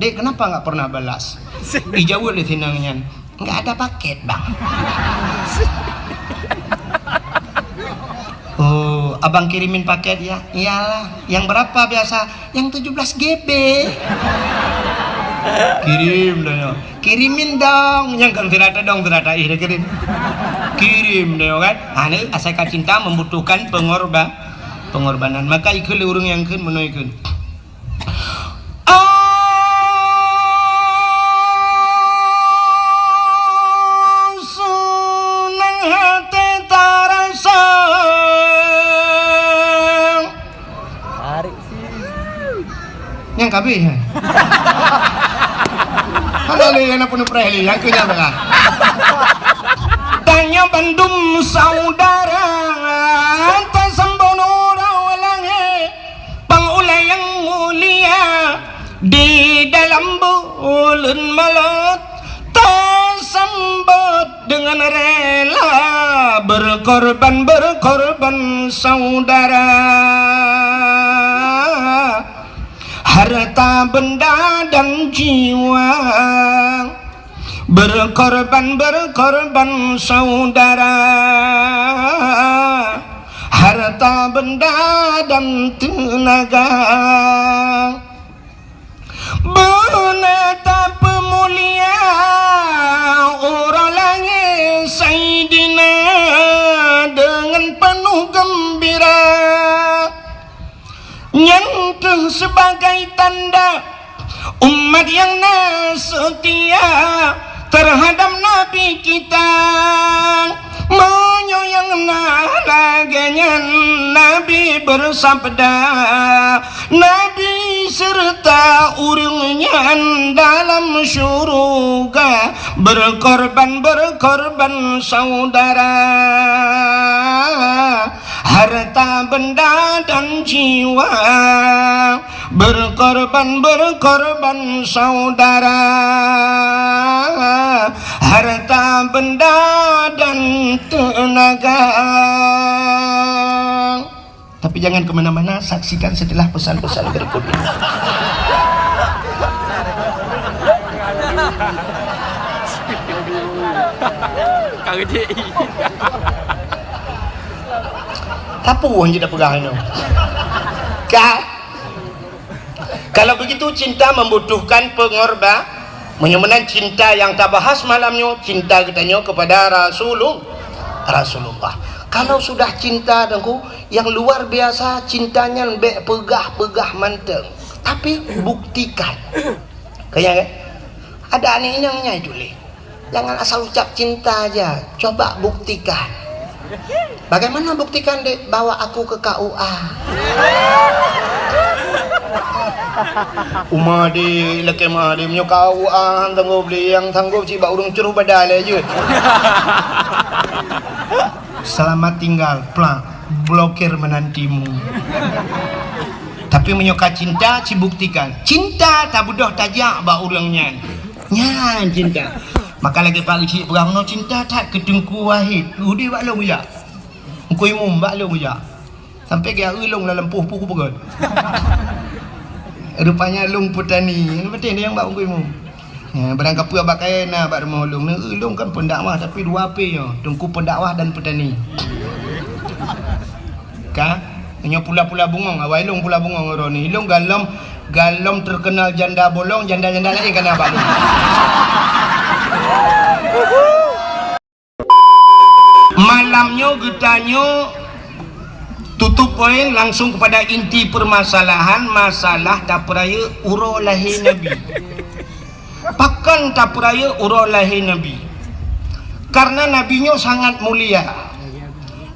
Dek, kenapa nggak pernah balas? Dijawab di tinangnya, nggak ada paket bang. Oh, abang kirimin paket ya? Iyalah. Yang berapa biasa? Yang 17 GB. Kirim dong. Kirimin dong. Yang kan tidak dong, tidak kirim. Kirim dong kan. Ini asal cinta membutuhkan pengorbanan. Maka ikut urung yang kan menuikun. Yang kabeh ya. Halo yang penuh preli yang kenyal tengah. Tanya Bandung saudara tasambono rawalange pangulay yang mulia di dalam bulan maut tasambut dengan rela berkorban saudara. Harta benda dan jiwa berkorban saudara. Harta benda dan tenaga benetapa mulia orang langit Sayyidina dengan penuh gembira nyentuh sebagai tanda umat yang setia terhadap Nabi kita, menyoyang laganya Nabi bersabda, Nabi serta urungnya dalam syurga berkorban saudara. Harta benda dan jiwa berkorban saudara. Harta benda dan tenaga. Tapi jangan kemana-mana, saksikan setelah pesan-pesan berikut ini. Tapu yang tidak pegang itu. Kalau begitu cinta membutuhkan pengorban. Menyemenan cinta yang tak bahas malamnya, cinta katanya kepada Rasulullah. Kalau sudah cinta dengku yang luar biasa, cintanya lebih pegah manteng. Tapi buktikan. Kayak ada aneh-anehnya itu le. Jangan asal ucap cinta aja, coba buktikan. Bagaimana buktikan dek? Bawa aku ke KUA. Umadi laki madi menyo KUA tanggup beli yang tanggup ciba urung curuh badal aja. Selamat tinggal, plak blokir menantimu. Tapi menyoka cinta, cibuktikan. Cinta tak budoh tajak ba urangnya. Nya cinta. Maka lagi Pak Uci perang no cinta tak kedengku wahid. Udi bak long ya. Engkoi mum bak long ya. Sampai dia ulung dalam puh-puh pegot. Rupanya long putani. Betul dia yang bak engkoi mum. Ya, barang kapua bak kaina bak rumah ulung. Ulung kan pendakwah tapi dua P-nya. Tungku pendakwah dan petani. Ka? Hanya pula-pula bungong. Awai long pula bungong orang ni. Ilung galom terkenal janda bolong, janda-janda lain kan abak long. Malamnya getanya tutup poin langsung kepada inti permasalahan, masalah tapraya uro lahir Nabi. Pakan tapraya uro lahir Nabi. Karena nabinya sangat mulia.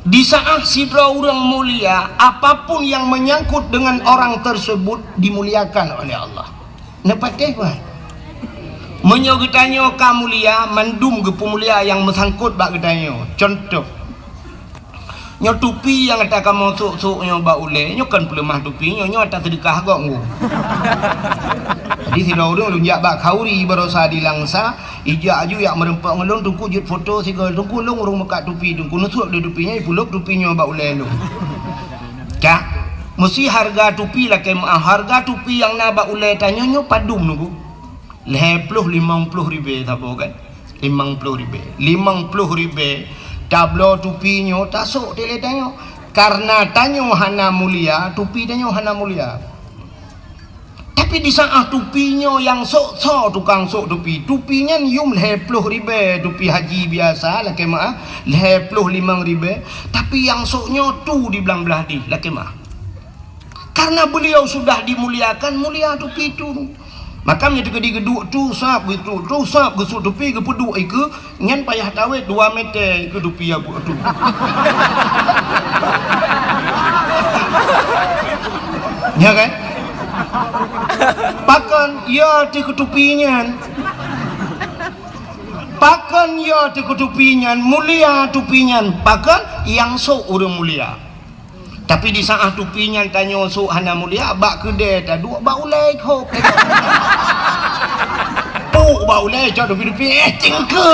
Di saat sidra orang mulia, apapun yang menyangkut dengan orang tersebut dimuliakan oleh Allah. Nepatih kan? Menyogetanya kamulia mandum ke pemulia yang mesangkut bak getanya. Contoh nyo tupi yang ada kamu sok nyo bak ule nyo kan pelemah tupi nyo ada sedekah gok ngu. Jadi sila urang lunjak bak kauri berosa dilangsa ijak aju yak merempak ngelong tungku jut foto sigal tungku long urung mekat tupi tungku nusup di tupinya ipuluk tupinya bak ule long. Mesti harga tupi lah harga tupi yang na bak ule tanya nyo padum nunggu. 50 tak apa kan 50 ribu tablo tupinya tasuk dia tanya karena tanya hana mulia tupi tanya hana mulia tapi di saat tupinya yang sok tukang sok tupinya yum 50 ribu tupi haji biasa lah kemah 55 ribu tapi yang soknya tu di belah di lah kemah karena beliau sudah dimuliakan mulia tupi itu maka menjadi geduk tu sap gitu tu sap gesuk tupi ke peduk ke nyan payah tawet 2 meter ke tupi aku tu ya kan pakan ya di ketupinya pakan ya di ketupinya mulia tupinya pakan yang sok urang mulia tapi di saat tupinya tanya sok hana mulia bak kedai dah dua bak ulai kau puk bak ulai jauh tupi cengke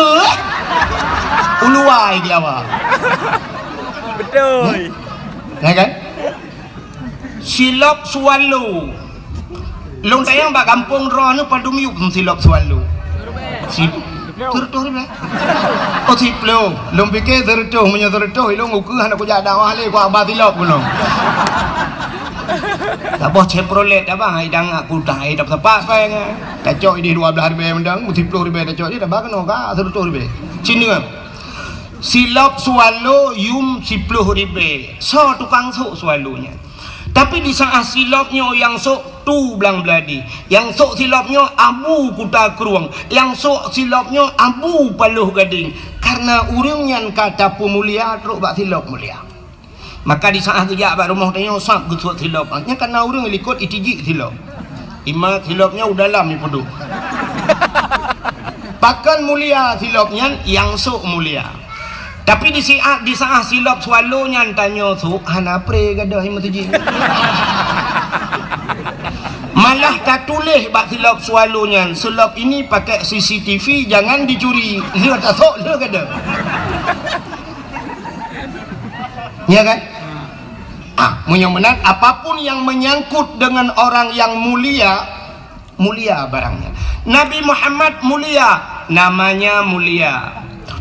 uluai dia apa betul ya kan silap swallow long tayang bak kampung ro nu padum yuk silap swallow tertuh ni oh tiplo long pikir tertuh punya tertuh long uku hana ku jada wale ku abah silap puno tak boh Chevrolet abang idang aku dah idap sepas kaya tak cok di 12 ribu mendang 10 ribu tak cok dia dah bahkan ka tertuh ribu sini kan silap swallow yum 10 ribu so tukang sok swallownya tapi di saat silapnya yang sok tu belang beladi yang sok silapnya abu kuta keruang yang sok silapnya abu paluh gading karena urangnya kata pemulia teruk bak silap mulia maka di saat kejap bak rumah tanya sap gesuk silap nya karena urang likut itiji silap imat silapnya udah dalam ni peduk pakan mulia silapnya yang sok mulia tapi di saat silap swallow-nya tanya sok hana pre gadah imatuji malah tak tulis bak silap swallow-nya silap ini pakai CCTV jangan dicuri dia tak sok dia gadah ya kan mudah-mudahan apapun yang menyangkut dengan orang yang mulia barangnya Nabi Muhammad mulia namanya mulia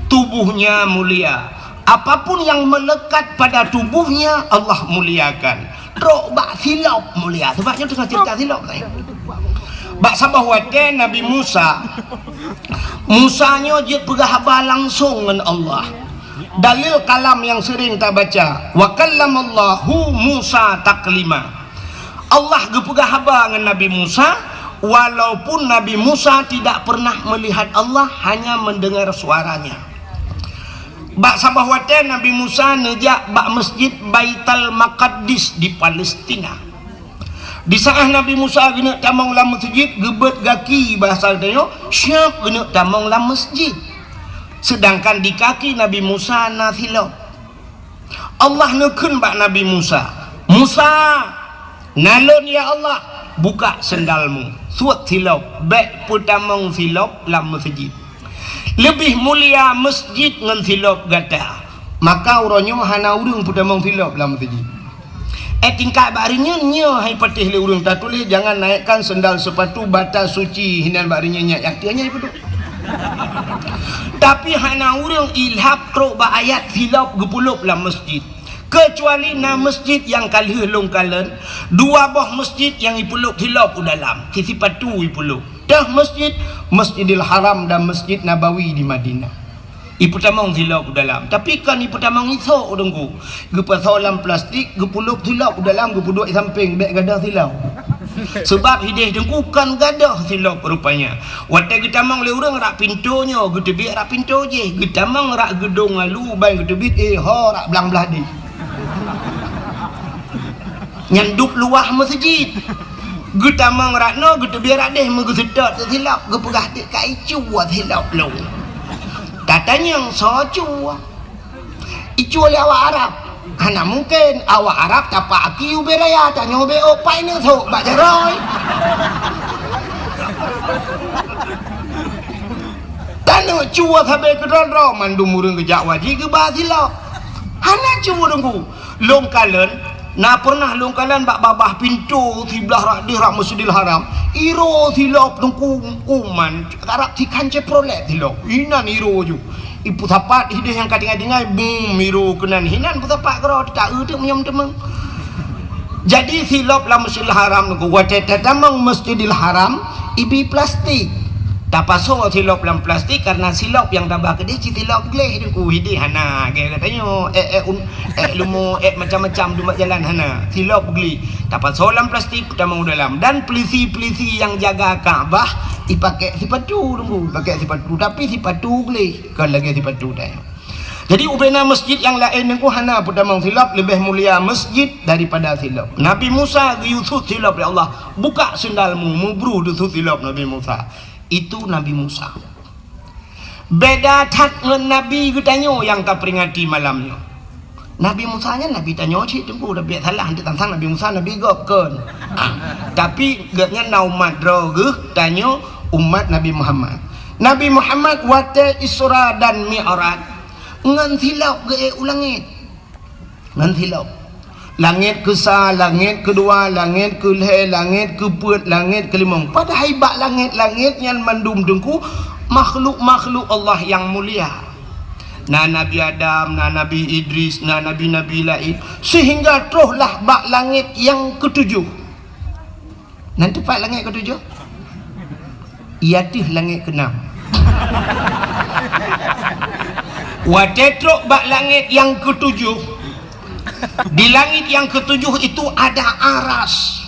tubuhnya mulia apapun yang melekat pada tubuhnya Allah muliakan rok bak silap mulia sebabnya tengah cerita silap bak sabah wate Nabi Musanya dia pegahaba langsung dengan Allah dalil kalam yang sering tak baca wa kallamallahu Musa taklima Allah gepegahaba dengan Nabi Musa walaupun Nabi Musa tidak pernah melihat Allah hanya mendengar suaranya bak sabah wate Nabi Musa nejak bak masjid Baitul Maqdis di Palestina di saat Nabi Musa gena tamang lam masjid gebet gaki bahasa dia syap gena tamang lam masjid sedangkan di kaki Nabi Musa nafilah Allah nekun bak Nabi Musa nalon ya Allah buka sendalmu suat silap baik putamang silap lam masjid lebih mulia masjid dengan silap gata maka urangnya hana urang putamang silap lam masjid tingkat barinya nya hai patih le urang tak tulis jangan naikkan sendal sepatu batas suci hinan barinya nyak yaktianya itu tapi hana urang ilhab trok ba ayat silap gepulup lam masjid kecuali na masjid yang kalih long kalen dua buah masjid yang ipulup hilap dalam sisi patu ipulup dah Masjidil Haram dan Masjid Nabawi di Madinah ipu tamang hilap dalam tapi kan ipu tamang isok dengku gepa solam plastik gepulup hilap dalam gepuduk samping beg gadah silap sebab hidih dengku kan gadah silap rupanya wate getamang le urang rak pintunya gedebik rak pintu je getamang rak gedung lalu bai gedebik ho rak belang belah di nyanduk luah masjid getamang rakno gedebik rak deh menggesedot silap gepegah dik kai cuat silap lu katanya yang socu icu oleh awak Arab anak mungkin awak Arab tapak aki uberaya tanya ube opai ni sok bak jaroy tanah cua sampai ke dalam mandum murung kejak wajib ke basilap hana cua dengku long kalen na pernah lungkalan bak babah pintu tiblah rak di rak Masjidil Haram iro tilop tungku uman karak tikan ceprolet tilop inan iro ju ipu tapat hidih yang kadang-kadang bum iro kenan hinan putapak karo tak udah menyam temeng. Jadi tilop lah Masjidil Haram tungku wateta tamang Masjidil Haram ibi plastik tak pasang silop dalam plastik karena silop yang tambah ke dia silop gleh dengku hidih hana dia katanya lumo macam-macam dumat jalan hana silop geli tak pasang dalam plastik kita mau dalam dan pelisi-pelisi yang jaga Kaabah dipakai sipatu dengku pakai sipatu tapi sipatu gleh kan lagi sipatu dah. Jadi ubena masjid yang lain dengku hana pertama silop lebih mulia masjid daripada silop. Nabi Musa yusut silop ya Allah buka sendalmu mubru yusut silop Nabi Musa. Itu Nabi Musa beda tak dengan Nabi katanya yang tak peringati malamnya. Nabi Musa nya Nabi tanya cik tunggu dah biar salah nanti tentang Nabi Musa Nabi gokkan tapi gaknya naumat droge tanya umat Nabi Muhammad. Nabi Muhammad wate Isra dan Mi'raj ngan silap ge ulangit ngan silap langit ke-1, langit ke-2, langit ke-3, langit ke-4, langit ke-5. Pada haibat langit-langit yang mandum dengku makhluk-makhluk Allah yang mulia. Na Nabi Adam, na Nabi Idris, na Nabi-Nabi lain sehingga teruslah bak langit yang ke-7. Nanti pak langit ke-7 iatih langit ke-6. Watetrok bak langit yang ke-7. Di langit yang ke-7 itu ada aras.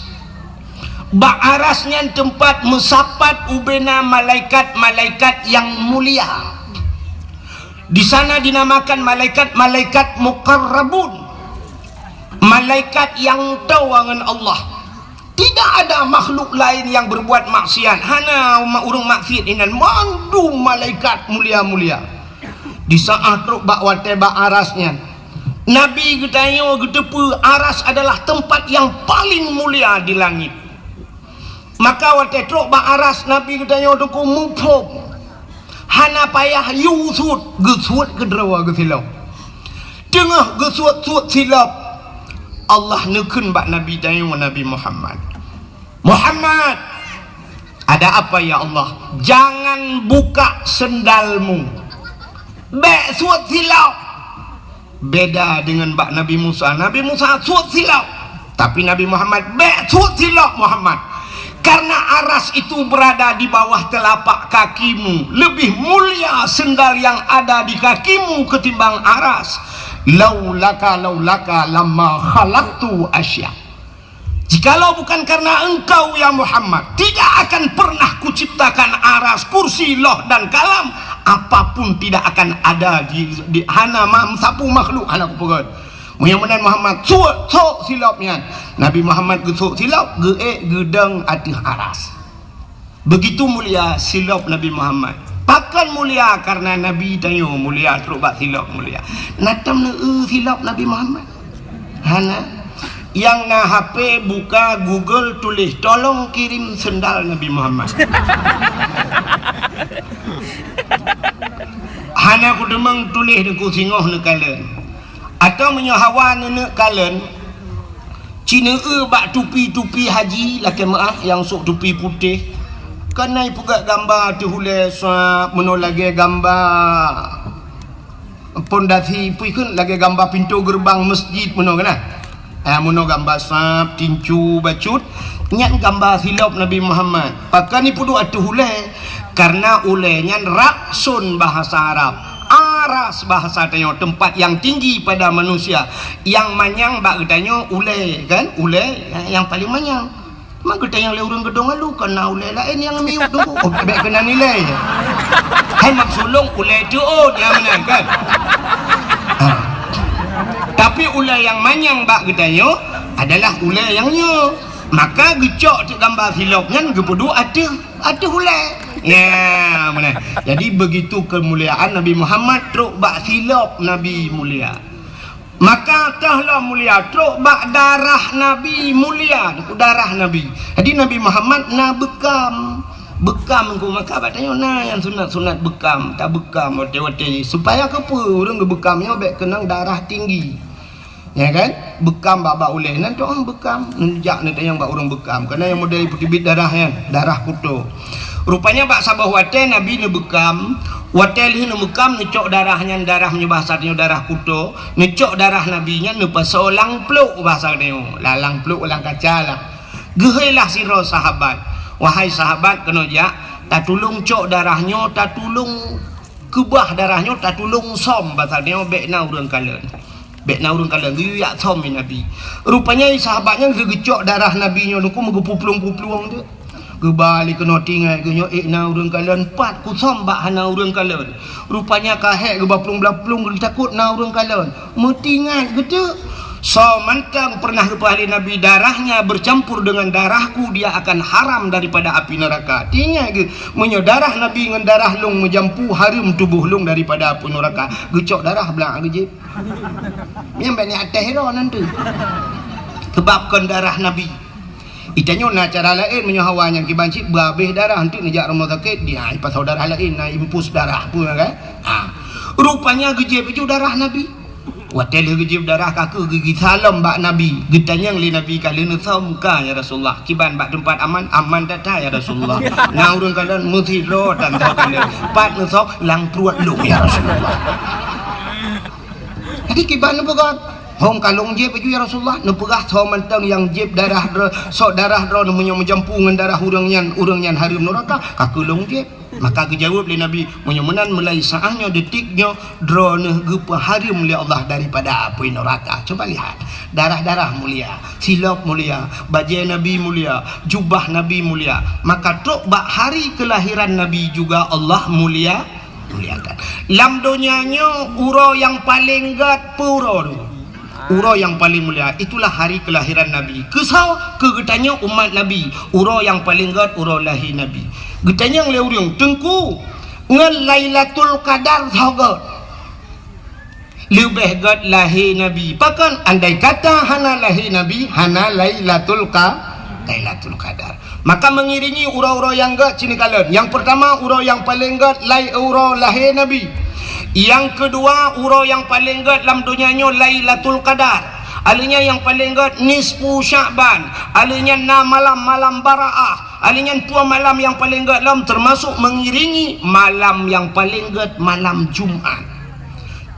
Bak arasnya tempat mesapat ubena malaikat-malaikat yang mulia. Di sana dinamakan malaikat-malaikat muqarrabun. Malaikat yang tahu dengan Allah. Tidak ada makhluk lain yang berbuat maksiat. Hana urung maksiat inan mandu malaikat mulia-mulia. Di saat truk bak wate bak arasnya Nabi katanya gedepu aras adalah tempat yang paling mulia di langit. Maka waktu truk bak aras Nabi katanya duku mupuk hana payah yusut gesut ke drawa ke silap tengah gesut-sut silap Allah nekun bak Nabi tanya Nabi Muhammad ada apa ya Allah jangan buka sendalmu bek sut silap. Beda dengan bak Nabi Musa. Nabi Musa suat silap, tapi Nabi Muhammad suat silap Muhammad. Karena aras itu berada di bawah telapak kakimu, lebih mulia sendal yang ada di kakimu ketimbang aras. Laulaka lama khalaqtu asya. Jikalau bukan karena engkau ya Muhammad, tidak akan pernah kuciptakan aras, kursi, loh dan kalam. Apapun tidak akan ada di hana sapu makhluk hana kupugan. Muhammad Muhammad sok silapnya. Nabi Muhammad sok silap gedang atih aras. Begitu mulia silap Nabi Muhammad. Pakan mulia karena Nabi tayo mulia terus bak silap mulia. Natam silap Nabi Muhammad. Hana yang na HP buka Google tulis tolong kirim sendal Nabi Muhammad. Hana ku demang tulis deku singoh ne kalen atau menyahawa ne kalen Cina bak tupi-tupi haji laki maaf yang sok tupi putih kanai puga gambar tu hule menolagi gambar pondasi puikun lagi gambar pintu gerbang masjid meno kana meno gambar sap tincu bacut nyat gambar silap Nabi Muhammad pakai ni pudu atu hule karena ulenya raksun bahasa Arab aras bahasa tanya tempat yang tinggi pada manusia yang manyang bak tanya ule kan ule yang paling manyang mak tanya le urang gedong lu kena ule lain yang miut dulu bek kena nilai hai mak sulung ule tu dia menang kan tapi ule yang manyang bak tanya adalah ule yang nyu maka gecok tu gambar silapnya gepedu ada ule ya mana jadi begitu kemuliaan Nabi Muhammad truk bak silap Nabi mulia maka tahlah mulia truk bak darah Nabi mulia darah Nabi jadi Nabi Muhammad na bekam ku maka batanya na yang sunat bekam tak bekam wate supaya ke apa orang bekamnya bek kenang darah tinggi ya kan, bekam baba uleh nanti orang bekam nejak nanti yang bak orang bekam karena yang model putih darah kan, darah kutu. Rupanya bak sabah wate nabi ne bekam, wate lih ne bekam necok darahnya, darahnya bahasanya darah kutu, necok darah nabinya ne pasolang peluk bahasa dia, lalang peluk ulang kaca lah. Gehailah siro sahabat, wahai sahabat kena jak, tak tulung cok darahnya, tak tulung kebah darahnya, tak tulung som bahasa dia bekna urang kalen. Bekna urang kalen yu yak som nabi. Rupanya sahabatnya gegecok darah nabinya nuku megepupulung-pupulung tu. Gebalik kena tinggal genyo ekna urang kalen pat ku som bak hana urang kalen. Rupanya kahek gebapulung-blapulung takut na urang kalen. Metingat gitu. So mantang pernah kepada Nabi darahnya bercampur dengan darahku dia akan haram daripada api neraka. Tinya ke menyodarah Nabi dengan darah lung menjampu harum tubuh lung daripada api neraka. Gecok darah belang gejip. Yang banyak atas hero nanti. Kebabkan darah Nabi. Itanya nak cara lain menyohawanya kibancik babeh darah nanti nejak rumah sakit dia pasal darah lain na impus darah pun kan. Rupanya gejip itu darah Nabi. Watel gejib darah kaku gigi salam bak Nabi getanya li Nabi kali nu muka ya Rasulullah kiban bak tempat aman data ya Rasulullah ngaurun kalian mesti ro dan tahu kalian pat nu sok lang pruat lu ya Rasulullah. Jadi kiban nu pegat hong kalung jeb baju ya Rasulullah nu pegah so mentang yang jeb darah sok darah ro nu menjampu dengan darah urang-nyan harum neraka kakulung jeb. Maka kejawab oleh Nabi menyemenan mulai saahnya detiknya drone gepa harum oleh Allah daripada api neraka. Coba lihat darah-darah mulia, silap mulia, baju Nabi mulia, jubah Nabi mulia. Maka tok bak hari kelahiran Nabi juga Allah muliakan. Lam dunianya uro yang paling gat puro uro yang paling mulia itulah hari kelahiran Nabi. Kesau kegetanya umat Nabi uro yang paling gat uro lahir Nabi. Getanya yang leuriung tengku ngan Lailatul Qadar thagat lebih gat lahir Nabi. Pakan andai kata hana lahir Nabi hana Lailatul Qadar. Maka mengiringi ura-ura yang gat cini kalian. Yang pertama ura yang paling gat ura lahir Nabi. Yang kedua ura yang paling gat dalam dunianya Lailatul Qadar. Alinya yang paling gat nisfu Sya'ban, alinya 6 malam Baraah, alinya 2 malam yang paling gat dalam termasuk mengiringi malam yang paling gat malam Jumat.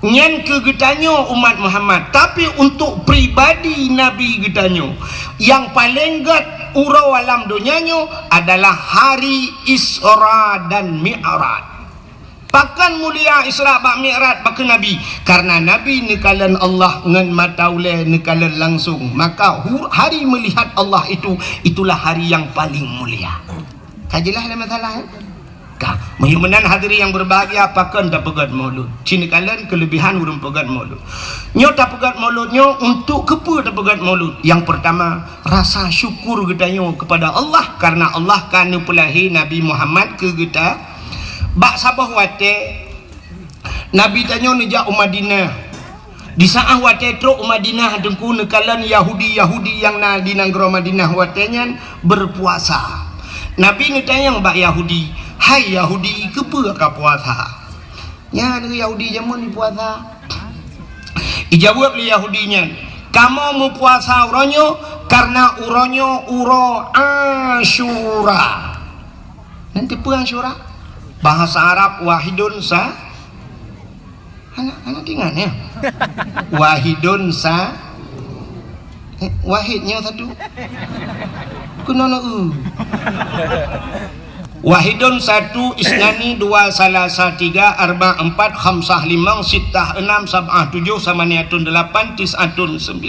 Nyan kegetanyo umat Muhammad, tapi untuk pribadi Nabi getanyo yang paling gat urau alam dunianyo adalah hari Isra dan Mi'raj. Pakan mulia Isra bak Mi'raj bak Nabi karena Nabi nekalan Allah ngan mata uleh nekalan langsung. Maka hari melihat Allah itulah hari yang paling mulia. Kajilah ada masalah ya? Menyumenan hadiri yang berbahagia pakan tak pegat maulud. Cini kalian kelebihan urung pegat maulud. Nyo tak pegat mauludnya untuk kepa tak pegat maulud. Yang pertama rasa syukur getanyo kepada Allah karena Allah kan pelahir Nabi Muhammad ke geta. Bak sabah wate Nabi tanya nejak Madinah. Di saat wate truk Madinah dengku nekalan Yahudi yang na di negara Madinah watenya berpuasa. Nabi ngetanya bak Yahudi, hai Yahudi kepa ka puasa? Nya Yahudi jamun di puasa. Ijawab li Yahudinya, kamu mau puasa uronyo karena uronyo uro Asyura. Nanti pulang Asyura. Bahasa Arab wahidun sa anak ingatnya wahidun sa wahidnya satu kunana wahidun satu isnani dua salasa tiga arba empat khamsah limang sitah enam sab'ah tujuh samaniatun delapan tis'atun 9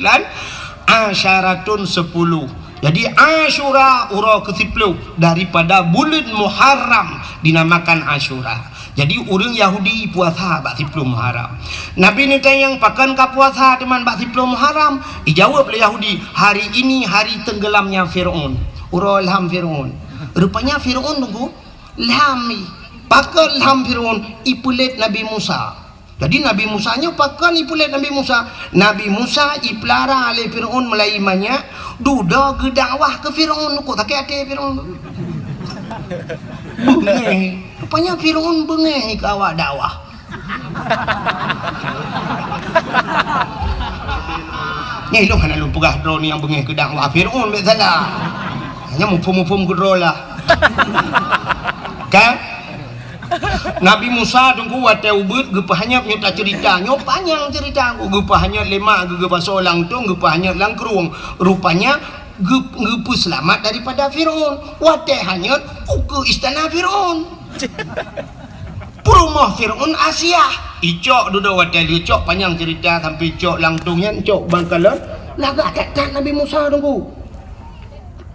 asyaratun 10. Jadi Asyura uro ke-10 daripada bulan Muharram dinamakan Asyura. Jadi orang Yahudi puasa bak 10 Muharram. Nabi ni tanya pakan ka puasa teman bak 10 Muharram. Dijawab oleh Yahudi, hari ini hari tenggelamnya Firaun. Uro ilham Firaun. Rupanya Firaun tunggu lami. Pakan ilham Firaun ipulit Nabi Musa. Jadi Nabi Musa nya pakan ipulit Nabi Musa. Nabi Musa ipelara oleh Firaun mulai banyak duda ke dakwah ke Firaun kok tak ada Firaun. Bengeh. Rupanya Firaun bengeh ke awak dakwah. Nyai lu kana lu pegah drone yang bengih kedang wa Firaun be salah. Hanya mufum-mufum gudro lah. Kan? Nabi Musa tunggu wate ubud gepahnya nyata cerita nyo panjang cerita gepahnya lemak gepa solang tu gepahnya langkrung rupanya gepu selamat daripada Firaun wate hanya ke istana Firaun rumah Firaun Asia icok duduk wate icok panjang cerita sampai icok langtungnya icok bangkalan laga tak Nabi Musa tunggu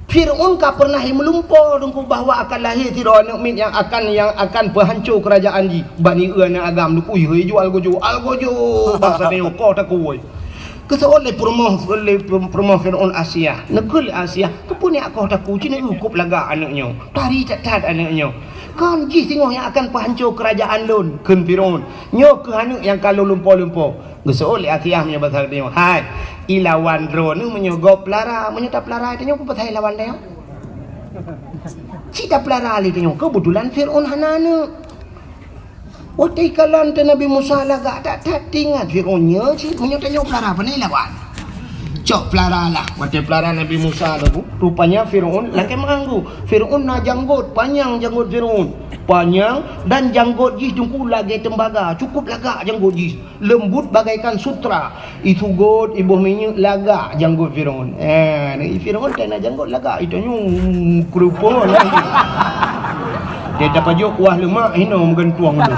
Firaun ka pernah melumpur dengku bahwa akan lahir Firaun yang akan berhancur kerajaan di Bani Ana agam dengku hei jual gojo bangsa dia kau tak kuoi keseol le permoh Firaun Asia negeri Asia kepunya kau tak ku cina ukup laga anaknya tari cacat anaknya kan ji tengok yang akan berhancur kerajaan lun kun Firaun nyo ke anak yang kalau lumpur keseol le Asia punya bahasa dia hai ilawan drone menyogop lara menyetap lara itu nyoku patai lawan dia cita pelara ali itu kebetulan Firaun hanana waktu kalan Nabi Musa laga tak tinggal Firaunnya sih menyetap pelara apa ni lawan cok pelara lah waktu pelara Nabi Musa tu rupanya Firaun lagi manggu Firaun na janggut panjang janggut Firaun panjang dan janggut jis dungku lagi tembaga cukup lagak janggut jis lembut bagaikan sutra itu god ibu minyak lagak janggut Firaun Firaun kena janggut lagak itu kerupuk lagi dia dapat jauh kuah lemak ini menggentuang tu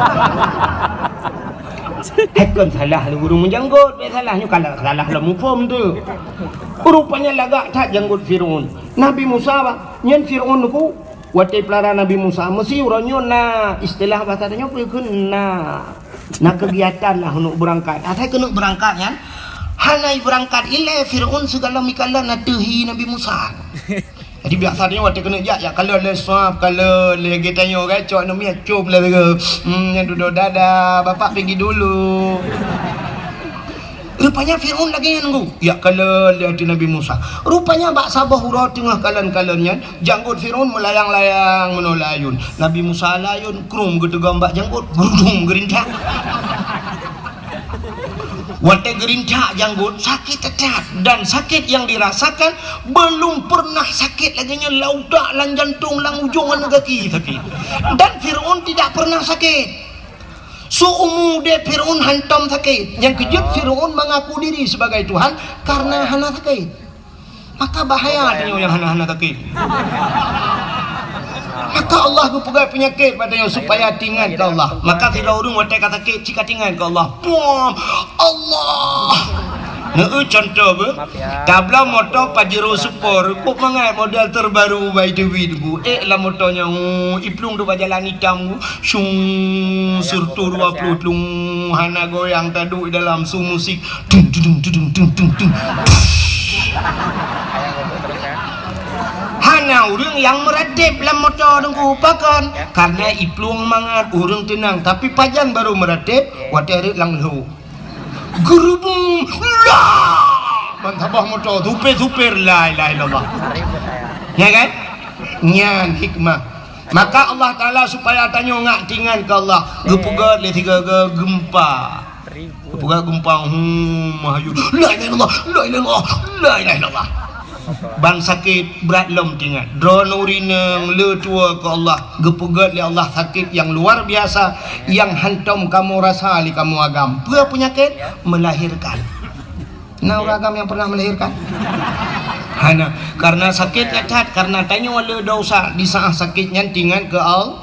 hekon salah lu guru menjanggut salahnya kalau salah lah mufum tu rupanya lagak tak janggut Firaun Nabi Musa nyen Firaun tu waktu pelara Nabi Musa mesti orangnya na istilah bahasanya na kegiatan lah untuk berangkat ada kena berangkat kan hanai berangkat ile Firaun segala mikala na tehi Nabi Musa jadi biasanya waktu kena ya kalau le swab kalau le getanya kan cok no mia cup le yang duduk dada bapak pergi dulu rupanya Firaun lagi yang nunggu ya kalau lihat Nabi Musa rupanya bak sabah hurau tengah kalan-kalannya janggut Firaun melayang-layang menolayun Nabi Musa layun krum gedegam bak janggut gerudung gerintak waktu gerintak janggut sakit tetap dan sakit yang dirasakan belum pernah sakit lagi nya laudak lan jantung lang ujung kaki sakit dan Firaun tidak pernah sakit seumur dia Firaun hantam sakit yang kejut Firaun mengaku diri sebagai Tuhan karena hana sakit maka bahaya tanya yang hana sakit maka Allah pegang penyakit padanya supaya tinggal ke Allah maka tidak urung waktu kata sakit jika tinggal ke Allah Allah contoh tabla motor Pajero Super kok mangai model terbaru by Dewi lah motornya iplung tu jalan hitam syung surtu 20 tlung hana goyang tadu dalam su musik dung hana urang yang meredip dalam motor dengku pakan karena iplung mangat urang tenang tapi pajan baru meredip waterit lang lu gerubung lah mantabah motor supir la ilaha illallah ya kan nyan hikmah maka Allah Ta'ala supaya tanya ngak tingan ke Allah gepugat le tiga gempa gepugat gempa mahayu la ilaha illallah la ilaha illallah bang sakit berat lom tinggal drone urineng le tua ke Allah gepugat le Allah sakit yang luar biasa yang hantam kamu rasa li kamu agam apa penyakit melahirkan nah agam yang pernah melahirkan hana karena sakit cacat karena tanya le dosa di saat sakitnya tingan ke Allah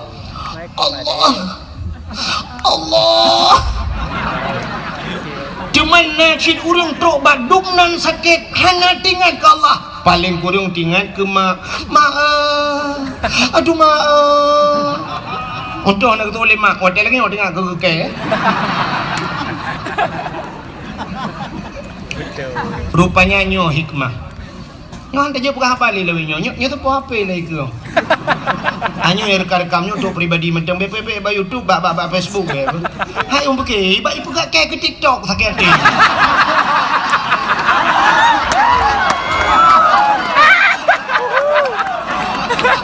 cuman nasib urang trok badung nan sakit hana tingan ke Allah paling kurang tinggal ke aduh untuk anak tu boleh mak hotel lagi orang tengah ke rupanya nyo hikmah nyo hantar je bukan apa lagi nyo tu apa lagi ke hanya rekam-rekamnya untuk pribadi macam BPP ba YouTube ba Facebook hai pergi ba ibu gak ke TikTok sakit hati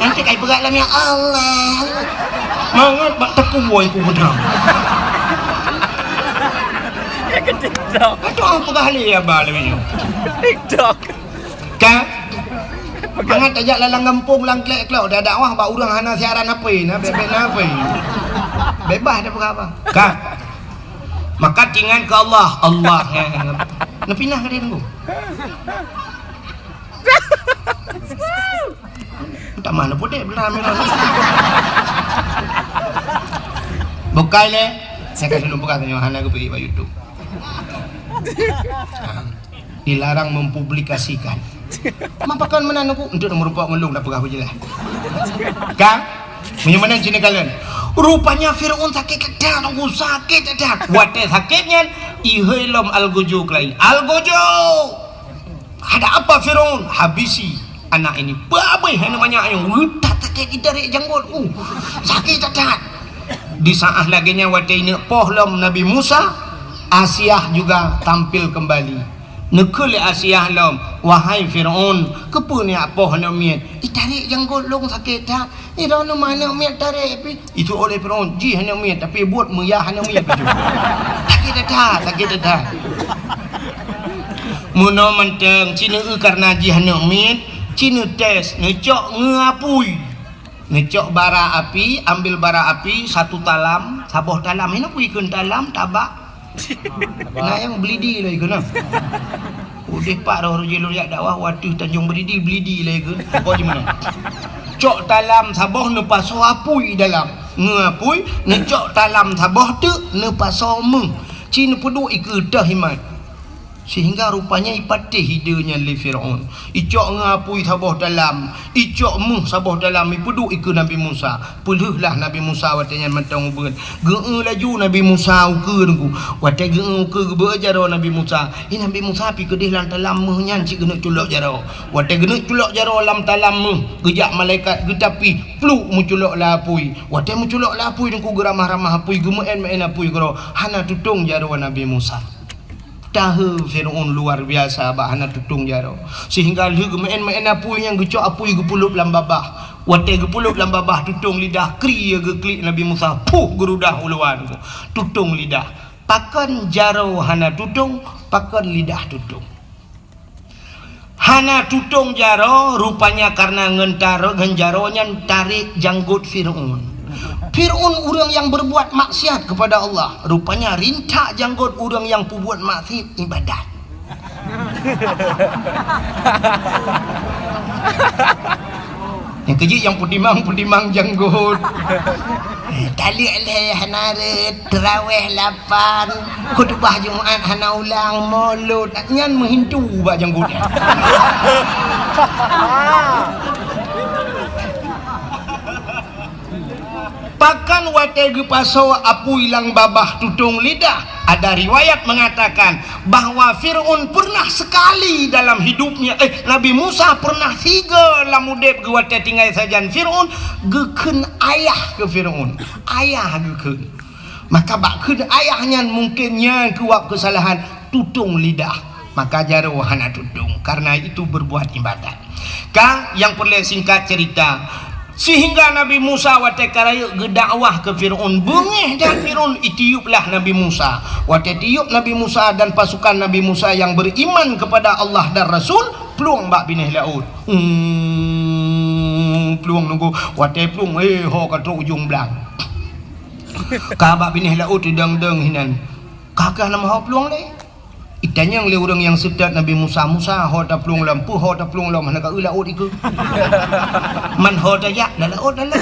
nanti kai pegat lah ya Allah mangat bak teku boy ku bedang Itu apa kali ya balik TikTok. Kan? Angat ajak lalang kampung lang klek klek dah dakwah bak urang hana siaran apa nah bebek apa. Bebas dah apa. Kan? Maka tinggal ke Allah, Allah ya. Napinah ka din ko. Tama na po deh, berami na. Bukai le, saya kasih lupa katanya hana ko pergi YouTube. Dilarang mempublikasikan. Mapakan mana aku untuk merupakan ngelung dah pegah je lah. Kang, menyemana sini kalian? Rupanya Fir'aun sakit kedah, aku sakit kedah. Wate sakitnya, ihilom al-gujuk lain. Al-gujuk. Ada apa Fir'aun? Habisi anak ini. Babai namanya yang wutat sakit dari janggut. Sakit kedah. Di saat laginya wate ini pohlom Nabi Musa, Asiyah juga tampil kembali. Nekul Asiyah lom, wahai Fir'aun, kepunya poh nak miat. Tarik janggut long sakit tak? Ni dah mana miat tarik pi? Itu oleh Fir'aun, ji hanya miat tapi buat muyah hanya miat baju. Sakit dah. Muno menteng Cina karena ji hanya miat, Cina tes ngecok ngapui. Ngecok bara api, ambil bara api satu talam, saboh talam. Ini pui kun talam tabak. Nah yang belidi lagi kena. Udah pak roh jalur yak dakwah waduh Tanjung Belidi lagi ke. Apa gimana? Cok talam saboh ne paso apui dalam. Ngapui ngecok talam saboh tu ne paso meng. Cina pedu ikedah himat. Sehingga rupanya ipatih hidanya li Fir'aun. Icok ngapui saboh dalam, icok muh saboh dalam ipedu iku Nabi Musa. Puluhlah Nabi Musa watanya matang ubun. Geu laju Nabi Musa uke nunggu. Watai geu uke beujaro Nabi Musa. Nabi Musa pi kedih lan talam muh nyan ci genek culok jaro. Watai genek culok jaro lam talam muh. Gejak malaikat getapi pluk mu culok lapui. Watai mu culok lapui nunggu geramah-ramah apui gemen apui gero. Hana tutung jaro Nabi Musa. Tahu Fir'aun luar biasa bahana tutung jaro sehingga gemen apui yang gecok apui gepulup lam babah wate gepulup lam babah tutung lidah kri geklik Nabi Musa puh gerudah uluan tutung lidah pakan jaro hana tutung pakan lidah tutung hana tutung jaro rupanya karena ngentaro genjaronya tarik janggut Fir'aun. Fir'aun orang yang berbuat maksiat kepada Allah. Rupanya rintak janggut orang yang berbuat maksiat ibadat. Yang kecil yang pudimang janggut. Tali leh hanaret terawih 8 khutbah Jumaat hana ulang maulud nyan menghindu bak janggutnya. Pakan wategu paso apu ilang babah tutung lidah. Ada riwayat mengatakan bahwa Fir'aun pernah sekali dalam hidupnya Nabi Musa pernah 3 lamudep ge wate tinggal sajan Fir'aun geken ayah ke Fir'aun. Ayah geken. Maka bakkeun ayahnya mungkinnya kuat kesalahan tutung lidah. Maka jaro hana tutung karena itu berbuat ibadat. Kang yang perlu singkat cerita sehingga Nabi Musa wate karaya gedakwah ke Fir'aun bengih dan Fir'aun itiuplah Nabi Musa wate tiup Nabi Musa dan pasukan Nabi Musa yang beriman kepada Allah dan Rasul peluang bak binih laut peluang nunggu wate peluang ho kata ujung belang kabak binih laut deng hinan kakak nama ho peluang le itanya oleh orang yang sedat Nabi Musa ho ta pelung lampu ho ta pelung lam hana ka laut iku man ho ta ya dalam laut dalam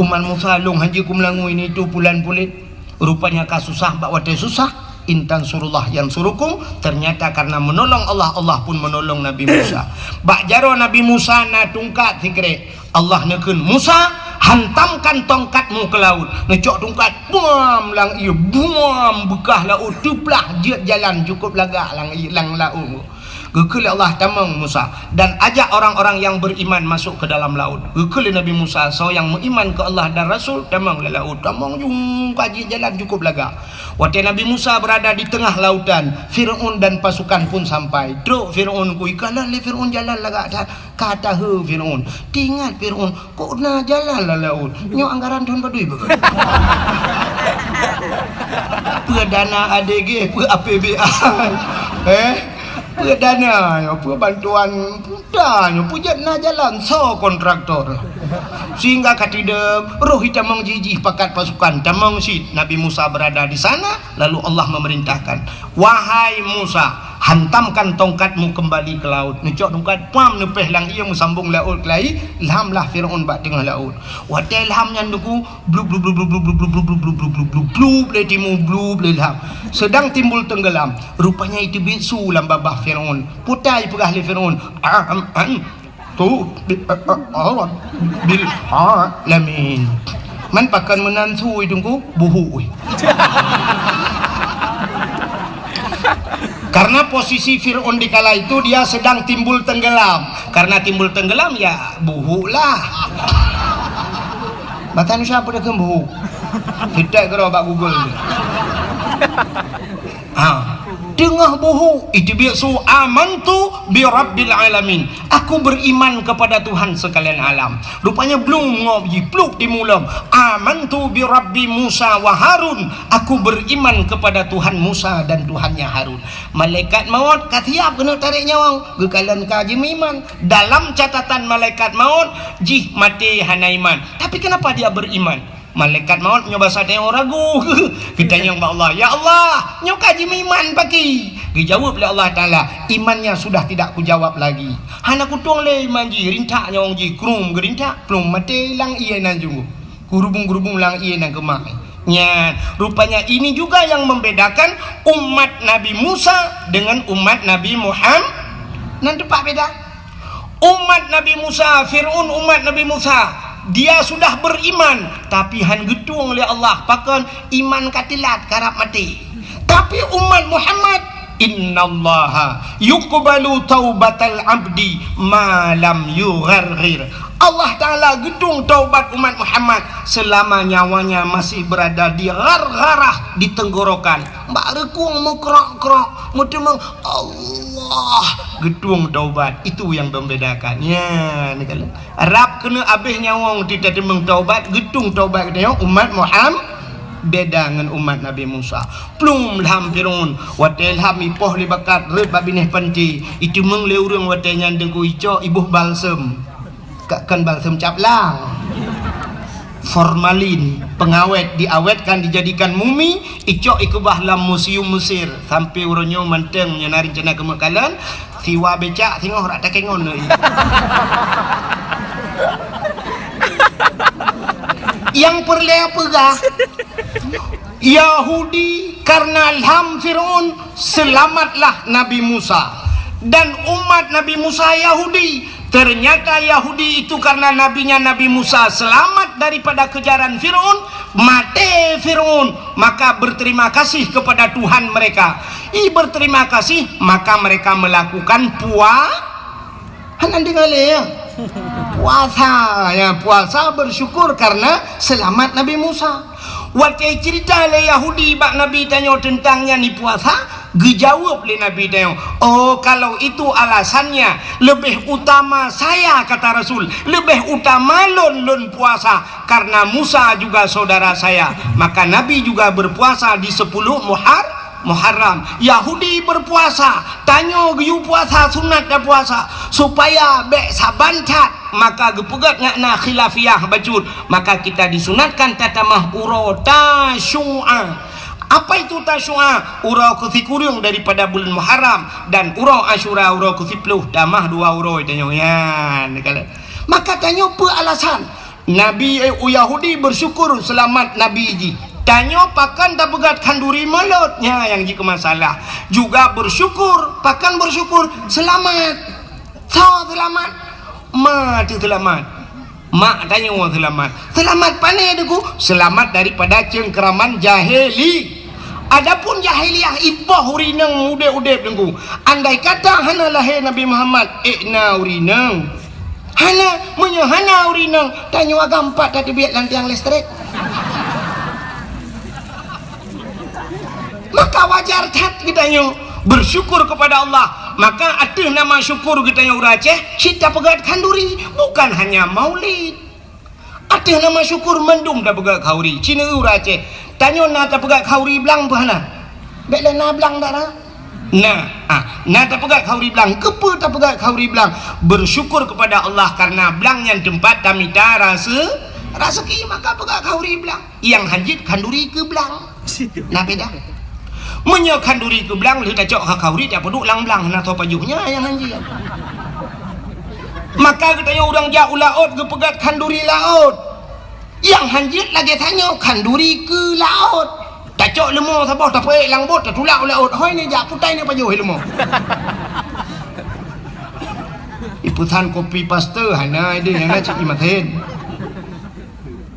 uman Musa long haji kum langu ini tu bulan pulit rupanya kasusah bak wate susah intan surullah yang surukum ternyata karena menolong Allah pun menolong Nabi Musa bak jaro Nabi Musa na tungkat sikre Allah nekeun Musa hantamkan tongkatmu ke laut ngecok tongkat buam lang iya buam bekah laut tuplah jiat jalan cukup lagak lang laut gekul Allah tamang Musa dan ajak orang-orang yang beriman masuk ke dalam laut gekul Nabi Musa so yang beriman ke Allah dan Rasul tamang laut tamang jung kaji jalan cukup lagak waktu Nabi Musa berada di tengah lautan Fir'aun dan pasukan pun sampai truk Fir'aun ku ikalah le Fir'aun jalan lagak kata he Fir'aun tinggal Fir'aun kok na jalan lah laut nyo anggaran tahun badui begitu Dana ADG, APBI, dana, bantuan putanya, pujatna jalan so kontraktor. Sehingga katida roh hitam mengjijih pakat pasukan tamang si Nabi Musa berada di sana, lalu Allah memerintahkan, wahai Musa, hantamkan tongkatmu kembali ke laut. Necok tongkat pam nepeh lang ia musambung laut kelai, ilhamlah Firaun bak tengah laut. Watai ilhamnya nuku blub blub blub blub blub blub blub blub blub blub blub blub le timu blub le ilham. Sedang timbul tenggelam. Rupanya itu bisu lam babah Firaun. Putai pegah le Firaun. Tu bil alamin. Man pakan menansu idungku buhu. Karena posisi Fir'aun di kala itu dia sedang timbul tenggelam. Karena timbul tenggelam ya buhu lah. Batan siapa dia buhu? Tidak kira bak Google. Tengah buhu itu biasa amantu bi rabbil alamin. Aku beriman kepada Tuhan sekalian alam. Rupanya belum ngopi pluk di mulam. Amantu bi rabbi Musa wa Harun. Aku beriman kepada Tuhan Musa dan Tuhannya Harun. Malaikat maut katiap kena tarik nyawang gekalan kaji iman. Dalam catatan malaikat maut jih mati hana iman. Tapi kenapa dia beriman? Malaikat maut nyoba sadeng ragu. Kita nyong Allah, ya Allah, nyong kaji iman pagi. Dijawab oleh Allah Taala, imannya sudah tidak kujawab lagi. Hana kutung le iman ji, rintak nyong ji, krum gerintak, plum mati lang iya nan junggu. Kurubung-kurubung lang iya nan kemai. Ya, rupanya ini juga yang membedakan umat Nabi Musa dengan umat Nabi Muhammad. Nanti pak beda. Umat Nabi Musa, Fir'aun umat Nabi Musa, dia sudah beriman tapi han getung oleh Allah pakan iman katilat karap mati. Tapi umat Muhammad, innallaha yuqbalu taubatal abdi ma lam yugharghir. Allah Ta'ala gedung taubat umat Muhammad selama nyawanya masih berada di gargarah, di tenggorokan. Mbak rekung mau krok-krok mau temang Allah gedung taubat. Itu yang membedakan ya. Ini Arab kena abih nyawang tidak temang taubat, gedung taubat katanya umat Muhammad beda dengan umat Nabi Musa. Plum ilham Fir'aun watai ilham ipoh libakat red babineh panti itu mengleurung watai nyandeng ku ico ibuh balsem kan balsem caplang formalin pengawet diawetkan dijadikan mumi ico ikubah lam museum Mesir sampai uronyo manteng nyenari cina kemekalan siwa becak tengok rak takengon yang perlea pegah Yahudi karena ilham Fir'aun selamatlah Nabi Musa dan umat Nabi Musa Yahudi. Ternyata Yahudi itu karena nabinya Nabi Musa selamat daripada kejaran Fir'aun, mati Fir'aun, maka berterima kasih kepada Tuhan mereka. Berterima kasih maka mereka melakukan puasa bersyukur karena selamat Nabi Musa. Waktu cerita le Yahudi bak Nabi tanya tentangnya ni puasa, dijawab le Nabi tanya, oh kalau itu alasannya lebih utama saya kata Rasul, lebih utama lon puasa karena Musa juga saudara saya, maka Nabi juga berpuasa di 10 Muharram. Yahudi berpuasa, tanya giu puasa sunat dan puasa supaya bek sabancat maka gepegat ngakna khilafiyah bacut, maka kita disunatkan tatamah uro tasyu'a. Apa itu tasyu'a? Uro kusikurung daripada bulan Muharram dan uro Asyura uro kusipluh damah 2 uro tanya ya. Maka tanya apa alasan Nabi Yahudi bersyukur selamat Nabi ji. Tanya pakan tak pegat kanduri malotnya yang jika masalah juga bersyukur pakan bersyukur selamat selamat mati selamat mak tanya selamat pane deku selamat daripada cengkeraman jahili. Adapun jahiliyah ipoh urineng ude-ude dengku andai kata hana lahir Nabi Muhammad ikna urineng hana menyahana urineng tanya agak 4 tadi biar lantiang listrik. Maka wajar cat kita bersyukur kepada Allah. Maka ada nama syukur kita yang Aceh kita pegat kanduri bukan hanya maulid. Atih nama syukur mendum dah pegak khauri Cina urace tanyo na ta pegak khauri belang pahana bek na belang dah na ta pegak khauri belang kepa ta pegak khauri belang bersyukur kepada Allah karena belang yang tempat tamita rasa ki maka pegak khauri belang yang hanjit kanduri ke belang na beda menyo kanduri ke belang lu ta cok khauri ta peduk lang belang na to pajuhnya yang hanjit maka katanya orang jauh laut ke pegat kanduri laut yang hanjit lagi tanya kanduri ke laut tak cok lemah sabah tak peik lang bot tak tulak laut hoi ni jak putai ni pajuh lemah iputan kopi paste hana dia yang nak cik imatin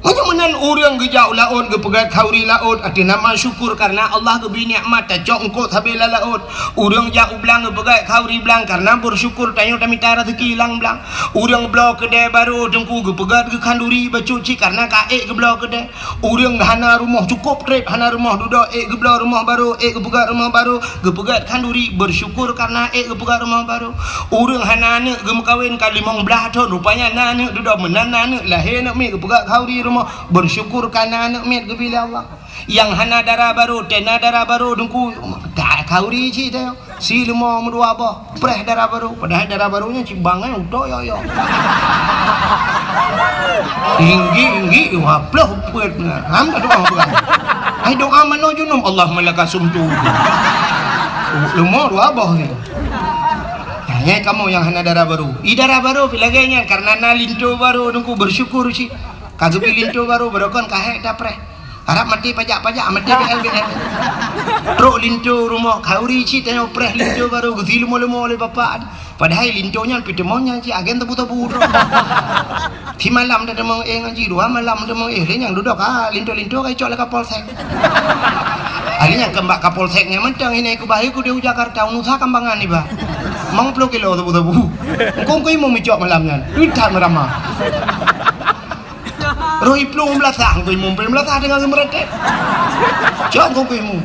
hanya menan orang ke jauh laut ke pegat khauri laut ada nama syukur karena Allah ke bini nikmat tak cok engkau sabila laut orang jauh belang ke pegat khauri belang karena bersyukur tanya tamita rezeki hilang belang orang belau kedai baru dengku ke pegat ke kanduri bacuci karena kaek ke belau kedai orang hana rumah cukup trip hana rumah duduk ke belau rumah baru ke pegat rumah baru ke pegat kanduri bersyukur karena ke pegat rumah baru orang hana anak ke mekawin kali 15 tahun rupanya anak duduk menan anak lahir nak mi ke pegat khauri rumah bersyukur karena anak mit ke bila Allah yang hana darah baru tena darah baru dengku tak khauri cik dah si lemah merdua apa preh darah baru padahal darah barunya cik bangai udah yo tinggi waplah upet ham tak doa apa ai doa mano junum Allah malakasum tu lemah dua abah ni hanya kamu yang hana darah baru darah baru bilaganya karena na linto baru dengku bersyukur cik kagak linto baru berokon kahek dapre harap mati pajak mati BL truk linto rumah khauri ci tanya preh linto baru gezi lemo oleh bapak padahal lintonya pitemonya ci agen tebu di malam dah demong ngaji dua malam demong yang duduk linto kai cok le kapolsek alinya kembak kapolseknya mentang ini ku bahi ku di Jakarta unusa kambangan ni ba mang 10 kilo tebu engkau mau micok malamnya udah merama Rohi plung belasang kau imu belasang dengan gemerete. Jangan kau imu.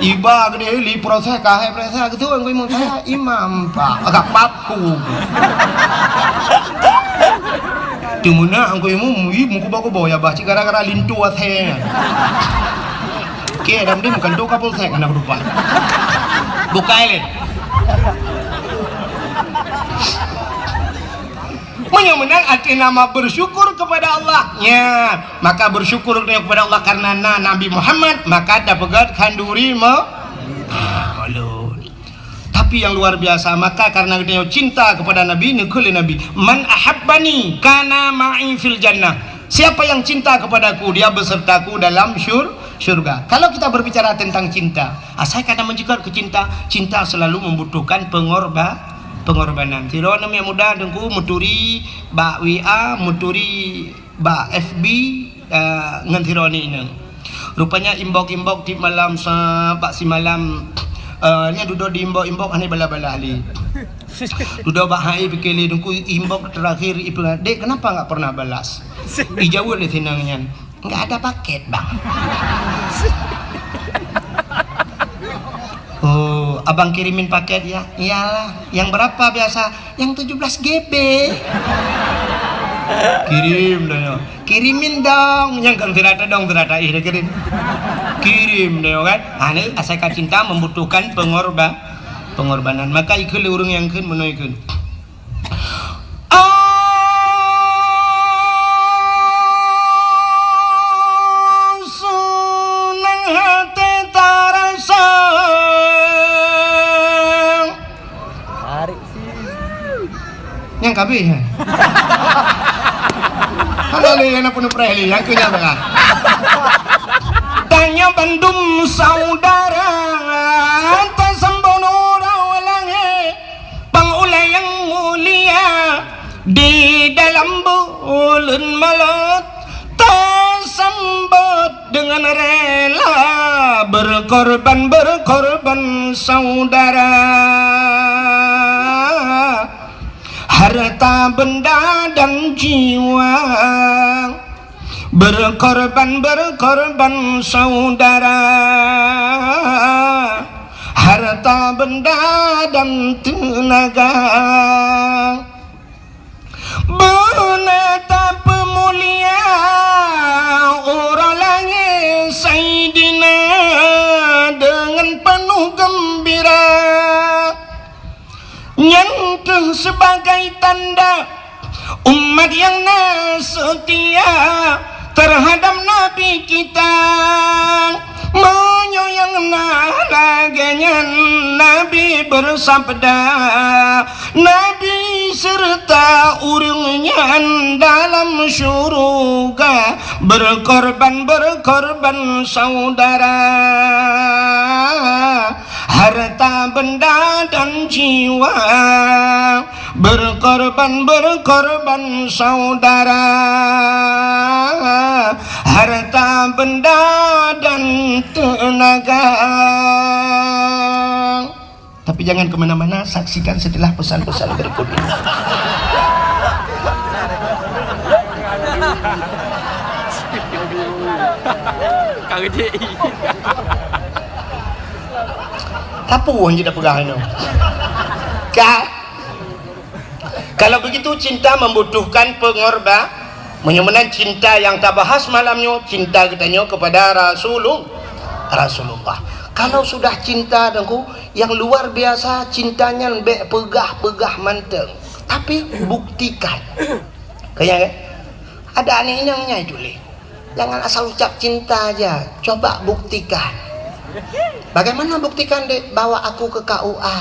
Iba gede li proses kahai proses gitu kau imu saya imam pak agak papu. Dimana kau imu muku bawa ya baci gara-gara lintu asenya. Oke, dalam dia bukan doa polsek anak lupa. Bukai le. Yang menang arti nama bersyukur kepada Allah maka bersyukur kepada Allah karena Nabi Muhammad maka dapat kanduri tapi yang luar biasa maka karena dia cinta kepada Nabi nekuli Nabi man ahabbani kana ma'i fil jannah siapa yang cinta kepadaku dia besertaku dalam syurga. Kalau kita berbicara tentang cinta saya kadang menjikar ke cinta selalu membutuhkan pengorbanan. Tiro namanya muda dengku muturi ba WA muturi ba FB ngan tiro ni inang. Rupanya imbok di malam pak si malam nya duduk di imbok ane bala-bala ali. Duduk ba hai pikeli dengku imbok terakhir ibu dek kenapa enggak pernah balas? Dijawab le tinangnya. Enggak ada paket, Bang. Oh, abang kirimin paket ya? Iyalah. Yang berapa biasa? Yang 17 GB. Kirim dong. Kirimin dong. Yang kan terata dong terata ih kirim. Kirim dong kan. Ane asal cinta membutuhkan pengorbanan. Maka ikut urung yang kan menuikun. Yang kabeh ya. Halo le yang penuh preli yang kenyang tengah. Tanya bandum saudara tasambono rawalange pangulay yang mulia di dalam bulan maut tasambut dengan rela berkorban saudara. Harta benda dan jiwa berkorban saudara. Harta benda dan tenaga menetap mulia orangnya Sayyidina dengan penuh gembira, nyentuh sebagai tanda umat yang setia terhadap Nabi kita, menyoyang laganya Nabi bersabda, Nabi serta urungnya dalam syurga berkorban saudara, harta benda dan jiwa berkorban saudara, harta benda dan tenaga. Tapi jangan kemana-mana, saksikan setelah pesan-pesan berikut ini. Apa yang tidak pegang itu? Kalau begitu cinta membutuhkan pengorban, menyembuhkan cinta yang tak bahas malamnya, cinta katanya kepada Rasulullah. Kalau sudah cinta dengku yang luar biasa, cintanya lebih pegah manteng, tapi buktikan. Kayak ada anehnya itu le. Jangan asal ucap cinta aja, coba buktikan. Bagaimana buktikan dek? Bawa aku ke KUA.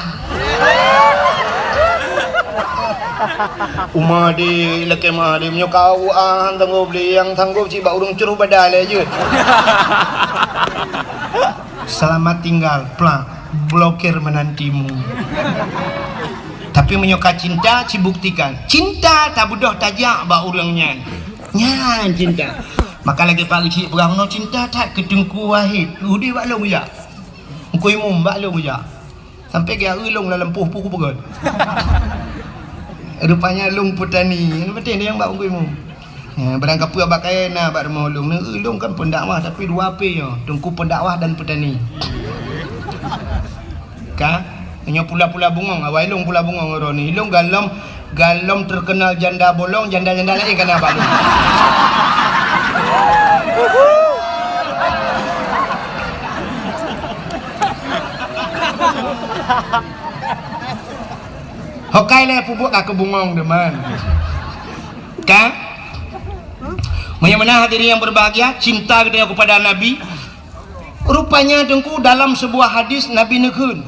Umadi laki madi punya KUA tanggup beli yang tanggup ciba urung curuh badal aja. Selamat tinggal, plak, blokir menantimu. Tapi menyuka cinta, cibuktikan. Cinta tak budoh tajak bak ulangnya. Nyan cinta. Maka lagi pagi cik perang no cinta tak ketengku wahid. Udi bak long ya. Engkau imum bak long ya. Sampai ke ulung dalam puh-puh pegon. Rupanya long petani. Betul dia yang bak engkau imum. Ya, barang kapua bakai na bak rumah ulung. Ulung kan pendakwah tapi dua api yo. Tengku pendakwah dan petani. Ka, hanya pula-pula bungong. Awal ilung pula bungong roni. Ilung galom terkenal janda bolong, janda-janda lain kan abang. Hokai le pupuk ke bungong deman. Ka? Bagaimana hadirin yang berbahagia, cinta kita kepada Nabi. Rupanya dengku dalam sebuah hadis Nabi nekun,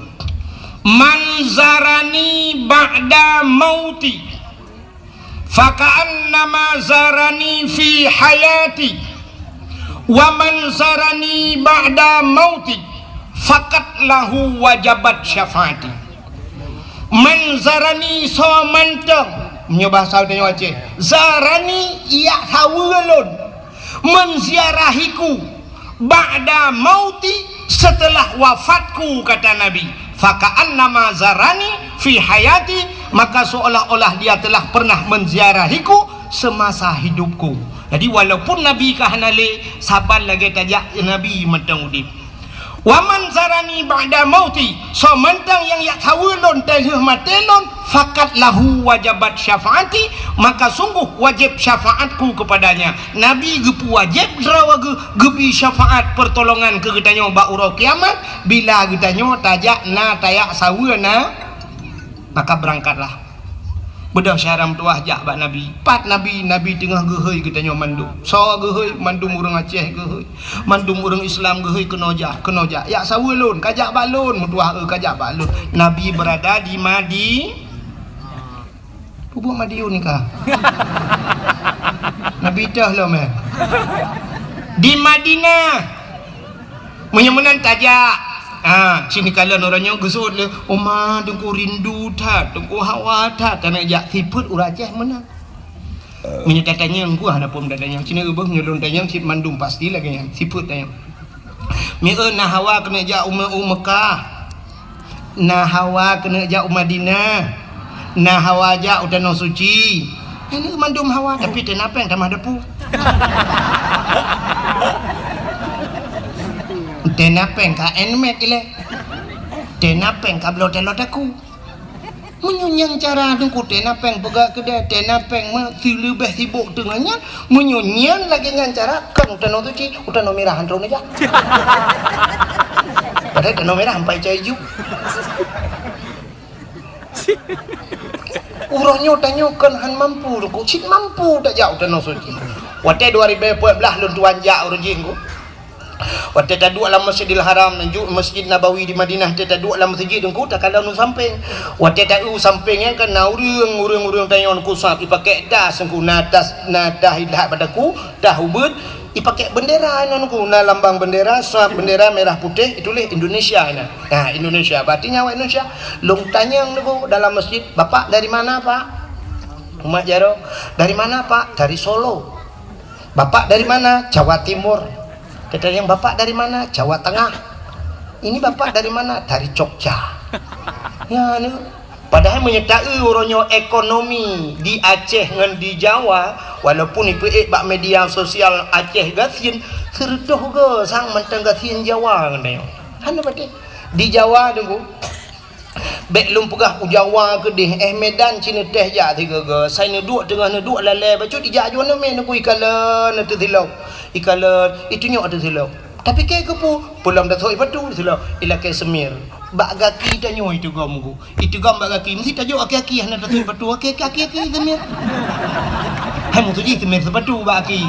man zarani ba'da mauti faka'annama zarani fi hayati wa man zarani ba'da mauti fakat lahu wajabat syafaati. Man zarani so manteng menyebah saudanya Aceh, zarani ia hawulun menziarahiku ba'da mauti setelah wafatku, kata Nabi. Faka'annama zarani fi hayati, maka seolah-olah dia telah pernah menziarahiku semasa hidupku. Jadi walaupun Nabi kahanale sabar lagi tajak Nabi mentang udip. Waman zarani ba'da mauti, so mentang yang yak hawulun telih matelon, fakat lahu wajabat syafaati, maka sungguh wajib syafaatku kepadanya. Nabi gepu wajib rawagu gebi syafaat pertolongan ke getanya ba'ura kiamat bila getanya tajak na tayak sawuna, maka berangkatlah. Bedah syaram tuah jak bak Nabi. Pat Nabi tengah gehoi getanya mandum. So gehoi mandum urang Aceh gehoi. Mandum urang Islam gehoi kenojak. Ya sawulun kajak balun mutuah kajak balun. Nabi berada di Pupuk Madiun kah? Nabi dah lah meh. Di Madinah. Menyemenan tajak. Sini kalian orangnya gesut le. Oma dengku rindu tak, dengku hawa tak. Tanah jak siput uraceh menang. Menyetatanya engku ada pun dadanya. Sini ubah nyelon tanya sip mandum pasti lagi yang siput tanya. Nah hawa kena jak Mekah. Nah hawa kena jak Madinah. Nah hawa jak udah suci. Ini mandum hawa tapi kenapa yang tamah depu? Tenapeng ka enmek ile. Tenapeng ka blotelot aku. menyunyang cara dengku tenapeng pegak kedai tenapeng si lebih sibuk dengannya menyunyang lagi dengan cara kan udah tuci udah merahan drone aja padahal udah merah sampai cai hijau urangnya tanya kan han mampu ku cik mampu tak jauh udah suci waktu 2014 lun tuan jak urjing ku waktu tak dua dalam Masjidil Haram dan Masjid Nabawi di Madinah tak dua dalam masjid dengku tak kalau nu samping waktu tak sampingnya kan urang tanya ku sap dipakai das engku natas nadah ilah padaku dah ubud dipakai bendera nonku na lambang bendera sap bendera merah putih itulah Indonesia ini nah Indonesia berarti nyawa Indonesia long tanya engku dalam masjid bapak dari mana pak Umat Jaro dari mana pak dari Solo bapak dari mana Jawa Timur kata yang bapak dari mana Jawa Tengah ini bapak dari mana dari Jogja ya ni padahal menyertai orangnya ekonomi di Aceh dengan di Jawa walaupun ipu bak media sosial Aceh gasien serdoh ke sang mentang gasien Jawa ngene hanu berarti di Jawa tunggu bek lum pegah ku Jawa ke deh Medan Cina teh ja tiga ke saya duduk tengah duduk lalai bacu di Jawa na men ku ikalan tu silau ikalan itunya ada silau tapi ke pu pulang dah soi patu silau ila ke semir bak gaki tanyo itu gomku itu gam bak gaki mesti tajuk aki-aki hana dah soi patu aki-aki semir hai mu tu ji semir sepatu bak aki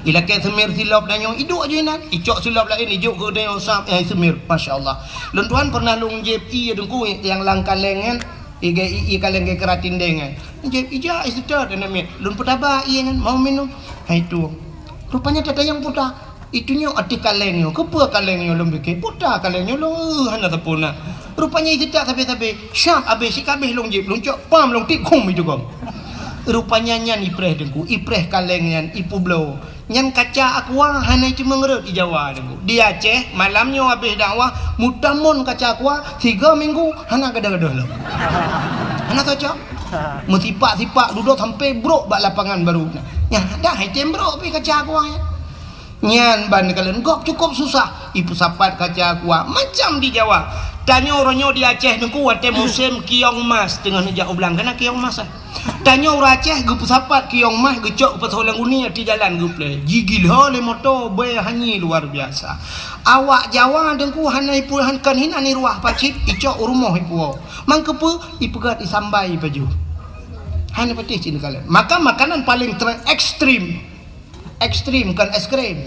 ila ke semir silap danyo iduk je nan icok silap lain ijuk ke danyo sap semir masyaallah lun tuan pernah lung JP dengku yang langkan lengan i kaleng ke keratin dengan jep ija istad dan mi lun putaba i kan mau minum hai tu rupanya tata yang puta itunya ati kalengnya kepa kalengnya lum bikin puta kalengnya lo hana tapuna rupanya istad tapi syap habis si kabeh lung jep lung cok pam lung tikum itu gom rupanya nyan ipreh dengku ipreh kaleng nyan ipu blow nyan kaca aqua hana itu mengerut di Jawa dengku di Aceh malamnya habis dakwah mutamun kaca aqua 3 minggu hana gadah-gadah lo hana kaca mesipak-sipak duduk sampai brok bak lapangan baru nya dah item brok pi kaca aqua ya nyan ban kalian gok cukup susah ipu sapat kaca aqua macam di Jawa tanya orangnya di Aceh dengku waktu musim kiong mas dengan hijau belang kena kiong mas tanya orang Aceh gup sapat kiong mas gecok pas orang uni di jalan gup le gigil hole motor be hanyi luar biasa awak Jawa dengku hanai puluhan kan hina ni ruah pacit icok rumah ipu mangkepu ipegat isambai baju hanya patih cini kalian maka makanan paling ekstrim kan es krim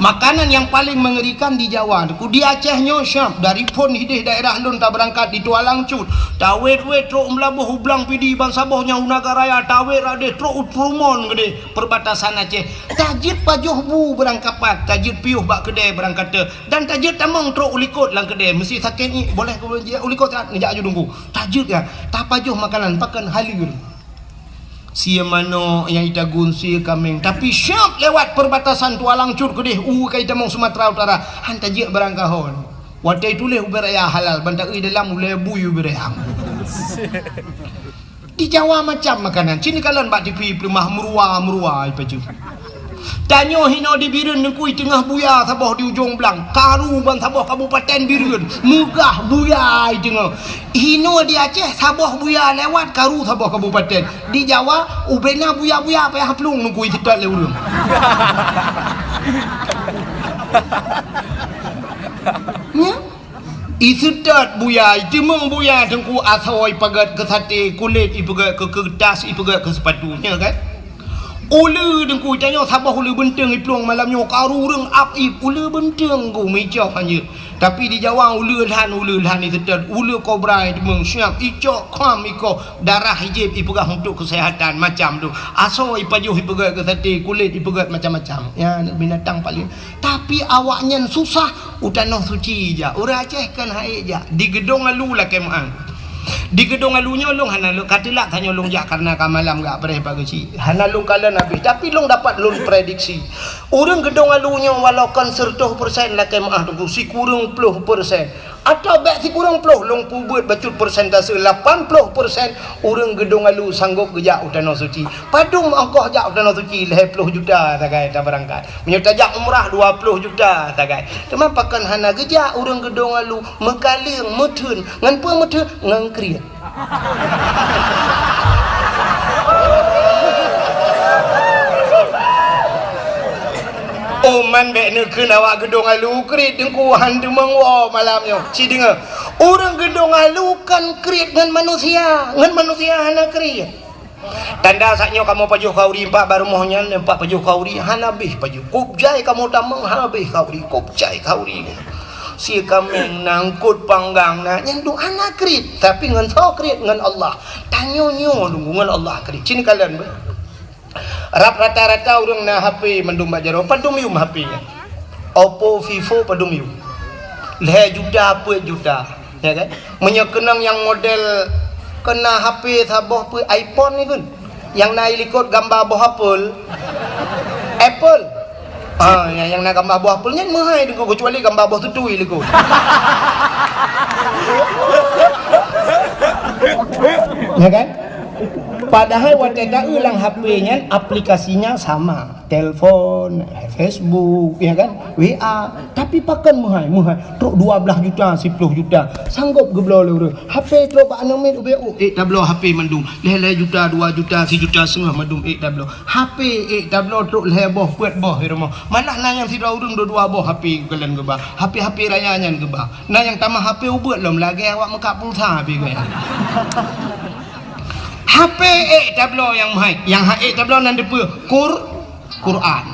makanan yang paling mengerikan di Jawa di Aceh nyosyam dari pun hidih daerah lun tak berangkat di Tualang Cut tawet truk melabuh hublang pidi bang sabohnya Unagaraya tawet ade truk utrumon gede perbatasan Aceh tajid pajuh bu berangkapat tajid piuh bak kedai berangkat dan tajid tamang truk ulikot lang kedai mesti sakit ni boleh ulikot tak ngejak aju tunggu tajid ya tak pajuh makanan pakan halir sia mano yang ita gunsi kameng tapi syap lewat perbatasan Tualang Cut kedeh kai tamong Sumatera Utara hanta je berangkahon wadai tu leh uberaya halal bantak dalam uleh buyu berehang di Jawa macam makanan sini kalian bak TV rumah murua ipaju tanyo hino di Birun nengkui tengah buya sabah di ujung belang karu ban sabah kabupaten Birun mugah buya tengah hino di Aceh sabah buya lewat karu sabah kabupaten di Jawa ubena buya payah haplung nengkui tidak lewurung ya isudat buya timung buya tengku asawai pagat ke sate kulit ipagat ke kertas ipagat ke sepatunya kan ulu dengku tanya sabah ulu benteng iplong malamnya karu reng apip ulu benteng ku mecok hanya tapi di Jawa ulu lhan itu dan ulu kobra itu mengsyap icok kam iko darah hijab ipegah untuk kesehatan macam tu aso ipajuh ipegah ke sate kulit ipegah macam-macam ya binatang paling tapi awaknya susah utanoh suci ja ura Aceh kan hae ja di gedong alu lah kemang di gedung alunya long hanalung katilah tanya long jak karena kamalam gak pernah pagi hanalung kalian habis tapi long dapat long prediksi orang gedung alunya walau kan 100% lah kemah tunggu si kurang 10% atau baik si kurang 10 long pubut bacut persentase 80% orang gedung alu sanggup gejak utana suci padung angkoh jak utana suci 10 juta tagai tak berangkat menyutajak umrah 20 juta tagai teman pakan hana gejak orang gedung alu mekaling metun ngan apa metun ngan kriat man bek nekeun awak gedung alu krit dengku hantu mengwo malamnya ci dengar orang gedung alu kan krit ngan manusia hana krit tanda saknya kamu pajuh kauri empat baru mohnya empat pajuh kauri hana habis pajuh kupjai kamu tamang habis kauri kupjai kauri si kami nangkut panggang na nyendu hana krit tapi ngan so krit ngan Allah tanyonyo ngan Allah krit cini kalian be rap rata-rata orang na HP mendum bajaro padum yum HP nya Oppo Vivo padum yum le juta apa juta ya kan menyekenang yang model kena HP sabah pe iPhone ni kan yang na ilikot gambar buah Apple yang na gambar buah Apple nya mahal deku kecuali gambar buah tutui likut ya kan padahal wateta ulang HP-nya aplikasinya sama telepon Facebook ya kan WA tapi pakan mahal truk 12 juta 10 juta sanggup geblo le HP truk pak nomit UBU tablo HP mandung le juta 2 juta 1 juta setengah mandung tablo HP tablo truk le boh puat boh rumah malah na yang tidak urung dua boh HP kalian gebah HP rayanya gebah na yang tambah HP ubut lom lagi awak mekak pulsa HP gaya HP tablo yang mahal yang tablo nan depe Quran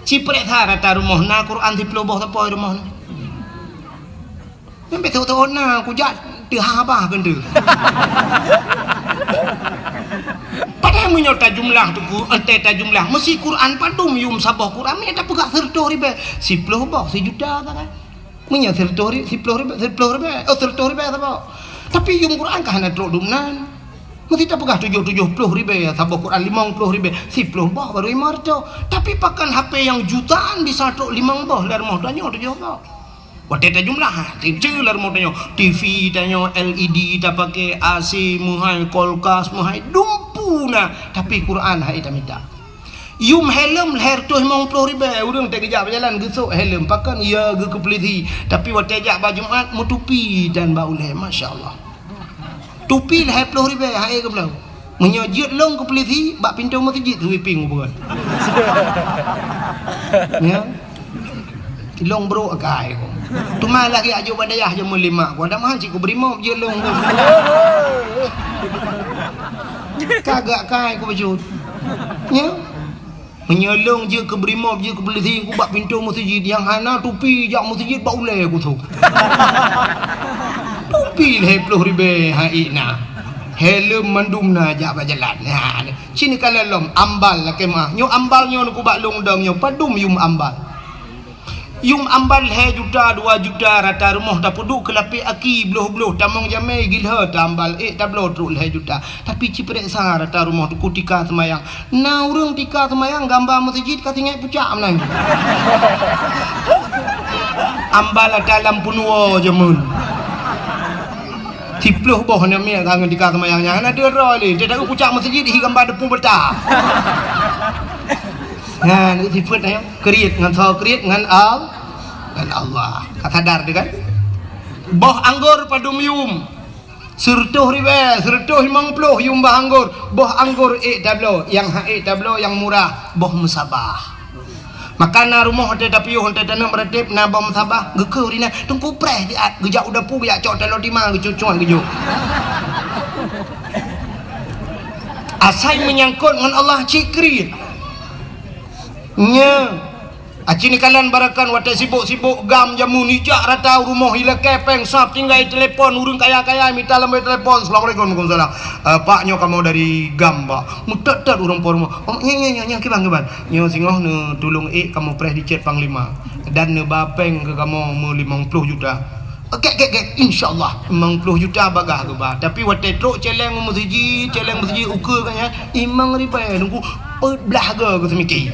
ciprek rata rumah na Quran di peloboh tapoi rumah na memang tahu na aku jat dihabah kan tu padahal menyota jumlah tu ente jumlah mesti Quran padum yum sabah Quran ni ada pegak 30 ribu 10 boh 1 juta kan menyot 10 ribu sabah tapi yum Quran kah na truk dumnan mesti tak pegah 70 ribu ya sabah Quran 50 ribu 10 boh baru imarto tapi pakan HP yang jutaan bisa truk 5 boh lar moh tanya 7 boh wateta jumlah tincul lar moh tanya TV tanya LED tak pakai AC muhai kulkas muhai dumpuna tapi Quran hai tak minta yum helm leher tu 50 ribu urang tak kejap berjalan gesuk helm pakan ia ge kepeliti tapi watejak baju Jumaat mutupi dan bauleh masya-Allah tupi lah 20 ribu hai ke belau menyojit long ke peliti bak pintu masjid tu ping bukan ya long bro agai ko tu malah ya ajo badayah je mulima ko ada mahal cik ko berimo je long ko kagak kai ko baju ya menyolong je ke berimo je ke peliti ko bak pintu masjid yang hana tupi jak masjid bak ulai ko tu pilih 10 ribu hai na helm mandum na jak berjalan ha sini kala lom ambal lah kemah nyo ambal nyo ku bak long dong nyo padum yum ambal he juta 2 juta rata rumah tak puduk kelapi aki beluh tamong jamai gilha tambal tablo truk le juta tapi ciprek sa rata rumah tu kutika semayang na urang tika semayang gambar masjid katingai pucak menang ambal dalam punwo jemun 10 boh na mi kangen tika semayangnya ana dia roli dia tak pucak masjid hi gambar depu betah nah ni sifat ayo kriat ngan so kriat ngan Allah kadar dia kan boh anggur padum yum 100 ribu 150 yum bah anggur boh anggur tablo yang tablo yang murah boh musabah makana rumah hotel tapi hotel tanam beradib na bom sabah gekeu dina tungku preh di gejak udah pu ya cok telo di mang gecucuan gejo asai menyangkut dengan Allah cikri nya acini kalian barakan wate sibuk-sibuk gam jamu nijak rata rumah hila kepeng sap tinggal telepon urung kaya-kaya minta lembar telepon assalamualaikum waalaikumsalam paknya kamu dari gam pak mutet-tet urang por rumah oh nya kibang nyo singoh ne tulung kamu preh di chat panglima dan ne bapeng ke kamu 50 juta Kek insyaallah 50 juta bagah ke bah. Tapi waktu truk celeng masjid ukur kan ya. Imang ribai nunggu belah ke semiki.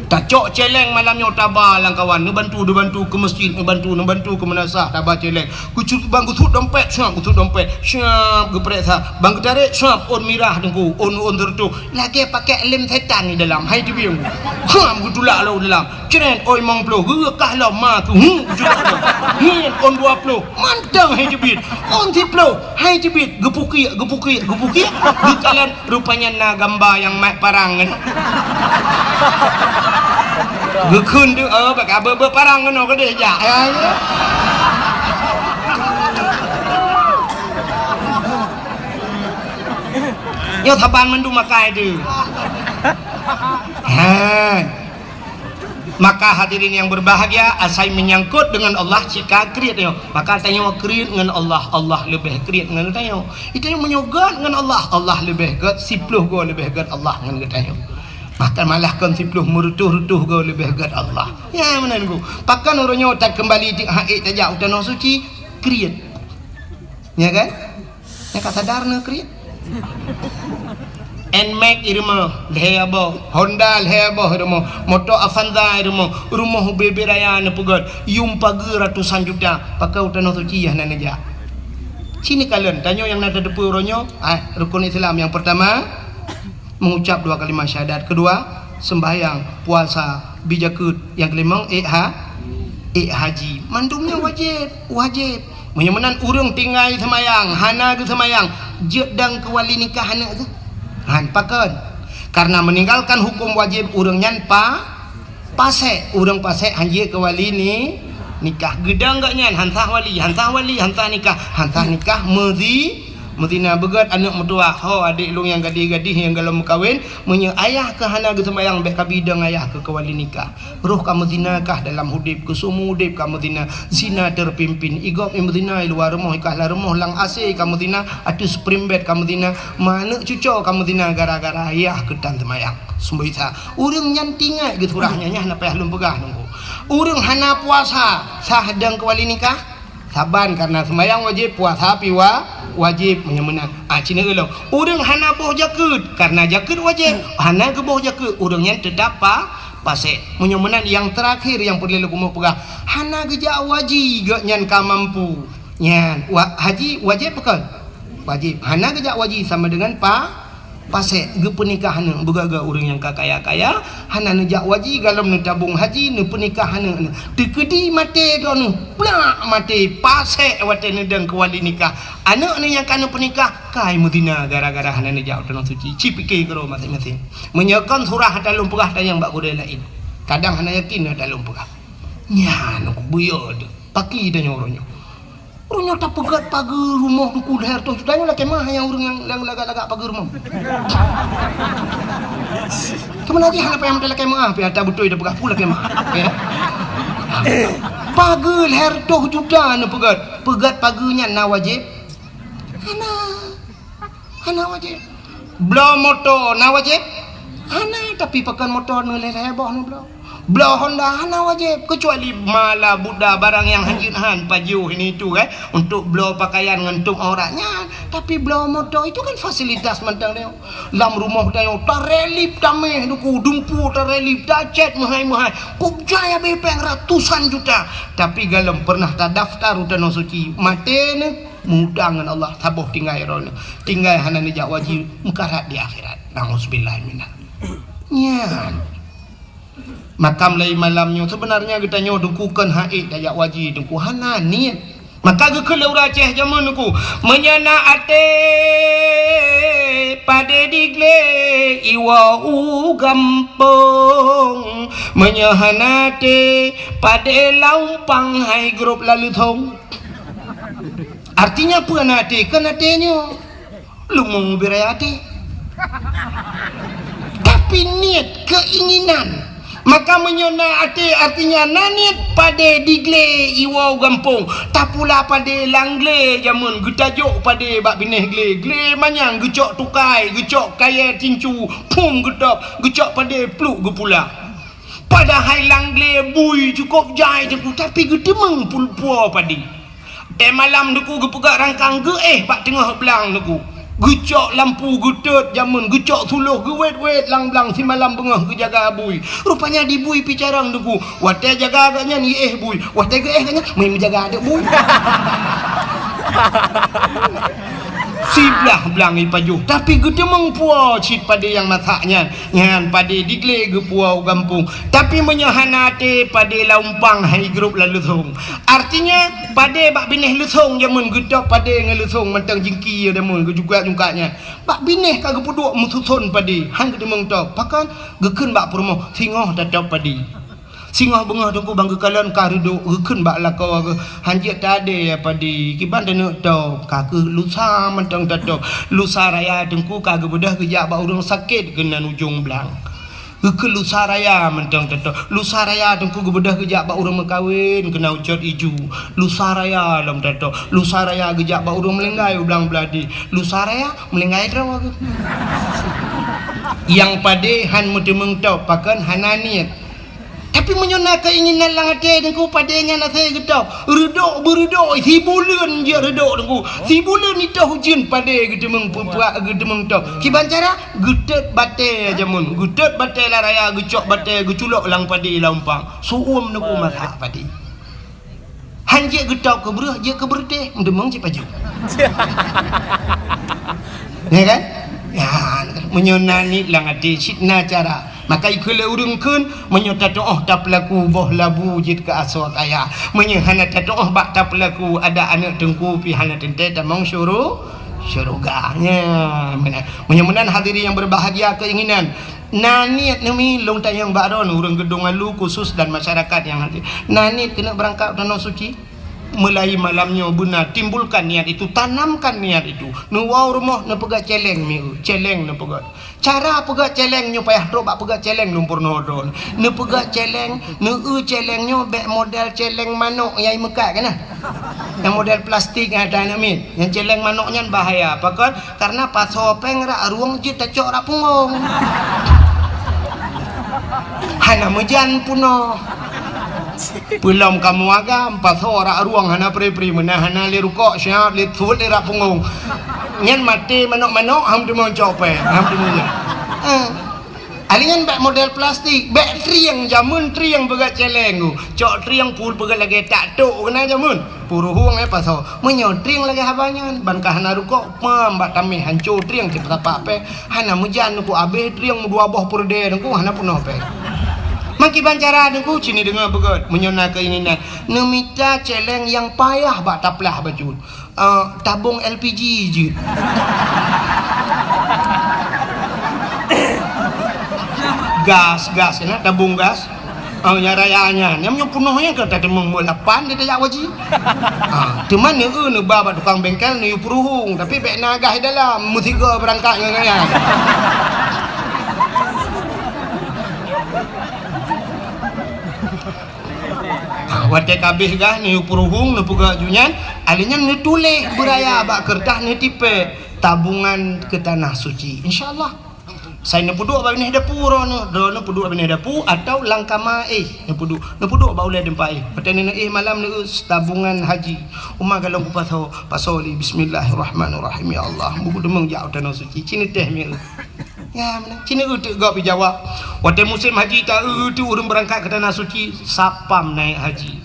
Tak cok celeng malamnya tabah lang kawan, bantu ke masjid, bantu ke menasah tabah celeng. Kucut bang kutut dompet, syap ke periksa. Bang ketarik syap on mirah dengku, on tertu. Lagi pakai lem setan ni dalam. Hai tu biang. Gutulak lo dalam. Ceren oi mong plo, gekah lah mak tu. On 20. Mantang hai tu bit. On 10. Hai tu bit, gepuki. Gekalan rupanya na gambar yang mat parang kan. Gekun tu bak berparang kan ke dia jak. Yo taban mendu makai tu. Maka hadirin yang berbahagia, asai menyangkut dengan Allah jika kriat yo. Maka tanya kriat dengan Allah lebih kriat dengan tanya. Itu yang menyogat dengan Allah lebih gat 10 go lebih gat Allah dengan tanya. Bahkan malah kan 10 merutuh-rutuh go lebih gat Allah. Ya mana niku. Pakan orangnya tak kembali di haid tajak utano suci kriat. Ya kan? Ya ka sadarna kriat. Nmax irma lehabo, Honda lehabo irma, motor Avanza irma, rumah BB Raya na pugat, yung pagi ratusan juta, pakai utano suci ya nanaja. Sini kalian, tanya yang nada depu orangnya, rukun Islam yang pertama mengucap 2 kalimat syahadat, kedua sembahyang, puasa, bijakut, yang kelima haji. Mandumnya wajib. Menyamanan urang tinggal semayang, hana ke semayang, jedang ke wali nikah hana ke. Pakan karena meninggalkan hukum wajib urang nyan pasek urang pasek hanji ke wali ni nikah gedang gak nyan hantah wali hantah nikah Mudina begat anak mertua adik long yang gadis yang galau kawin menye ayah ke hana ke sembayang bek kabidang ayah ke wali nikah roh kamu zinakah dalam hudip ke sumu hudip kamu zina zina terpimpin igop imdina luar rumah ikahlah rumah lang ase kamu zina atus primbet kamu zina mana cucu kamu zina gara-gara ayah ke tan sembayang sumbaita urang nyantingai gitu urahnya nyah na payah lum pegah nunggu urang hana puasa sah dang ke wali nikah saban karena sembayang wajib puasa piwa wajib menyamanan cina ulang urang hana boh jakut karena jakut wajib hana ke boh jakut urangnya tetap pasek menyamanan yang terakhir yang perlu lagu mau pegah hana geja wajib gak nyan ka mampu nyan haji wajib bukan wajib hana geja wajib sama dengan pasek ge pernikahan begaga urang yang kaya hana nejak wajib galam ne tabung haji ne pernikahan ne tekedi mate dono plak mate pasek wate ne dang ke wali nikah anak ni yang kana pernikah kai Madinah gara-gara hana nejak tanah suci cipike kero masing-masing menyekan surah dalam pegah tayang bak gudai lain kadang hana yakin dalam pegah nyan buyo paki dan orangnya urangnya tak pegat pagar rumah ku leher tu tanya lah kemah yang urang yang lagak-lagak pagar rumah kemana lagi hana payah mendelak kemah payah tak betul dia pegat pula kemah ya pagar leher tu juta na pegat pagarnya na wajib hana wajib bela motor na wajib hana tapi pakan motor na leher bawah na bela Honda hana wajib kecuali mala buddha barang yang hanjin pajuh ini itu untuk bela pakaian ngentung orangnya tapi bela motor itu kan fasilitas mentang dia lam rumah dia tarelip tameh duku dumpu tarelip dacet mahai kubjaya bepeng ratusan juta tapi galam pernah tak daftar utano suci mate ne mudangan Allah tabuh tinggal hana nejak wajib mengkarat di akhirat na'udzubillah minal nyan makam lai malamnya sebenarnya kita nyo dukukan haid dayak wajib duku hana niat maka ke keluar Aceh zaman aku menyana ate pada digle iwa gampung menyahanate pada lampang hai grup lalu thong artinya apa nate kan atenya lu mau berayati tapi niat keinginan maka menyona artinya nanit pada digle iwau gampung tak pula pada langle jamun getajuk pada bak bineh gle manyang gecok tukai gecok kaya tincu pum gedap gecok pada pluk gepula padahal langle bui cukup jai je tapi gedemeng pulpua padi malam deku gepegak rangkang ge pak tengah belang deku gecok lampu getut jamun gecok suluh ge wet lang-lang si malam bengah ge jaga bui rupanya di bui picarang deku wate jaga agaknya ni bui wate ge agaknya main menjaga ada bui siblah belangi pajuh tapi gedemeng puau cit pada yang masaknya nyan pada digle ge puau gampung tapi menyahanate pada laumpang hai grup lalu thong artinya pada bak bineh lusong jamun gedok pada ngelusong mentang jingki ada mun ge juga jungkanya bak bineh kagak puduk mususon pada hang gedemeng tok pakan geken bak promo singoh dadap pada singoh bengah dengku bangga kalan karido geken bak lakau hanjit tade padi kiban denu tau kake lusa mentang dadap lusa raya dengku kagak bedah gejak bak urang sakit kena ujung belang ke lusa raya mentang dadap lusa raya dengku gebedah gejak bak urang mekawin kena ucot iju lusa raya lam dadap lusa raya gejak bak urang melenggai belang beladi lusa raya melenggai draw yang pade han mudemeng tau pakan hananiat tapi menyona keinginan lang hati dengku padanya nak saya getau redok beredok si bulan je redok dengku si bulan itu hujan pada gedemeng puak gedemeng tau kiban cara getet bate jamun getet bate la raya gecok bate geculok lang pada laumpang suum dengku masak padi hanjek getau ke berah je ke berde mendemeng je paju ya kan ya menyona ni lang hati sitna cara maka ikula urungkeun menyota doa tak pelaku boh labu jid ke aswak ayah menyehana doa bak tak pelaku ada anak dengku pi hana tente tamang syuruganya menyemenan hadiri yang berbahagia keinginan nanit nami long tayang baron urang gedung alu khusus dan masyarakat yang hadir nanit kena berangkat danau suci mulai malamnya benar timbulkan niat itu tanamkan niat itu nuwau rumah na pegat celeng mi celeng na pegat cara pegat celeng nyo payah robak pegat celeng lumpur nodon na pegat celeng na celeng nyo bek model celeng manok yang mekat kan yang model plastik ada namin yang celeng manoknya bahaya pakan karena pas hopeng rak ruang je tacok rak pungong hana mejan puno belum kamu agam pas ora ruang hana pri menahana li rukuk syat li thut li rak punggung nyen mati manok-manok ham tu mau cope ham tu mau alingan bak model plastik bak triang jamun triang begat celeng cok triang pul begat lagi tak tok kena jamun puru huang pas menyo triang lagi habanya bankah hana rukuk pam bak tamih hancur triang ti apa pe hana mujan ku abe triang dua boh purde ku hana punoh pe maki bancara dengku cini dengar begat menyona keinginan nemita celeng yang payah bak taplah baju tabung LPG je gas kena tabung gas nyarayanya namanya punohnya kata demeng mulapan dia tak wajib teman ni baba tukang bengkel ni puruhung tapi bek nagah dalam musiga berangkat ngaya wate kabeh gah ni puruhung ni puga junyan alinya ni tulis beraya bak kertas ni tipe tabungan ke tanah suci insyaallah saya nak puduk bab ni dapur no do no puduk bab ni dapur atau langkama ni puduk bau le dempai patani ni malam ni tabungan haji umma kalau ku pasoli bismillahirrahmanirrahim ya Allah buku demeng jauh tanah suci cini teh mi ya mana cini utek gak dijawab wate musim haji ta tu urang berangkat ke tanah suci sapam naik haji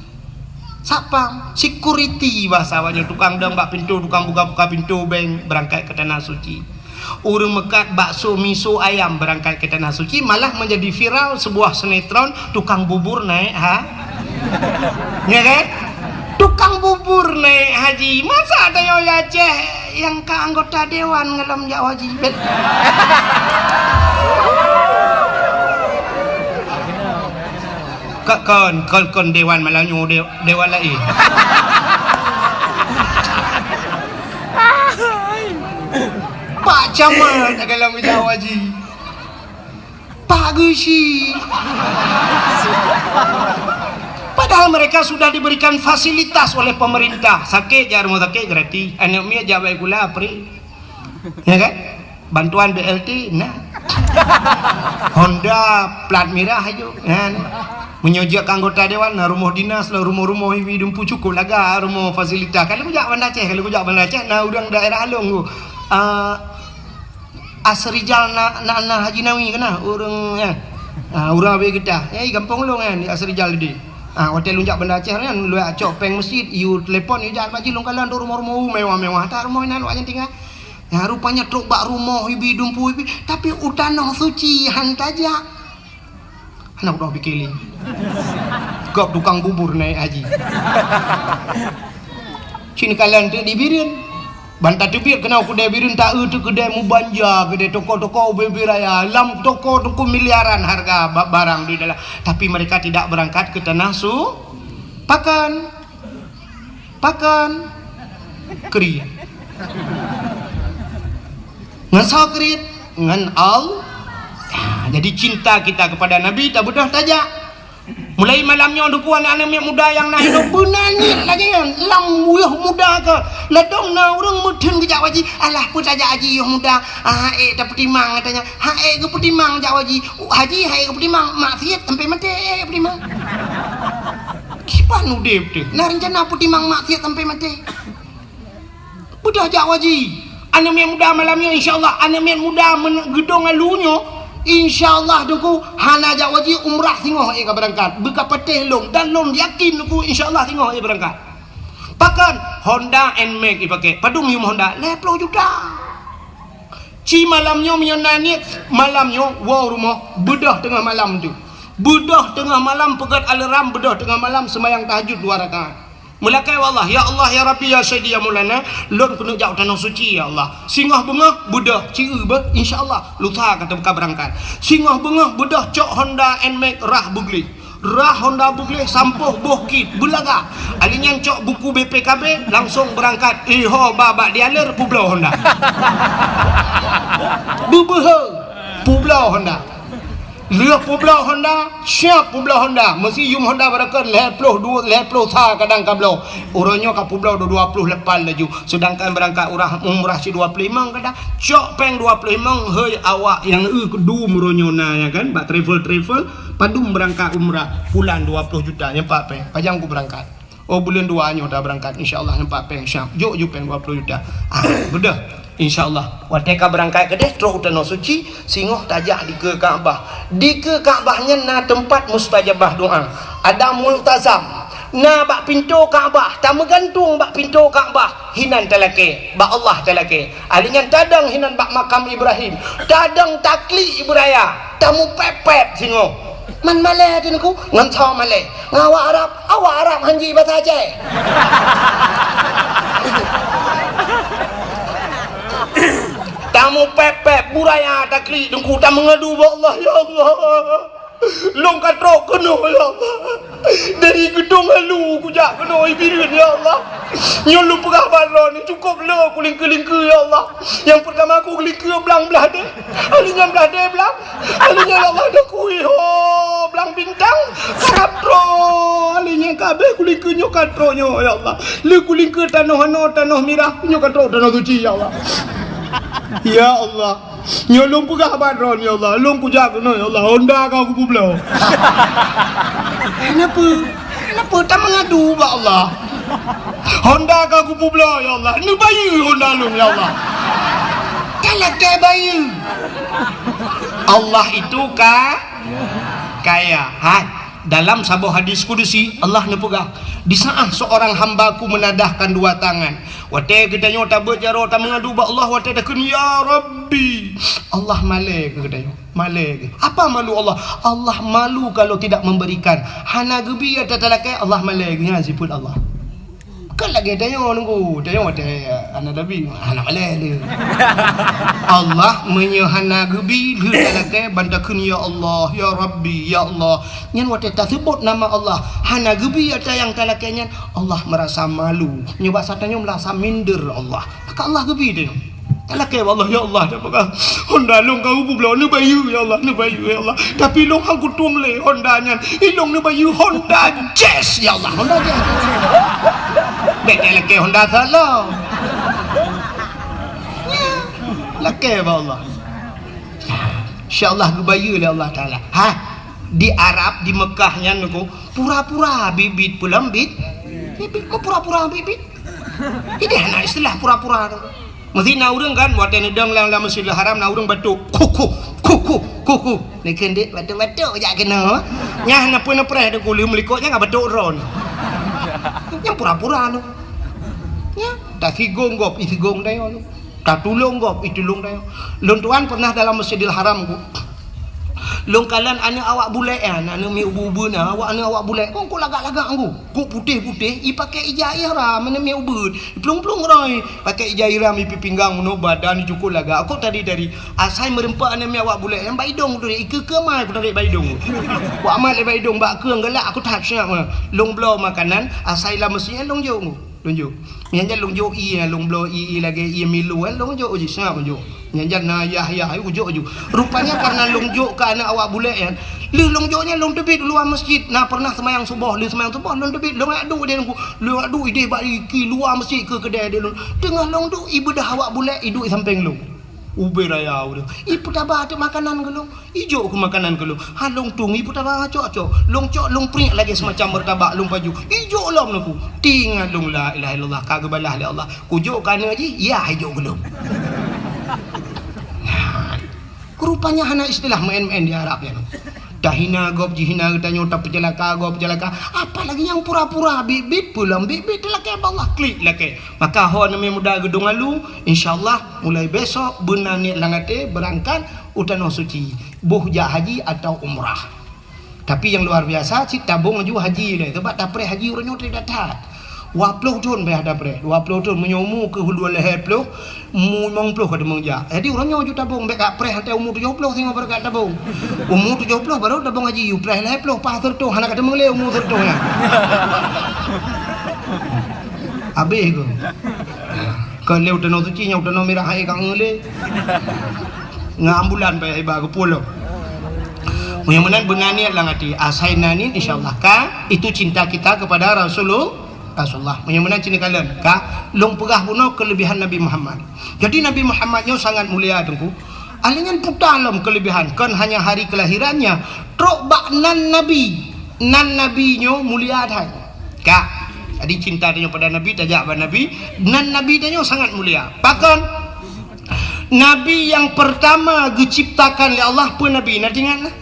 sapam security bahasanya tukang dang bak pintu tukang buka-buka pintu bank berangkat ke tanah suci urang mekat bakso miso ayam berangkat ke tanah suci malah menjadi viral sebuah sinetron tukang bubur naik ya kan tukang bubur naik haji masa ada yang Aceh yang ke anggota dewan ngelam Jawa haji kon dewan malah nyu dewan lain Pak Camat dalam Jawa haji Pak Gusi padahal mereka sudah diberikan fasilitas oleh pemerintah sakit jar mau sakit gratis anak mia jabai gula apri ya kan bantuan BLT nah Honda plat merah aja kan. Menyojak anggota dewan rumah dinas lah, rumah-rumah hidup cukup laga rumah fasilitas. Kalau kujak Banda Aceh, nah orang daerah Along tu Asrijal na Haji Nawi kena orang kan. Orang abis kita gampang long kan di Asrijal dia. Hotel lunjak Banda Aceh kan lu acok peng masjid, you telefon you jalan pagi long kalan tu rumah-rumah mewah-mewah. Tak rumah nan wak tinggal. Ya rupanya truk bak rumah hidup tapi utanah suci hantaja. Anak dah bikin kau tukang bubur naik haji. Sini kalian tu dibirin. Bantah tebir kena kedai birin tak tu kedai mubanja, kedai toko-toko beraya, lam toko-toko miliaran harga barang di dalam. Tapi mereka tidak berangkat ke tanah pakan kriya. Ngan sakrit ngan jadi cinta kita kepada Nabi tak bedah tajak. Mulai malamnya duku anak-anak muda yang nak hidup benanyi lagi kan. Lam uyuh muda ke. Ladong na orang mudun ke jak waji. Alah pun tajak haji uyuh muda. Tak petimang katanya. Ke petimang jak waji. Haji ke petimang. Maksiat sampai mati petimang. Kipan udip tu. Nah rencana petimang maksiat sampai mati. Budah jak waji. Anak muda malamnya insyaAllah. Anak muda gedong alunya. InsyaAllah duku hana jak wajib umrah tengok ia berangkat buka petih long dan long yakin duku insyaAllah tengok ia berangkat. Pakan Honda NMAX dipakai padung yum Honda 10 juta. Ci malamnya menyonani malamnya wow rumah bedah tengah malam tu. Bedah tengah malam pegat alarm bedah tengah malam sembahyang tahajud 2 rakaat. Mulakai wallah ya Allah ya Rabbi ya Sayyidi ya Maulana lon kena jauh tanah suci ya Allah. Singah bengah bedah ciu ber insyaallah lusa kata buka berangkat. Singah bengah bedah cok Honda NMAX rah bugli. Rah Honda bugli sampuh bohkit bulaga. Alinyan cok buku BPKB langsung berangkat. Ho babak dialer Pulau Honda. Bubuh Pulau Honda. Lihat Pulau Honda, siap Pulau Honda. Mesti yum Honda berakan 10 sa kadang kablo. Urangnya ke Pulau 20 lepas laju. Sedangkan berangkat umrah si 25 kadang. Cok peng 25 hei awak yang kedu muronyo na ya kan. Bak travel padum berangkat umrah bulan 20 juta nyempat peng. Pajang ku berangkat. Oh bulan 2 nya dah berangkat insyaallah nyempat peng siap. Jok peng 20 juta. Bedah. InsyaAllah wateka berangkat ke deh terus tanah suci singoh tajak di ke Kaabah. Di ke Kaabahnya na tempat mustajabah doa. Ada multazam na bak pintu Kaabah tak megantung bak pintu Kaabah hinan talake bak Allah talake alingan tadang hinan bak makam Ibrahim tadang takli Ibraya tamu pepet singoh man malay tinku ngan saw malay ngawak Arab hanji bahasa Aceh. Tamu pepek buraya takli dengku tak mengadu Allah ya Allah. Long katrok kena ya Allah. Dari gedung halu kujak kena ibirin ya Allah. Nyolong pegah balon ni cukup le kulingke-lingke ya Allah. Yang pertama aku kelingke belang belah deh. Alinya belah deh belang. Alinya ya Allah dah kui ho belang bintang. Katro alinya kabeh kulingke nyo katro nyo ya Allah. Le kulingke tanah merah nyo katro tanah suci ya Allah. Ya Allah, nyolong pegah badron ya Allah, long kujak no ya Allah, Honda kau aku Pulau. Kenapa tak mengadu ba Allah? Honda kau aku Pulau ya Allah, ni bayi Honda long ya Allah. Kalau ke bayi, Allah itu kaya. Dalam sebuah hadis kudusi Allah nepegah di saat seorang hambaku menadahkan 2 tangan wate gedanya tak berjaro tak mengadu ba Allah wate dakun ya Rabbi Allah malai ke gedanya malai ke apa malu Allah malu kalau tidak memberikan hana gebi atau talakai Allah malai ke siput Allah kan lagi tanya nunggu tanya wate anak nabi anak malai dia Allah menyehana gebi le talakai bandakun ya Allah ya Rabbi ya Allah nyan wate tak sebut nama Allah hana gebi atau yang talakainya Allah merasa malu nyoba satanya merasa minder Allah maka Allah gebi dia talakai Allah ya Allah dah pakai Honda long kau bublon ni bayu ya Allah ni bayu ya Allah tapi long aku tuang le Honda nyan ilong ni bayu Honda Jazz ya Allah Honda Jazz betul lagi Honda salah laki Allah insyaallah gebaya oleh Allah Taala. Di Arab di Mekahnya nuku pura-pura bibit pulang bibit kok pura-pura bibit. Ini anak istilah pura-pura tu. Mesti na urang kan buat nedang lang Masjidil Haram na urang batuk kuku ni kendik batuk jak kena nyah na pun preh de kulim likoknya ngah batuk ron yang pura-pura tu nya tak sigong gop isigong dayo tu tak tulung gop itulung dayo lun tuan pernah dalam Masjidil Haram ku long kalan ana awak bulek ana mi ubu-ubu na awak bulek kau lagak-lagak ku putih-putih i pakai ijah ihram ana mi ubud plung-plung roi pakai ijah ihram i pinggang no badan cukup lagak aku tadi dari asai merempak ana mi awak bulek yang baidong tu ke mai aku tarik baidong ku amat le baidong bak keung galak aku tak siap long blow makanan asai la mestinya long jo lonjo nyanja lonjo i long blow i lagi i milu lonjo uji siap lonjo nyanja na ya ujo rupanya karena lonjo ke anak awak bulek ya lu lonjonya long tebit luar masjid nah pernah semayang subuh long tebit long adu dia lu adu ide bak iki luar masjid ke kedai dia tengah long tu ibadah awak bulek hidup samping long ube raya udah ibu tabah ada makanan ke long ijo ke makanan ke long long tung ibu tabah cok long pring lagi semacam bertabak long baju ijo long aku tinggal long la ilaha illallah kagak balah li Allah kujo kana ji ya ijo ke long rupanya anak istilah main-main di Arab ya dah hina gop jihina tanya tak pecelaka apalagi yang pura-pura bibit pulang bibit laki Allah klik laki maka ho nami muda gedung alu insyaallah mulai besok benar niat langate berangkat utano suci buh haji atau umrah tapi yang luar biasa si tabung ju haji le sebab dapre haji uranyo tidak datang 20 tahun bayar dapre 20 tahun menyomu ke hulu leher ploh mu 90 kada mengja jadi uranyo ju tabung bek apre hati umur 70 tengok berkat tabung umur 70 baru tabung haji u preh leher ploh pas tertuh anak kada mengle umur tertuh ya habis ko kalau utano suci nya utano merah ai kang ngele ngambulan bayar iba ke pulau mudah-mudahan benar niat lang hati asai nanin insyaallah ka itu cinta kita kepada Rasulullah mudah-mudahan cinta kalian ka long pegah puno kelebihan Nabi Muhammad jadi Nabi Muhammadnya sangat mulia tengku alingan putalam kelebihan kan hanya hari kelahirannya trok bak nan nabinya mulia dah ka jadi cinta dia pada Nabi tajak pada Nabi nan Nabi dia sangat mulia bahkan Nabi yang pertama diciptakan oleh Allah pun Nabi nanti ingat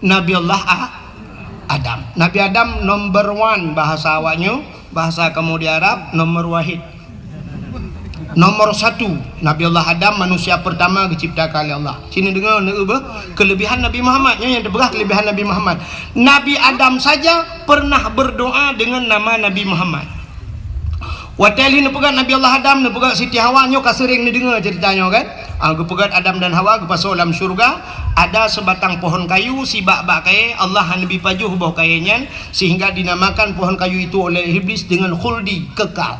Nabi Allah Adam. Nabi Adam number 1 bahasa awaknya, bahasa kamu di Arab nomor wahid. Nomor 1 Nabi Allah Adam manusia pertama diciptakan oleh Allah. Sini dengar kelebihan Nabi Muhammad yang terberah kelebihan Nabi Muhammad. Nabi Adam saja pernah berdoa dengan nama Nabi Muhammad. Wateli ni pegat Nabi Allah Adam ni pegat Siti Hawa nyo kasering ni dengar ceritanya kan. Pegat Adam dan Hawa pasal dalam syurga ada sebatang pohon kayu si bak-bak kaya Allah Nabi pajuh bawah kayanya sehingga dinamakan pohon kayu itu oleh iblis dengan khuldi kekal.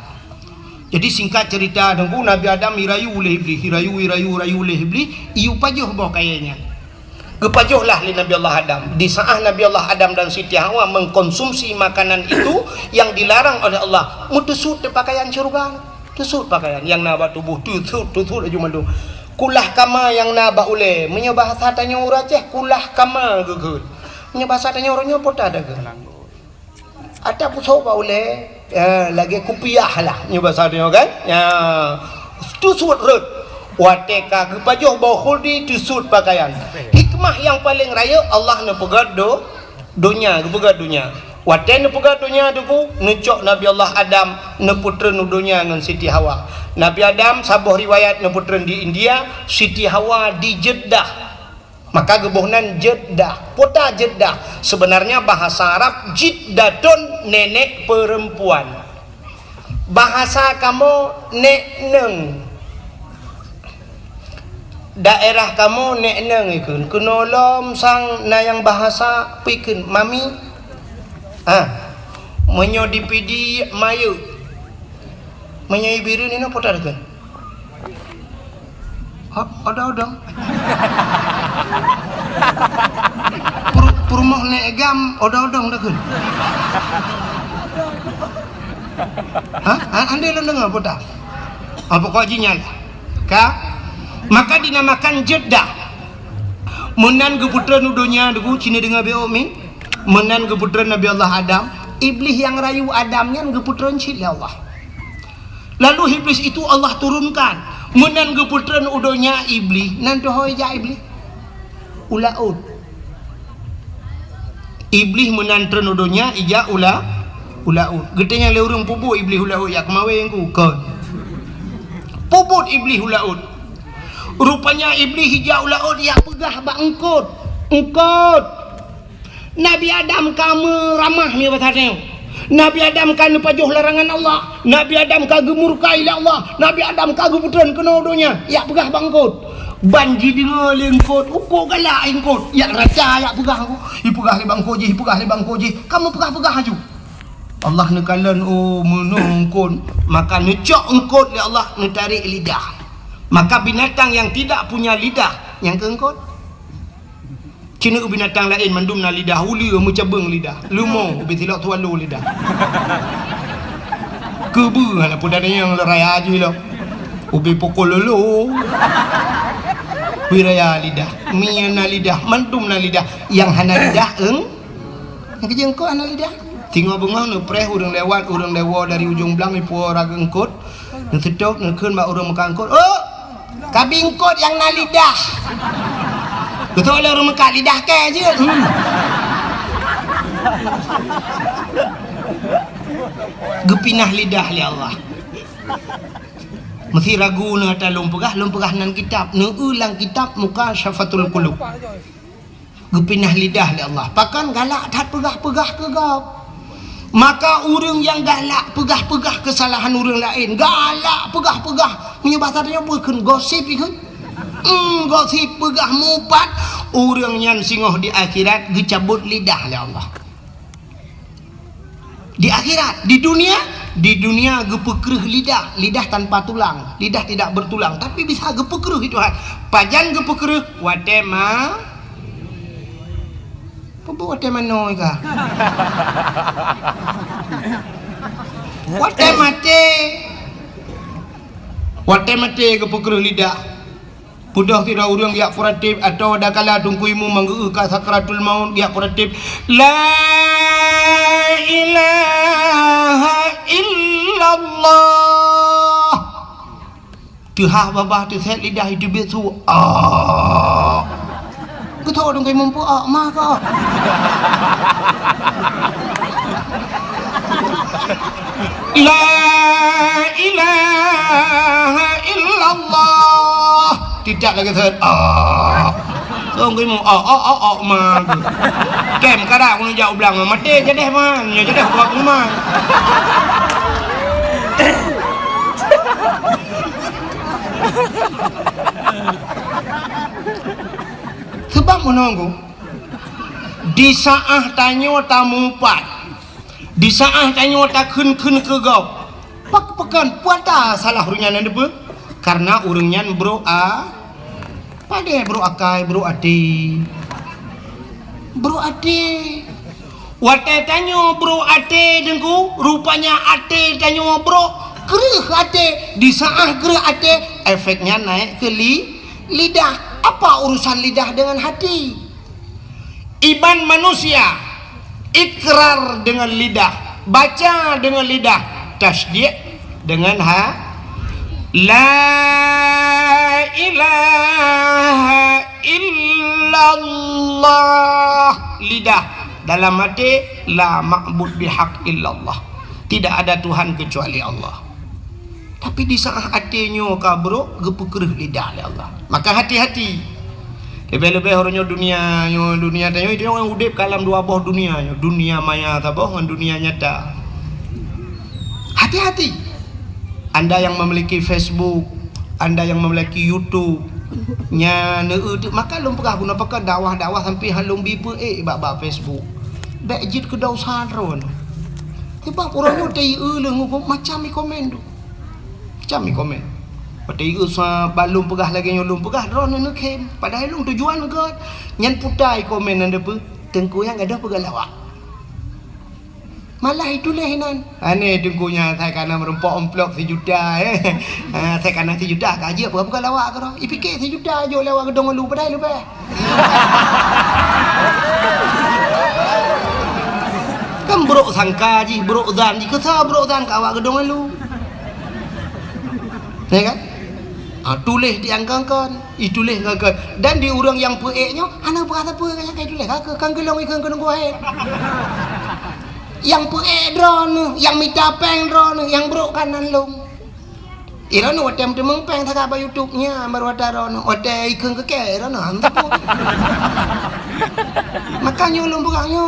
Jadi singkat cerita dengku Nabi Adam irayu oleh iblis, rayu oleh iblis, iu pajuh bawah kayanya. Kepajuhlah li Nabi Allah Adam. Di saat Nabi Allah Adam dan Siti Hawa mengkonsumsi makanan itu yang dilarang oleh Allah, mutusut pakaian syurga, tusut pakaian yang naba tubuh tusut aja malu. Kulah kama yang naba ule, menyebah tanya uraceh kulah kama gegut. Menyebah tanya orangnya pota ada ke? Ada pusau ba ule, lagi kupiah lah menyebah tanya kan? Ya, tusut rut. Wateka kepajuh bau khuldi tusut pakaian. Hikmah yang paling raya Allah nak pegat dunia, pegat dunia. Wate nak pegat dunia tu ngecok Nabi Allah Adam nak putra dunia dengan Siti Hawa. Nabi Adam sabuh riwayat nak putra di India, Siti Hawa di Jeddah. Maka gebuhnan Jeddah, kota Jeddah. Sebenarnya bahasa Arab Jiddatun nenek perempuan. Bahasa kamu nek neng. Daerah kamu nek neng ikun kunolom sang na yang bahasa pikun mami menyo dipidi mayu menyo biru ni no potar kan ada purmoh nek gam ada dah kan ande lo dengar potar apa kau jinyal ka maka dinamakan Jeddah. menan ke putera nudonya dugu cina dengan beomi menan ke putera Nabi Allah Adam. Iblis yang rayu Adamnya ke putera cili Allah. Lalu iblis itu Allah turunkan menan ke putera udonya iblis nan dohoi ja iblis ulaud. Iblis menan nudonya ija ulaud. Getenya le urang pubu iblis ulaud ya kemawe yang ku kon. Puput iblis ulaud. Rupanya iblis hijau laut ya pegah bak engkot. Nabi Adam kamu ramah ni batanya. Nabi Adam kan pajuh larangan Allah. Nabi Adam kagum murka ila Allah. Nabi Adam kagum putran kena donya. Ya pegah bak engkot. Banji dengar lengkot. Uko galak engkot. Ya raca ya pegah aku. Ipegah le bang koji, ipegah le bang koji. Kamu pegah-pegah aju. Allah nekalan menungkun. Maka necok engkot le Allah netarik lidah. Maka binatang yang tidak punya lidah yang keengkot. Cina binatang lain mandum na lidah uli mencabeng lidah. Lumo ubi tilak tualu lidah. Kebu lah pun yang lerai aja lah. Ubi pokok lolo. Wiraya lidah, miana lidah, mandum na lidah. Yang hana lidah yang kejengkot hana lidah. Tinggal bengah nu preh urang lewat urang lewa dari ujung belang ipu orang engkot. Nu sedok nu keun mak urang mekangkot. Oh, kabingkot yang na lidah. Betul lah orang mekak lidah ke je. Gepinah lidah li Allah. Mesti ragu na ta lumpegah nan kitab, nu ulang kitab muka syafatul qulub. Gepinah lidah li Allah. Pakan galak tat pegah-pegah ke gap. Maka orang yang galak pegah-pegah kesalahan orang lain, galak pegah-pegah menyebabkannya bukan gosip ikut. Gosip pegah mupat orang yang singoh di akhirat dicabut lidah oleh Allah. Di akhirat, di dunia gepekreh lidah tanpa tulang, lidah tidak bertulang tapi bisa gepekreh itu kan. Pajan gepekreh watema buat mana ka? Wate mate ke pukul lidah. Pudah tidak urang dia puratif atau ada kala tungkuimu manggu ka sakratul maut dia puratif. La ilaha illallah. Tuhan babah tu set lidah hidup itu. Kau dong kau mampu mah kau. La ilaha illallah. Tidak lagi third. Kau kau mau mah. Kem kadang kau jauh belang mati jadi man, jadi buat man. Sebab menunggu di saat tanya tamu pat, di saat tanya tak kun ke gau, pak pekan puata salah urunyan ada ber, karena urunyan bro pada bro akai bro ade, wate tanya bro ade dengku, rupanya ade tanya bro kerih ade, di saat kerih ade efeknya naik ke lidah. Apa urusan lidah dengan hati? Iman manusia ikrar dengan lidah, baca dengan lidah, tasdik dengan la ilaha illallah. Lidah dalam hati la ma'bud bihaq illallah. Tidak ada Tuhan kecuali Allah. Tapi di saat hatinya kabro gepekreh lidah oleh Allah. Maka hati-hati. Lebih-lebih orangnya dunia tanya itu orang udip kalam dua boh dunia, dunia maya taboh dengan dunia nyata. Hati-hati. Anda yang memiliki Facebook, Anda yang memiliki YouTube, maka lum pegah guna pakai dakwah sampai halum bipe bab Facebook. Dak jid ke daw sadron. Sebab orangnya tei macam komen tu. Macam komen. Pada usah balum pegah lagi nyolum pegah drone nak kem. Padahal lum tujuan ke nyan putai komen anda pe tengku yang ada pegah lawak. Malah itulah nan. Ni tunggunya saya kena merempok amplop 1 juta saya kena 1 juta gaji apa bukan lawak ke dah. Fikir 1 juta je lawak gedung lu padai lu bah. Kan buruk sangka ji, buruk zan ji. Kesal buruk zan ke awak gedung lu. Ya kan? Tulis diangkangkan, itulis ngangkan. Dan di orang yang peeknya, ana berasa apa kayak tulis kan gelong ikan kena kuat. Yang peek drone, yang minta peng drone, yang buruk kanan long. Irano watem temeng peng tak apa YouTube-nya baru ada rono. Wate ikan keke rono antep. Makanya ulun bukanya.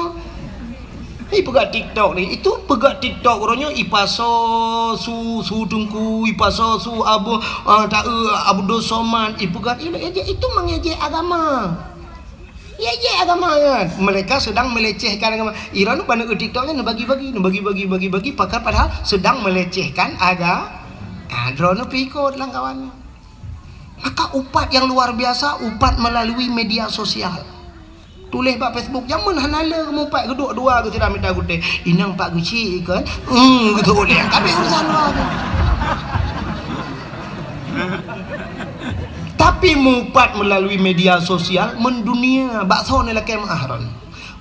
Pegat TikTok ni, itu pegat TikTok orangnya ipaso su tungku ipaso su abu abu dosoman ipegat itu mengejek agama. Ya agama kan. Mereka sedang melecehkan agama. Iran pada TikToknya bagi-bagi padahal sedang melecehkan agama. Drone pikot lang kawannya. Maka upat yang luar biasa, upat melalui media sosial. Tulis pak Facebook zaman hanala kamu pak geduk dua ke tidak minta gede. Inang pak guci kan. Gitu boleh. Tapi urusan luar. Tapi mupat melalui media sosial mendunia bakso ni lah kemah ron.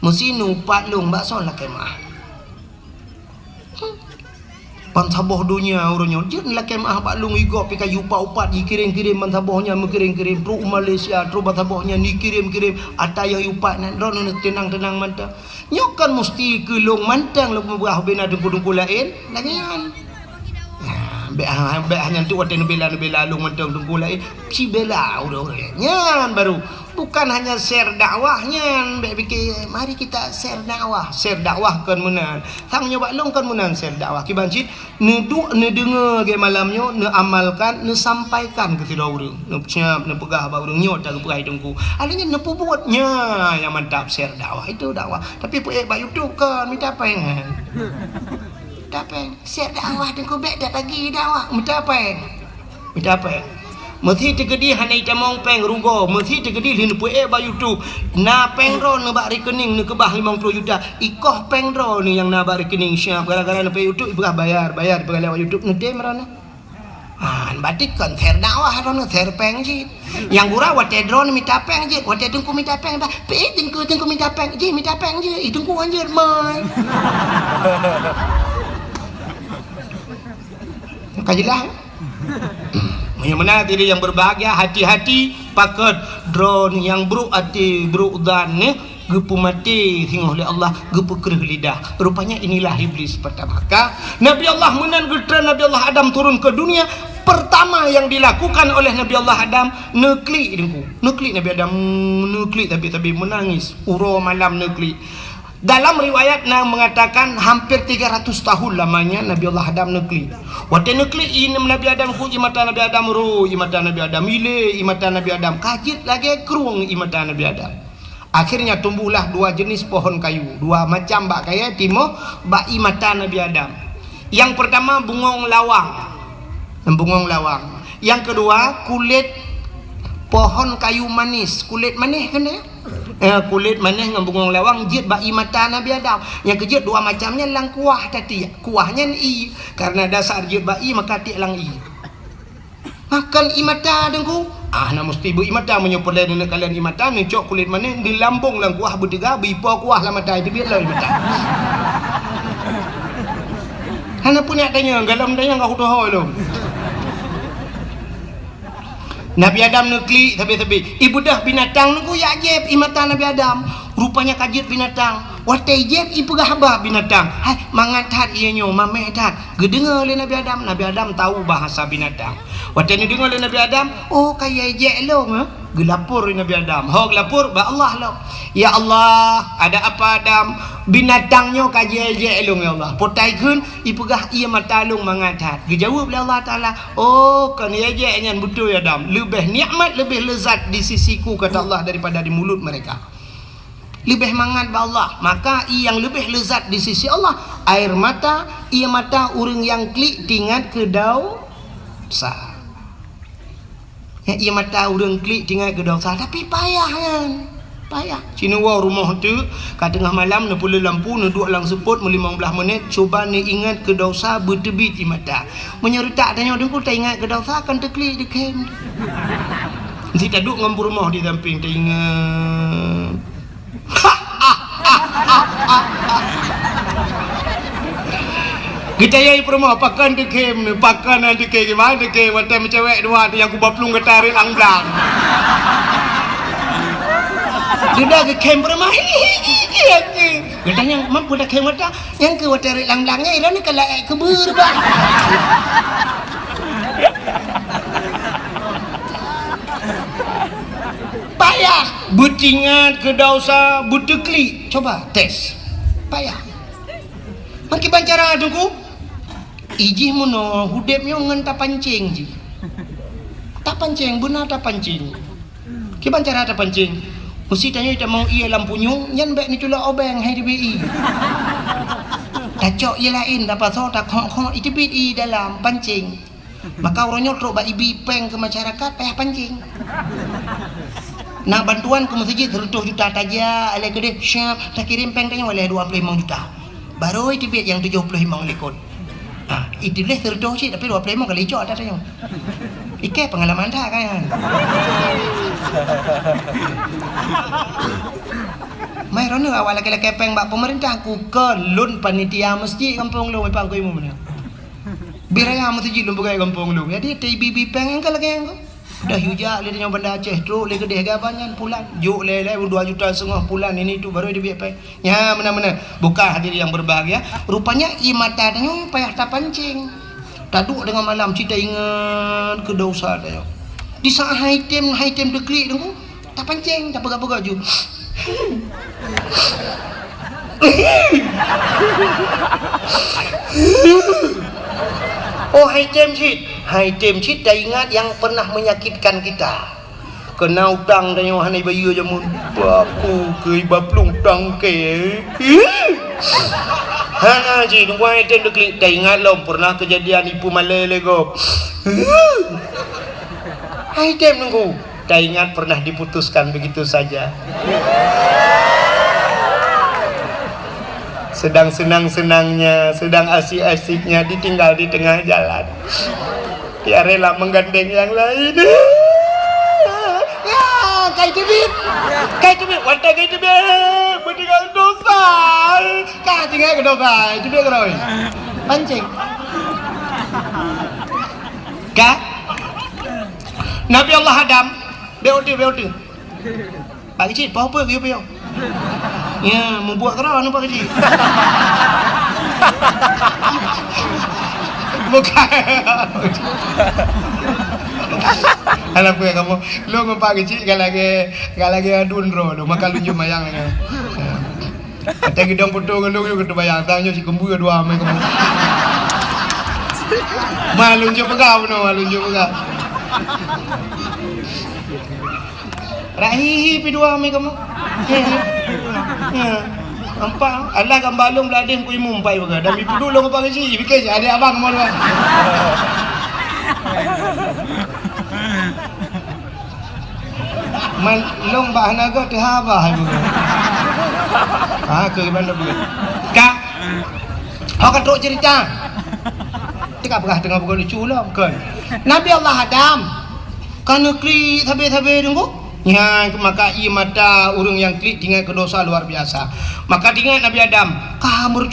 Mesti nupat long bakso lah kemah. Pansaboh dunia orangnya dia ni lah kemah pak long igop pika yupa upat dikirim-kirim pansabohnya mengirim-kirim pro Malaysia tro pansabohnya ni kirim-kirim ata yang yupat nan ron tenang-tenang mantap. Nyokan mesti ke long mantang lu berah bena dengku-dengku lain lagian. Be hanya tu wate bela lu mentang dengku lain si bela orang nyan baru bukan hanya share dakwahnya be fikir mari kita share dakwah kan menan tang nyoba long kan menan share dakwah ki banjit ne dengar ge malamnya ne amalkan ne sampaikan ke tidak orang ne siap ne pegah ba orang nyot tak perai dengku alanya ne buatnya yang mantap share dakwah itu dakwah tapi ba YouTube kan minta apa yang Minta share dakwah dan kubek dah lagi dakwah. Minta apa? Mesti tergedi hanya ita mong peng rugo. Mesti tergedi lin puek ba YouTube. Na peng ro na ba rekening ne kebah 50 juta. Ikoh peng ro ni yang na ba rekening siap gara-gara na pe YouTube ibah bayar bagi lewat YouTube ne dem rana. Batik kan share dakwah ro share peng ji. Yang gura wate drone minta peng ji. Wate tungku minta peng ba. Pe tungku minta peng ji, minta peng ji. Itu ku anjir mai. Kajilah. Yang mana tadi yang berbahagia hati-hati pakai drone yang buruk hati buruk dan gepu mati hingga oleh Allah gepu kerih lidah. Rupanya inilah iblis pertama. Maka Nabi Allah menan gedra Nabi Allah Adam turun ke dunia. Pertama yang dilakukan oleh Nabi Allah Adam neklik Nabi Adam neklik tapi menangis uro malam neklik. Dalam riwayat mengatakan hampir 300 tahun lamanya Nabi Allah Adam nekli. Waktu nekli ini Nabi Adam ku imata Nabi Adam ru, imata Nabi Adam ile, imata Nabi Adam kajit lagi keruang imata Nabi Adam. Akhirnya tumbuhlah 2 jenis pohon kayu, 2 macam bak kaya timo bak imata Nabi Adam. Yang pertama bungong lawang. Yang kedua kulit pohon kayu manis, kulit manis kan ya? Kulit manis dengan bungong lawang jid bak mata Nabi Adam. Yang kejid 2 macamnya lang kuah tadi. Kuahnya i karena dasar jid bak maka ti lang i. Makan mata dengku. Nak mesti bu mata menyopolai dengan kalian mata ni cok kulit manis di lambung lang kuah bertiga bipo kuah lah mata itu biarlah mata. Hana punya tanya galam tanya enggak tahu lo. Nabi Adam nekli tapi ibu dah binatang nunggu ya jeb imata Nabi Adam rupanya kajit binatang wate jeb ibu gahaba binatang hai mangatat ianya mametat gedengar oleh Nabi Adam tahu bahasa binatang wate ni dengar oleh Nabi Adam oh kaya jeb lo gelapur Nabi Adam gelapur ba Allah lo ya Allah ada apa Adam binatangnya kaje elong ya Allah potai kun ipegah ia matalung mangatat dijawab oleh Allah Taala oh kan ya nyan betul ya Adam lebih nikmat lebih lezat di sisiku kata Allah daripada di mulut mereka lebih mangat ba Allah maka yang lebih lezat di sisi Allah air mata ia mata urang yang klik tingat ke dau sah ia mata urang klik tingat ke dau sah tapi payah kan payah cina rumah tu kat tengah malam na pula lampu na duk lang seput 15 minit cuba ni ingat ke dosa bertebit di mata menyerutak tanya dengku tak ingat ke dosa akan terklik di kem nanti tak duk ngampu rumah di samping tak ingat kita yai rumah pakan di kem ni pakan nanti ke gimana di kem macam cewek dua tu yang kubaplung ke tarik lang-lang dia dah ke kem rumah dia tanya mampu dah kem wata yang ke wata tarik lang-langnya ilah ni kalau kebur bah payah butingat ke dosa butekli coba tes payah makin bancara tunggu ijih muno hudepnya ngan tak pancing ji tak pancing benar tak pancing ki bancara tak pancing mesti tanya kita mau ia lampunya nyan bek ni cula obeng hai DBI tak cok ia lain dapat so tak khong itu BI dalam pancing maka orangnya teruk bak ibi peng ke masyarakat payah pancing nak bantuan ke masjid 100 juta taja alai gede syap tak kirim peng tanya oleh 25 juta baru itu biat yang 75 lekon itu leh 100 sih tapi 25 kali cok ada tanya ikai pengalaman dah kan mai rono awal laki-laki peng bak pemerintah ku kelun panitia masjid kampung lu pang ku imu mana biraya masjid lu bukai kampung lu jadi TBB peng yang lagi yang dah hujak le dengan benda Aceh teruk le gede gabangan pulan juk le 2 juta setengah pulan ini tu baru dia biar peng ya mana-mana bukan hadirin yang berbahagia rupanya i mata tanya payah tak pancing taduk dengan malam cerita ingat ke dosa dia di saat high time deklik tu tak pancing tak pegang-pegang ju oh high time shit dah ingat yang pernah menyakitkan kita kena utang dan yang hanai bayu jamun baku ke baplung tang ke hana ji tunggu high time deklik dah ingat lom pernah kejadian ipu malai lego high time nunggu dah ingat pernah diputuskan begitu saja sedang senang-senangnya, sedang asik-asiknya ditinggal di tengah jalan. Dia rela menggandeng yang lain. Ya, kayak tebit, wadah kayak tebit, bertinggal dosa, kah tinggal ke dosa, itu dia keroi, pancing. Kah? Nabi Allah Adam, beotu, bagi cik, apa kau? Ya, membuat kerana nampak kecil. Bukan. Alah punya kamu, lu nampak kecil kalau lagi adun ro, lu makan lunjuk mayang ni. Ada gidang potong lu kita bayang tanya si kembu dua mai kamu. Malunjuk pegau no, malunjuk pegau. Rahi pi dua mai kamu. Ya, nampak Allah kan balung belading ku imumpai baga dan ibu dulu ngapa kecil fikir ada abang mana man long bah naga teh habah ibu ke mana bu kak hok katok cerita tika pegah tengah bukan lucu lah bukan Nabi Allah Adam kan negeri tabe-tabe tunggu ya, maka ia mata urang yang klik tinggal ke dosa luar biasa. Maka tinggal Nabi Adam, kamu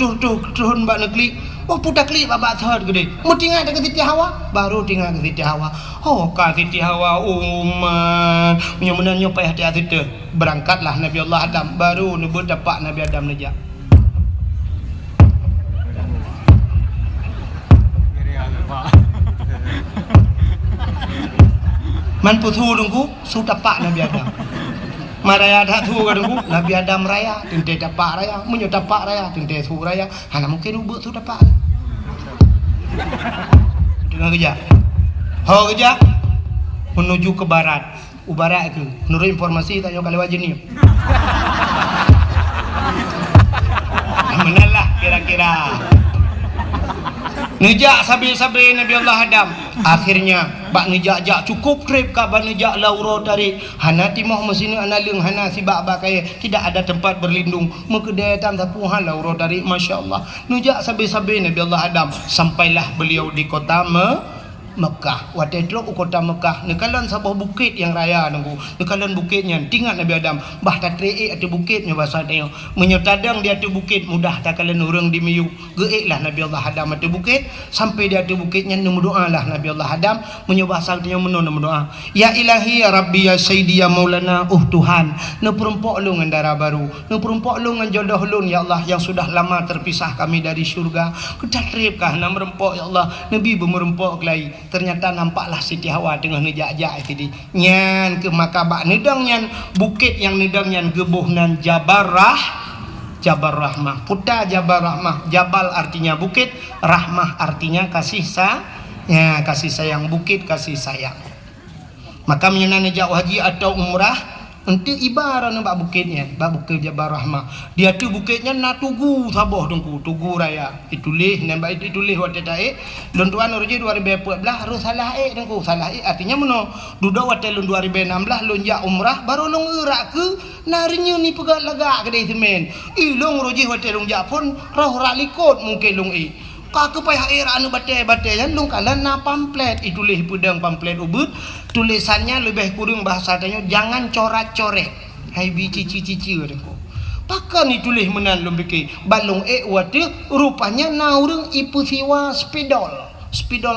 turun bak negeri. Oh putar klik babak third gede. Mu tinggal dekat Siti Hawa, baru tinggal ke Siti Hawa. Oh ka Siti Hawa umat, menyenangnya payah hati tu. Berangkatlah Nabi Allah Adam, baru nebut dapat Nabi Adam nejak. Man putu dungku sudah pak Nabi Adam. Maraya dah tu dungku Nabi Adam raya, tinte dapat raya, menyo dapat raya, tinte tu raya. Hana mungkin ubuk tu dapat. Dengan kerja. Ho kerja menuju ke barat. Ubarat ke. Menurut informasi tanya kalau wajib ni. Menalah kira-kira. Nejak sabi-sabi Nabi Allah Adam. Akhirnya bak ngejak-jak cukup trip ka ban ngejak lauro tarik hana timoh mesini analung hana si bak kaya tidak ada tempat berlindung mengkedai tam tapuhan lauro tarik masya-Allah nujak sabe-sabe Nabi Allah Adam sampailah beliau di kota Mekah. Wadah drop kota Mekah. Nekalan sabah bukit yang raya nunggu. Nekalan bukitnya. Tinggal Nabi Adam. Bah tak treik ada bukitnya bahasa dia. Menyotadang dia ada bukit. Mudah tak kalian orang di miyu. Geiklah Nabi Allah Adam ada bukit. Sampai dia ada bukitnya. Nombor doa lah Nabi Allah Adam. Menyobah dia nombor doa. Ya ilahi ya Rabbi ya Sayyidi ya Maulana. Tuhan. Neperempok lu dengan darah baru. Neperempok lu dengan jodoh lu ya Allah. Yang sudah lama terpisah kami dari syurga. Kita tripkah nak merempok ya Allah. Nabi bermerempok kelai. Ternyata nampaklah Siti Hawa tengah ngejak-jak tadi. Nyan ke makabak nedang nyan bukit yang nedang nyan gebuh nan Jabal Rahmah. Puta Jabal Rahmah. Jabal artinya bukit, Rahmah artinya kasih sayang bukit, kasih sayang. Maka menyenang ngejak haji atau umrah ente ibarat bak bukitnya, bak bukit Jabal Rahmah. Dia tu bukitnya nak tugu sabah dengku, tugu raya. Itulih nambah itulih waktu tae. Lun tuan urji 2014 harus salah dengku. Salah artinya meno. Duda waktu lun 2016 lun jak umrah baru lun gerak ke narinya ni pegat lagak kedai semen. Lun urji waktu lun jak pun roh ralikot mungkin lun Kaka payah air anu batai-batai kan lung kalan na pamflet itulah pedang pamflet ubud tulisannya lebih kurang bahasa tanya jangan coret-coret hai bi cici-cici aku pakan itulah menan lum pikir balung wate rupanya naurung ipu siwa spidol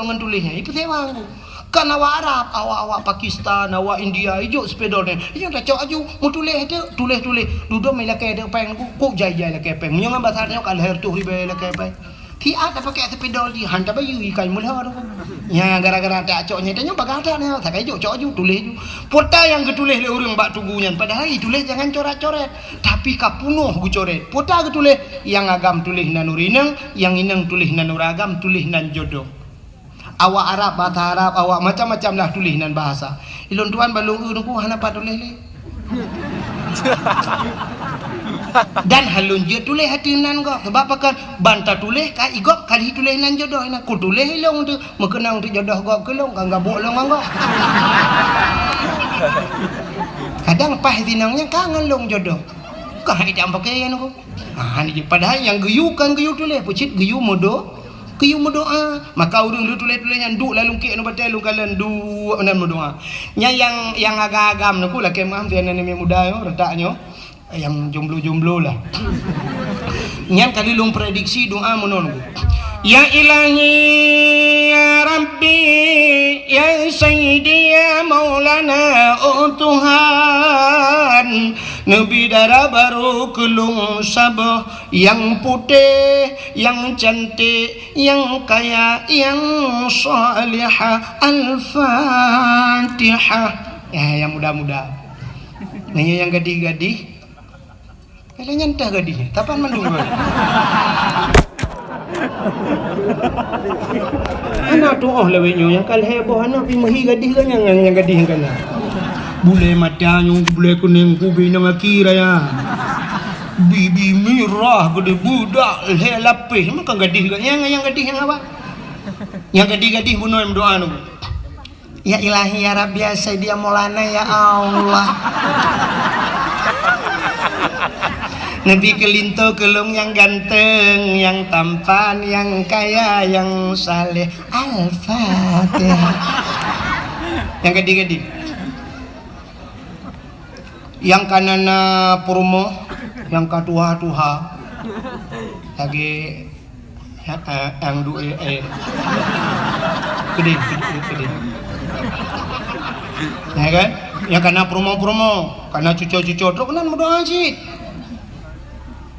ngan tulisnya ipu siwa aku kan awak Arab awak Pakistan awak India hijau spidol ni ini dah cok aju mu tulis duduk mai lakai ada peng ku jai-jai lakai peng menyangan bahasa tanya kalau her tu ribe lakai peng Ti ada pakai sepedol di hantar bayu ikai mulah tu. Ya gara-gara tak coknya tanya bagada ni tak cok aju tulis ju. Pota yang ketulis le orang bak tugunya padahal tulis jangan coret-coret tapi kapunuh gu coret. Pota ketulis yang agam tulis nan urineng, yang ineng tulis nan uragam tulis nan jodoh. Awak Arab bahasa Arab awak macam-macam lah tulis nan bahasa. Ilon tuan balung urungku hana pa tulis le. Dan halun je tulis hati nan kau sebab pakan bantah tulis ka igop kali tulis nan jodoh nak ku tulis long tu mengenang tu jodoh kau kelong kan gabuk long kau kadang pah tinangnya kangen long jodoh kau tidak pakai yang kau ni padahal yang geyu tulis pucit geyu modo maka urang lu tulis-tulis yang duk lalu kek no batai lu kalan du nan doa yang agak-agam nu ku lah kemam tian ni muda yo retaknya yang jomblo lah nyan kali lu prediksi doa menon ya ilahi ya rabbi ya sayyidi ya maulana Tuhan Nabi darah baru kelung sabah yang putih yang cantik yang kaya yang salihah al-fatihah yang muda-muda nanya yang gadih-gadih kalau nyantah gadih tapan mandung anak tu lewetnya yang kal heboh anak pi mahi gadih kan yang gadih kan bule matanya bule kuning kubi nang akira ya bibi mirah gede budak le lapis makan gadih kan yang gadih yang apa yang gadih bunuh doa nu ya ilahi ya rabbi ya sayyidi ya maulana ya Allah Nabi kelinto kelung yang ganteng, yang tampan, yang kaya, yang saleh. Al-Fatihah. Yang gede-gede. Yang kanana purmo, yang katuha-tuha. Lagi yang dua gede. Ya kan? Yang kana purmo, kana cucu-cucu. Terus kenan berdoa sih.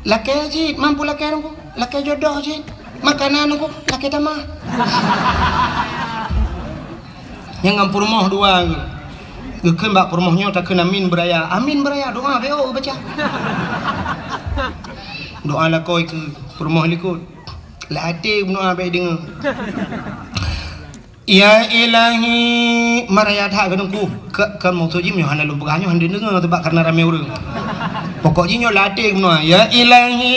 Laki haji, mampu laki aku, laki jodoh haji, makanan aku, laki tamah. Yang ngampur moh dua, gekan bak permohnya tak kena amin beraya doa beo baca. Doa lah kau ke permoh likut, lah hati doa baik dengar. Ya ilahi maraya tak kedengku ke maksudnya Yohana lu peganyo hande dengar tebak karena ramai orang. Pokoknya latih menua ya ilahi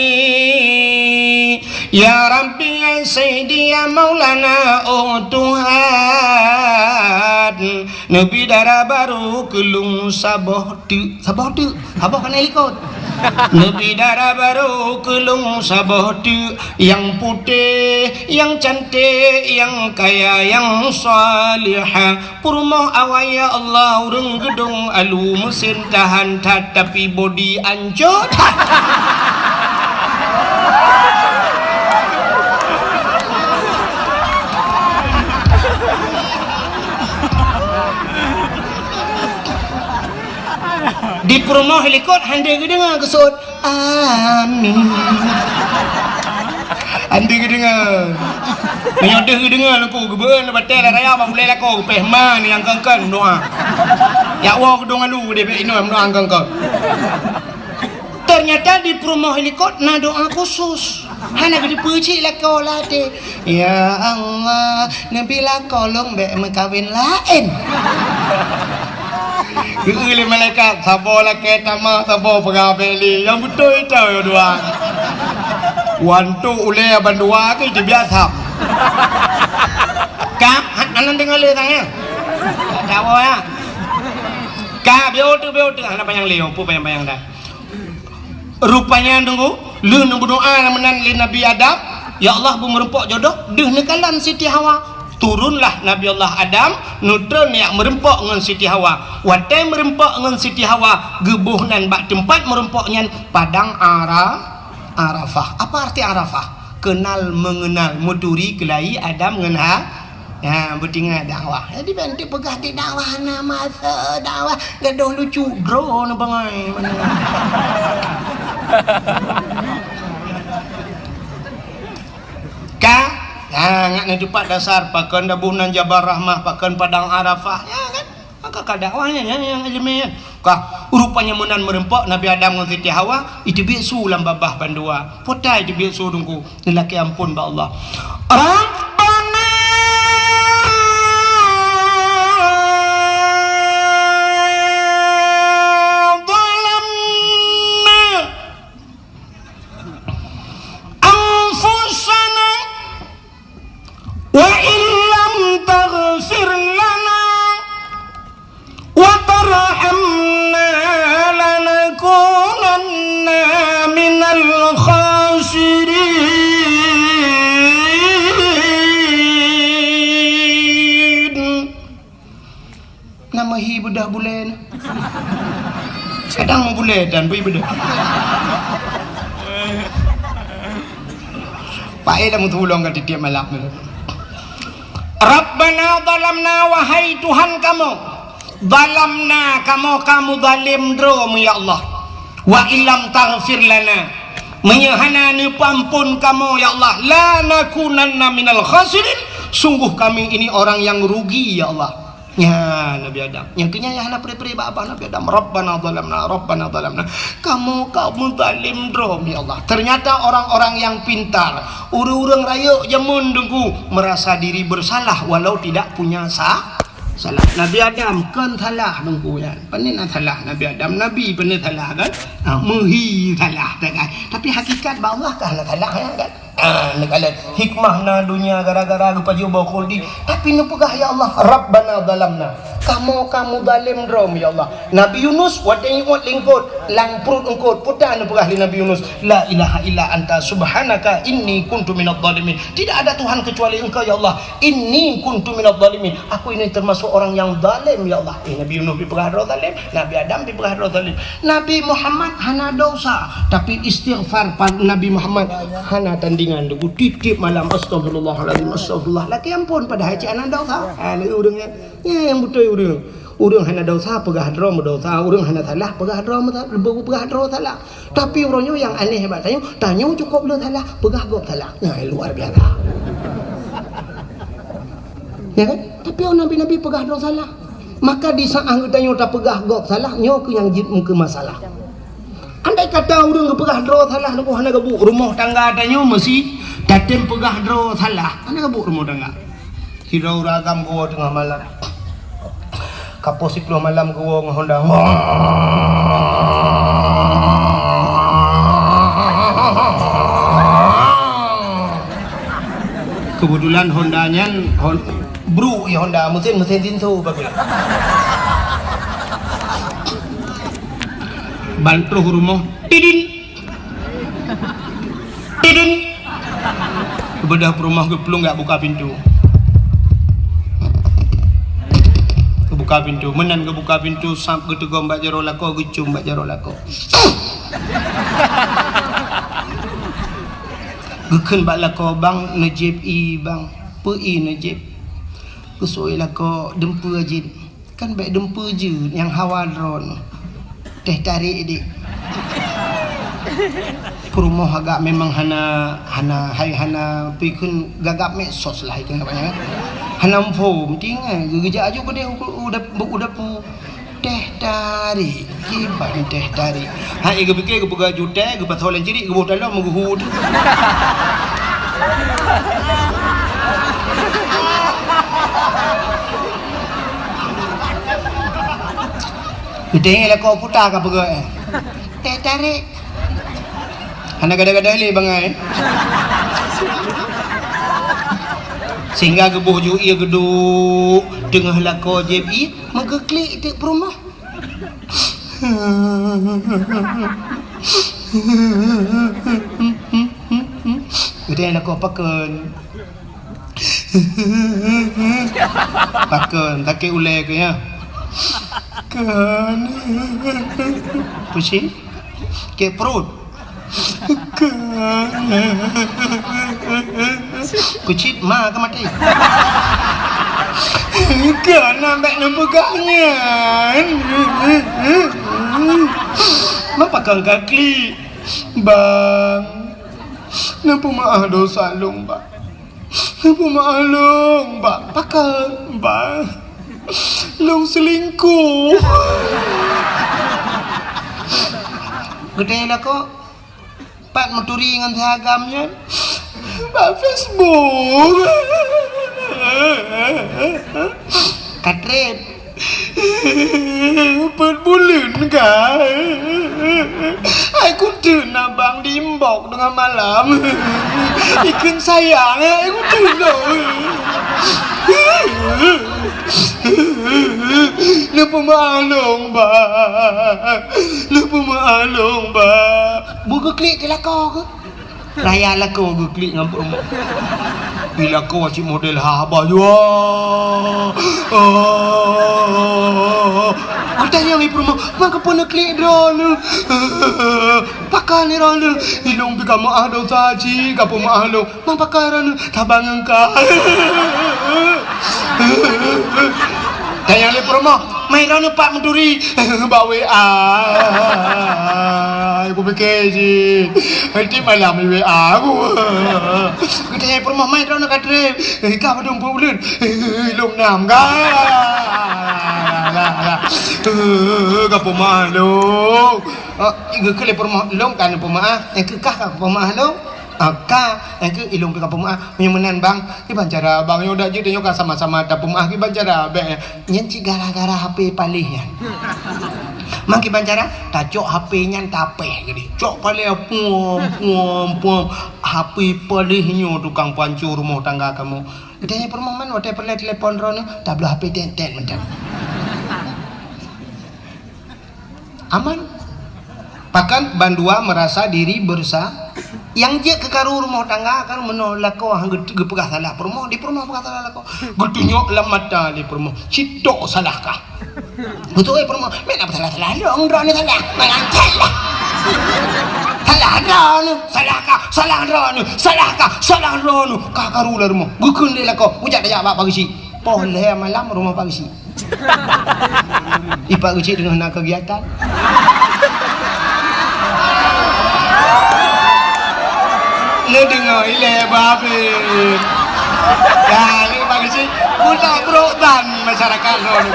ya rabbi ya sayyidi ya maulana Tuhan kat Nabi darah baru kelung sabah tu kan ikut Nabi darah baru kelung sabah tu yang putih yang cantik yang kaya yang salihah purmoh awaya Allah urung gedung alu mesin tahan tapi body anjot di promo helikot hande gedenga kesut amin hande gedenga menyodeh gedenga laku gebeun batel raya ba boleh laku pehma ni yang kengken doa ya wa gedung alu de be ino doa kengken ternyata di promo helikot na doa khusus hana gede peuci laku late ya Allah nabi la kolong be mekawin lain Gili malaikat sabo la kita mah sabo pegawai yang betul itu ya dua. Wantu ule bandua ke biasa. Kak, anan dengar le tanya. Tahu ya. Kak biar tu anak panjang leo, pu panjang dah. Rupanya tunggu, lu nunggu doa menan li Nabi Adam. Ya Allah bu merempok jodoh, deh nekalan Siti Hawa. Turunlah Nabi Allah Adam nutron yang merempok dengan Siti Hawa watai merempok dengan Siti Hawa gebuhnan bak tempat merempoknya padang Arafah. Apa arti Arafah? Kenal mengenal muturi kelai Adam dengan ya bertinggal dakwah jadi bentuk pegah di dakwah nama dakwah gaduh lucu drone bangai mana Kak ngak ni cepat dasar pakan dabunan Jabal Rahmah pakan padang Arafah ya kan maka dakwahnya yang ilmiah kah rupanya menan merempok Nabi Adam dengan Siti Hawa itu bisu lam babah bandua potai itu bisu dungku lelaki ampun ba Allah Rabbana dhalamna anfusana wa illam taghfir lana wa tarhamna lanakunanna minal khasirin. Nama hi bedah bulan kadang mau bulan dan bui bedah Pak dah mau tolong kat tiap malam Rabbana zalamna wahai Tuhan kamu zalamna kamu zalim drom ya Allah wa illam taghfir lana menyahana ni pampun kamu ya Allah la nakunanna minal khasirin sungguh kami ini orang yang rugi ya Allah ya Nabi Adam yang kenyayahna peri-peri apa Nabi Adam Rabbana zalamna kamu zalim drom ya Allah ternyata orang-orang yang pintar urang raya jamun dengku merasa diri bersalah walau tidak punya salah Nabi Adam kan salah dengku ya panin salah Nabi Adam Nabi benar salah kan muhi salah kan tapi hakikat ba Allah kah salah ya kan nekalan hikmah na dunia gara-gara lupa jauh bawa kuldi tapi nupugah ya Allah Rabbana zalamna kamu zalim drom ya Allah Nabi Yunus wadai uat lingkut lang perut engkut putan nupugah li Nabi Yunus la ilaha illa anta subhanaka inni kuntu minadh dhalimin tidak ada Tuhan kecuali engkau ya Allah inni kuntu minadh dhalimin aku ini termasuk orang yang zalim ya Allah Nabi Yunus dipegah zalim Nabi Adam dipegah zalim Nabi Muhammad hana dosa tapi istighfar Nabi Muhammad hana tandingan dugu titip malam astagfirullahaladzim astagfirullah laki ampun pada haji anak dosa ni urangnya ya yang betul urang hana dosa pegah drom dosa urang hana salah pegah drom salah tapi urangnya yang aneh hebat tanya cukup le salah pegah gop salah nah luar biasa ya kan tapi nabi-nabi pegah drom salah maka di saat tanya tak pegah gop salah nyo ke yang ke masalah andai kata urang pegah dro salah nu hana gebuk rumah tangga tanya mesti datem pegah dro salah hana gebuk rumah tangga hirau ragam gua tengah malam kapos 10 malam gua Honda kebetulan Hondanya bro ya Honda mesin tintu bagus bantu rumah tidin bedah rumah ke pelung nggak buka pintu kebuka pintu menan kebuka pintu sampai gitu mbak jaro lako gecum mbak jaro lako geken mbak lako bang nejib i bang pi nejib kusoi lako dempu ajin kan baik dempu je yang hawa drone teh tarik dik rumah agak memang hana pikun gagap mesos lah itu namanya hana form tinggal geja aja gede udah pu teh tarik kiban teh tarik hai ge pikir ge pega jute ge patolan ciri ge bodalah menguhud gede lah kau putar ka pega teh tarik anak gada-gada le bangai sehingga gebuh ju ia geduk tengah lako JBI maka klik di rumah gede lako paken take ule ke ya kan pusing ke perut kucit ma ke mati kan ambek nempukanya apa kang kaki bang nampu maaf dosa long bang nampu maaf long bang pakai bang long selingkuh gede lah kok Pak menturi dengan seragamnya Pak Facebook Katrip Perbulan kah Aku dengar bang dimbok dengan malam Ikan sayang Aku dengar Lupa maklum bang Lupa maklum bang buka klik ke lakau ke raya lakau ke klik ngampuk rumah bila kau cik model haba jua tanya mi rumah maka pun klik drone pakai ni drone hidung bika maah do saji kapu maah lo mang pakai drone tabang engkau tanya li rumah main drone pak menturi bawa aku fikir sih nanti malam ni WA aku kita yang rumah main drone kadre kau dong bulan long nam kau pemah lo igu kele pemah long kan pemah kah pemah lo Kak, engke ilung pika pemaah menyamanan bang, iban cara bang yo dak je denyo kan sama-sama ada pemaah iban cara be nyenci gara-gara HP palihan. Mang iban cara tacok HP nya tapeh gede. Cok palih pom HP palihnya tukang pancur rumah tangga kamu. Gedenya permomen wate perle telepon rono tablo HP ten mendan. Aman. Bahkan bandua merasa diri bersa yang je kekaru rumah tangga kan menolak kau hang gepegah salah permo di permo pegah salah kau getunyok lamata di permo citok salahkah betul permo men apa salah dong drone salah mangan salah drone kakaru lah rumah gukun dia kau ujak dah jawab pagi si boleh malam rumah pagi si ipak uci dengan nak kegiatan le dengar ile babe ya ni bagi si budak berotan masyarakat lon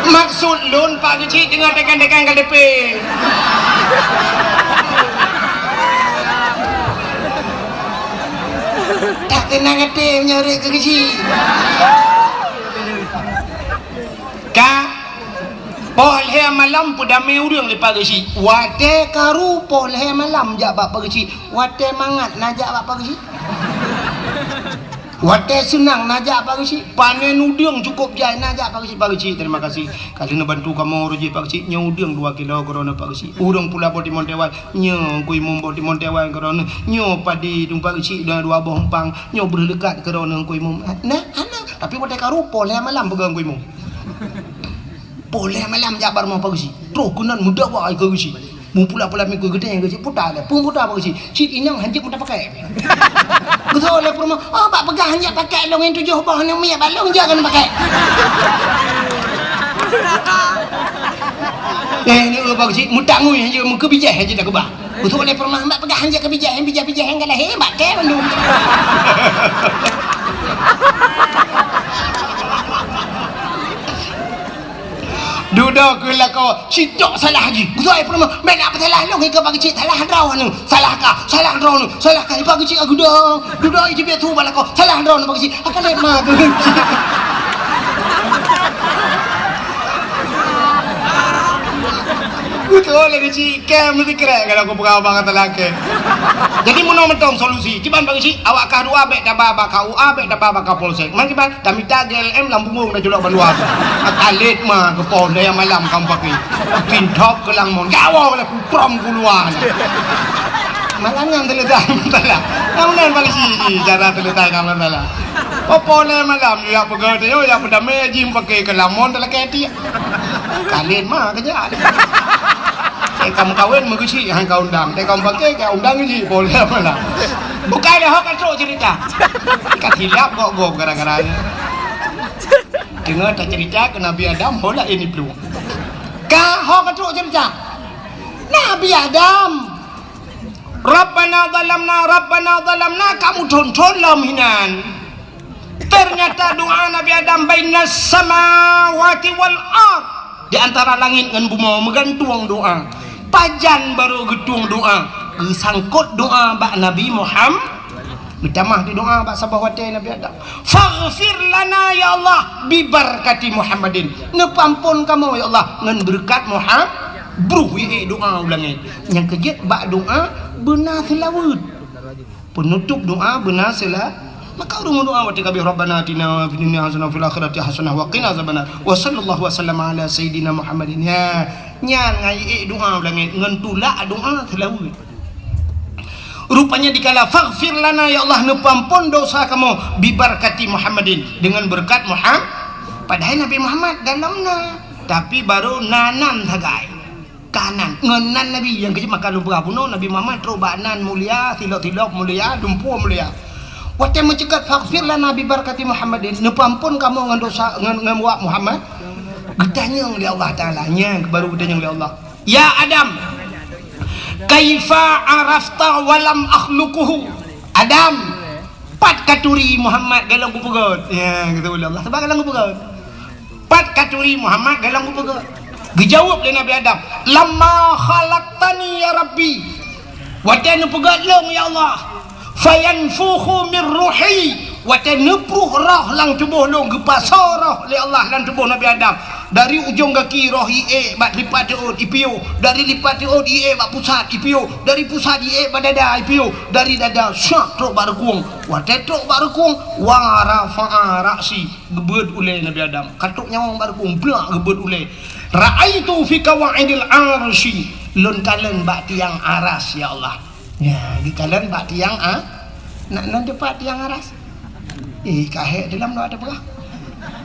maksud lon pagi si dengan dekan-dekan KDP tak tenang hati menyari ke si ka Polhe malam pada meurang lepas gesi. Wate karu polhe malam jak bak pagi. Wate mangat najak bak pagi. Wate senang najak Pak Rusi, panen udang cukup jai najak Pak Rusi, terima kasih. Kali nak bantu kamu Rusi Pak Rusi, nyo udang 2 kilo korona Pak Rusi. Udang pula boti Montewal, nyo kui mum boti Montewal korona, nyo padi tung Pak Rusi dan 2 buah empang, nyo berdekat korona kui mum. Nah, anak, tapi wate karu poleh malam pegang kui mum. Poleh malam jabar mau Pak Rusi. Terus kunan muda wah Pak Rusi. Mu pula minggu gede yang Rusi putar dah. Pun putar Pak Rusi. Cik inang hanjik muda pakai. Betul lah perma. Oh, bak pegang hanjak pakai long yang 7 bah yang minyak balong jangan pakai. Ni Pak Rusi mutangui hanjak mu kebijah hanjak dah kebah. Betul lah perma bak pegang hanjak kebijah yang bijah-bijah yang galah hebat ke bandung. Duduk kula ko sitok salah haji. Betul ai perma. Men apa salah long ke bagi cik salah draw anu. Salah draw anu. Salah ka bagi cik aku dah. Duduk ai dia tu bala ko. Salah draw anu bagi cik. Akan let ma tu. Betul lagi cik. Kem mesti keren kalau aku pegang banget lelaki. Jadi mau mentong solusi. Ciban bagi cik awak kah 2 abek dah baba kau abek dah baba kau polsek. Man ciban kami GLM Lampung dah julak bandua. Akalit mah ke pon yang malam kamu pakai. Pintok ke Langmon. Gawa lah prom keluar. Malangan teletai masalah. Kamunan bagi cik cara teletai kamu masalah. Apa le malam ya pegang dia ya pada mejim pakai ke Langmon dalam keti. Kalit mah kerja. Kamu kawin mengusi hang kau undang, kamu pakai kau undang ni boleh mana? Bukan dah hok katro cerita. Kat hilap kok gara-gara. Dengar tak cerita ke Nabi Adam, hola ini perlu. Kah hok katro cerita. Nabi Adam. Rabbana zalamna kamu tonton laminan. Ternyata doa Nabi Adam bainas samawati wal ard. Di antara langit dengan bumi menggantung doa. Pajan baru getung doa. Sangkut doa bak Nabi Muhammad. Bertamah di doa bak sabawati Nabi Adam. Faghfir lana ya Allah bibarkati Muhammadin. Ngepampun kamu ya Allah ngan berkat Muhammad. Bruhi doa ulangin. Yang kejut bak doa benar selawat. Penutup doa benar selawat. Maka urung doa wa tikabi rabbana atina fid dunya hasanah fil akhirati hasanah wa qina azabannar wa sallallahu wasallam ala sayidina Muhammadin ya nyan ngai doa langit ngentula doa selawat. Rupanya dikala faghfir lana ya Allah nepampun dosa kamu bibarkati Muhammadin dengan berkat Muhammad. Padahal Nabi Muhammad dalamna tapi baru nanan sagai kanan ngenan Nabi yang kecil maka lupa puno Nabi Muhammad robanan mulia tilok mulia dumpu mulia. Wate mencegat faghfir lana bi barakati Muhammadin. Nepampun kamu ngan dosa ngan wak Muhammad. Getanya oleh Allah Taala nya baru getanya oleh Allah. Ya Adam. Kaifa arafta walam akhluquhu. Adam. Pat katuri Muhammad galang ku pegot. Ya gitu oleh Allah. Sebab galang ku pegot. Pat katuri Muhammad galang ku pegot. Dijawab oleh Nabi Adam. Lamma khalaqtani ya Rabbi. Wate nu pegot long ya Allah. Fayanfukhu min ruhi wa tanpuh roh lang tubuh long gepasar roh li Allah lang tubuh Nabi Adam dari ujung kaki roh ie bak lipat diut ipiu dari lipat diut ie bak pusat ipiu dari pusat ie bak dada ipiu dari dada syak truk barkung wa tetruk barkung wa rafa'a ra'si gebet ule Nabi Adam katuk nyawang barkung blak gebet ule ra'aitu fi qawaidil arsy lun kalen bak tiang aras ya Allah. Ya, di kalian bak tiang nak depan tiang aras. Kahek dalam no ada perah.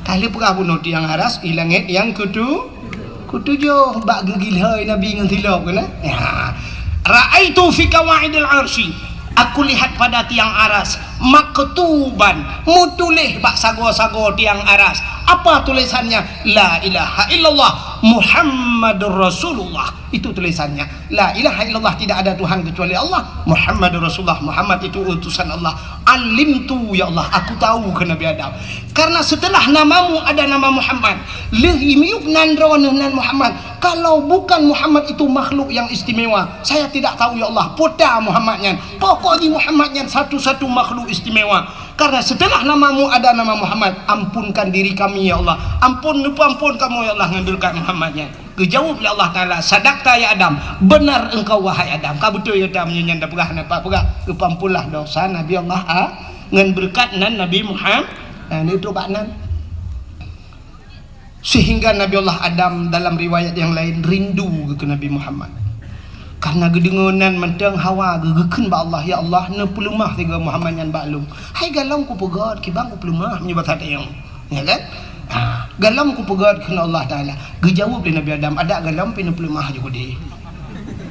Kali perah bunuh tiang aras ilangit yang kutujuh bak gegilhai Nabi ngan tilap kena. Ya. Ra'aitu fi qawaidil arsy. Aku lihat pada tiang aras maktuban mutulih bak sago-sago tiang aras. Apa tulisannya? La ilaha illallah Muhammadur Rasulullah. Itu tulisannya. La ilaha illallah, tidak ada Tuhan kecuali Allah. Muhammadur Rasulullah. Muhammad itu utusan Allah. Alimtu ya Allah, aku tahu ke Nabi Adam. Karena setelah namamu ada nama Muhammad. Lihimiyuk nandronan Muhammad. Kalau bukan Muhammad itu makhluk yang istimewa, saya tidak tahu ya Allah. Pota Muhammadnya. Pokoknya Muhammadnya satu-satu makhluk istimewa. Karena setelah namamu ada nama Muhammad, ampunkan diri kami ya Allah. Ampun kamu ya Allah ngandulkan Muhammadnya. Kejawab oleh Allah Ta'ala, sadaqta ya Adam, benar engkau wahai Adam. Kau betul ya Adam, nyanda pegah napa pegah, kepampulah dosa Nabi Allah ngan berkat nan Nabi Muhammad. Ini itu baknan. Sehingga Nabi Allah Adam dalam riwayat yang lain rindu ke Nabi Muhammad. Karena gedengonan mentang hawa gegekeun ba Allah, ya Allah ne pelumah tiga Muhammad yang baklum. Hai galau ku pegat ki bang ku pelumah menyebut hati yang. Ya kan? Galau ku pegat kena Allah Taala. Gejawab dari Nabi Adam, ada galau pina pelumah juga dia.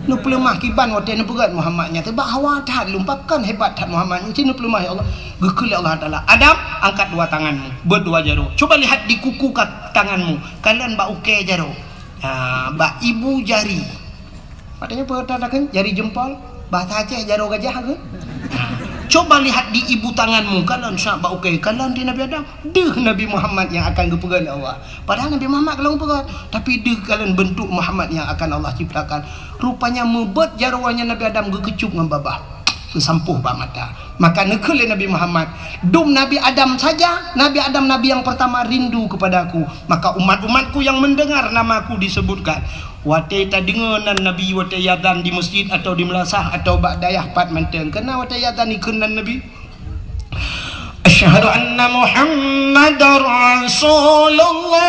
Nu pelemah kiban wate nu pegat Muhammadnya tebak hawa tat lumpapkan hebat tat Muhammadnya cina pelemah ya Allah gekul ya Allah Taala. Adam angkat dua tanganmu berdua jaro, coba lihat di kuku tanganmu kalian bak uke jaro, bak ibu jari katanya perhatikan jari jempol bahasa Aceh jaro gajah ke. Coba lihat di ibu tanganmu kalian syak bak uke kalian di Nabi Adam deh Nabi Muhammad yang akan gepegat Allah. Padahal Nabi Muhammad kalau pegat tapi deh kalian bentuk Muhammad yang akan Allah ciptakan. Rupanya mebet jarwanya Nabi Adam gekecup dengan babah sampuh ba mata. Maka nekul Nabi Muhammad dum Nabi Adam saja, Nabi Adam nabi yang pertama rindu kepadaku, maka umat-umatku yang mendengar namaku disebutkan wate ta dengenan Nabi wate yadan di masjid atau di melasah atau bak dayah pat menteng kena wate yadan ikenan Nabi asyhadu anna Muhammadar Rasulullah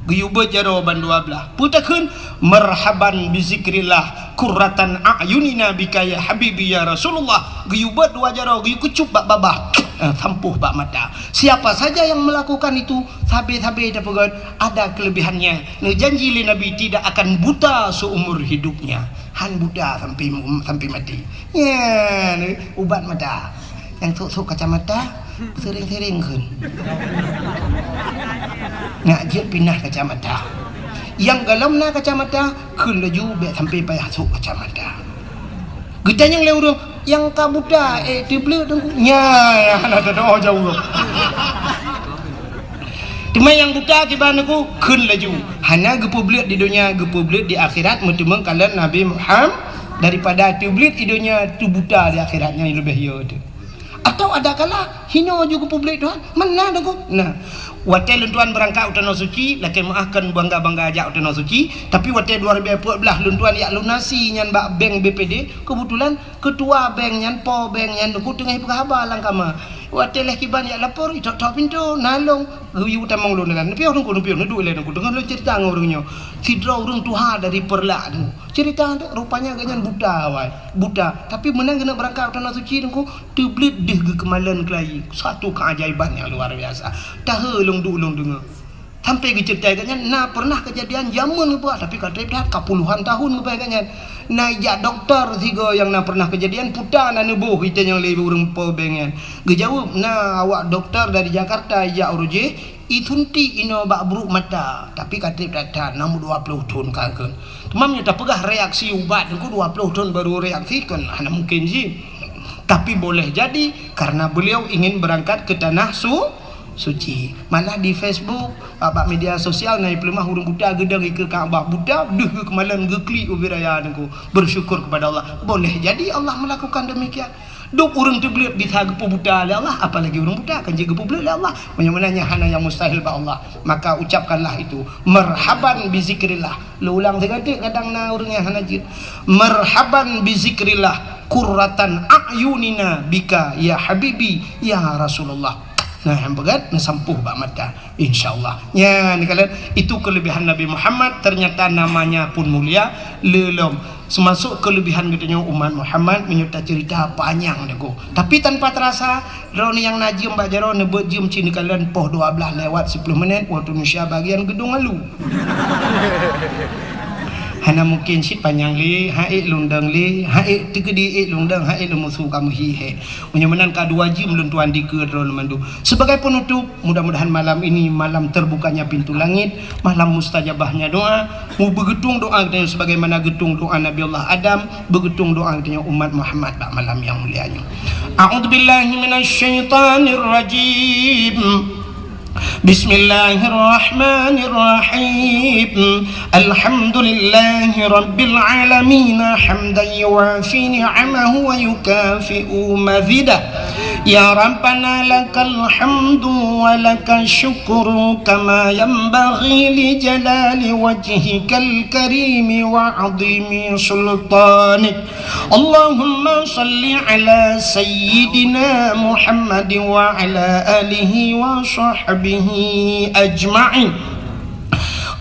guyubat jaro ban dua belah putakeun marhaban bizikrillah qurratan a'yunina bika ya habibi ya Rasulullah guyubat dua jaro guyu kecup bak babah sampuh bak mata. Siapa saja yang melakukan itu sabe-sabe dapat ada kelebihannya. Janji li Nabi tidak akan buta seumur hidupnya. Han buta sampai mati. Ya, ubat mata. Yang sok-sok kacamata sering-sering kan. Ngajak pindah kacamata. Yang galamna kacamata kun laju be sampai payah sok kacamata. Getanya yang lewat yang kabuta tiblu nya ada doa jauh. Cuma yang buta kibanaku kun laju. Hanya gepublik di dunia gepublik di akhirat mentemang kalian Nabi Muhammad daripada tiblit di dunia tu buta di akhiratnya yang lebih ya tu. Atau ada kala hino juga publik Tuhan mana dah ku. Nah wate luntuan berangkat utana suci laki maahkan bangga-bangga ajak utana suci tapi wate 2014 luntuan yak lunasi nyan bak bank BPD kebetulan ketua bank nyan po bank nyan ku tengah berkhabar langkama wate leh kiban yak lapor tok pintu nalong yu tamang lu dengan tapi orang ku duduk le ku dengan lu cerita ngorangnya sidra urang tuha dari perlak tu cerita rupanya ganyan buta wai buta tapi menang kena berangkat utana suci ku teblit deh kemalan kelai satu keajaiban yang luar biasa tahe ulung dengar sampai ceritanya nah pernah kejadian zaman apa tapi kata dah kapuluhan tahun kebaikannya nah ya doktor tiga yang nah pernah kejadian putar na nebuh kita yang lebih urang po bengen gejawab nah awak doktor dari Jakarta ya uruje itunti ino bak buruk mata tapi kata dah 20 tahun kagak mamnya tak pegah reaksi ubat ku 20 tahun baru reaksi kan hanya mungkin sih tapi boleh jadi karena beliau ingin berangkat ke tanah suci. Malah di Facebook apa media sosial naik pelemah urang buta gedang ke Kaabah buta deh kemalan geklik ubiraya nengku bersyukur kepada Allah. Boleh jadi Allah melakukan demikian. Duk urang teblit bisa gepu buta oleh Allah apalagi urang buta kan jaga gepu oleh Allah. Menyebenarnya hana yang mustahil ba Allah. Maka ucapkanlah itu marhaban bizikrillah. Lu ulang sekali kadang na urang yang hana jid. Marhaban bizikrillah qurratan a'yunina bika ya habibi ya Rasulullah. Nah yang begat sampuh bak mata insyaallah ya ni kalian itu kelebihan Nabi Muhammad ternyata namanya pun mulia lelom semasuk kelebihan katanya umat Muhammad menyerta cerita panjang deku tapi tanpa terasa roni yang najim mbak jaro nebut jim cini kalian poh 12 lewat 10 menit waktu Indonesia bagian gedung alu hana mungkin si panjang li haik lundang li haik tegedi lundang haik lemusu kamu hihe menyemenan kedua jim luntuan di kedron mandu sebagai penutup mudah-mudahan malam ini malam terbukanya pintu langit malam mustajabahnya doa mu begetung doa kita sebagaimana getung doa Nabi Allah Adam begetung doa kita umat Muhammad pada malam yang mulianya a'udzubillahi minasyaitonir rajim بسم الله الرحمن الرحيم الحمد لله رب العالمين حمدا يوافي نعمه ويكافئ مزيده يا ربنا لك الحمد ولك الشكر كما ينبغي لجلال وجهك الكريم وعظيم سلطانك اللهم صل على سيدنا محمد وعلى آله وصحبه أجمعين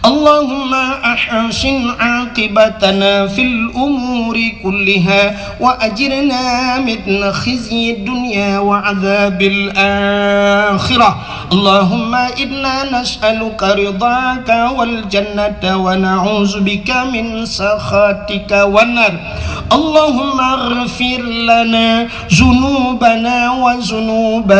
اللهم أحسن عاقبتنا في الأمور كلها وأجرنا من خزي الدنيا وعذاب الآخرة اللهم إنا نسألك رضاك والجنة ونعوذ بك من سخطك والنار اللهم اغفر لنا ذنوبنا وذنوب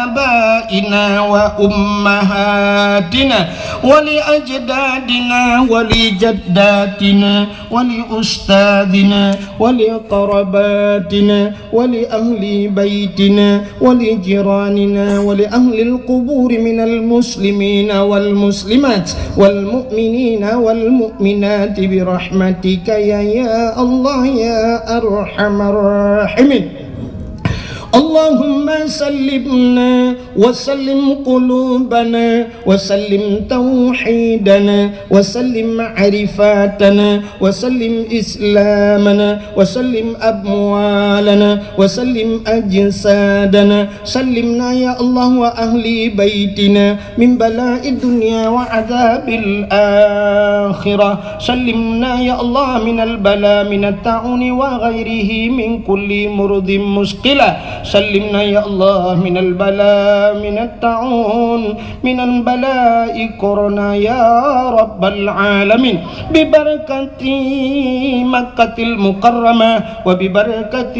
آبائنا وأمهاتنا ولأجدادنا ولجداتنا ولأستاذنا ولقرباتنا ولأهل بيتنا ولجيراننا ولأهل القبور من المسلمين والمسلمات والمؤمنين والمؤمنات برحمتك يا الله يا أرحم الراحمين اللهم سلمنا وسلم قلوبنا وسلم توحيدنا وسلم معرفاتنا وسلم إسلامنا وسلم أموالنا وسلم أجسادنا سلمنا يا الله وأهل بيتنا من بلاء الدنيا وعذاب الآخرة سلمنا يا الله من البلاء من الطاعون وغيره من كل مرض مسقلة سلمنا يا الله من البلاء من الطاعون من البلاء كورونا يا رب العالمين ببركة مكة المكرمة وببركة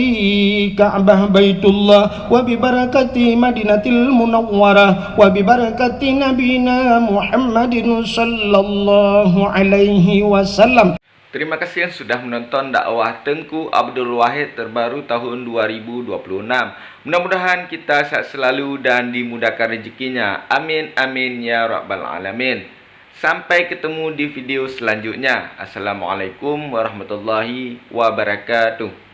كعبة بيت الله وببركة مدينة المنورة وببركة نبينا محمد صلى الله عليه وسلم. Terima kasih yang sudah menonton dakwah Tengku Abdul Wahid terbaru tahun 2026. Mudah-mudahan kita sehat selalu dan dimudahkan rezekinya. Amin amin ya rabbal alamin. Sampai ketemu di video selanjutnya. Assalamualaikum warahmatullahi wabarakatuh.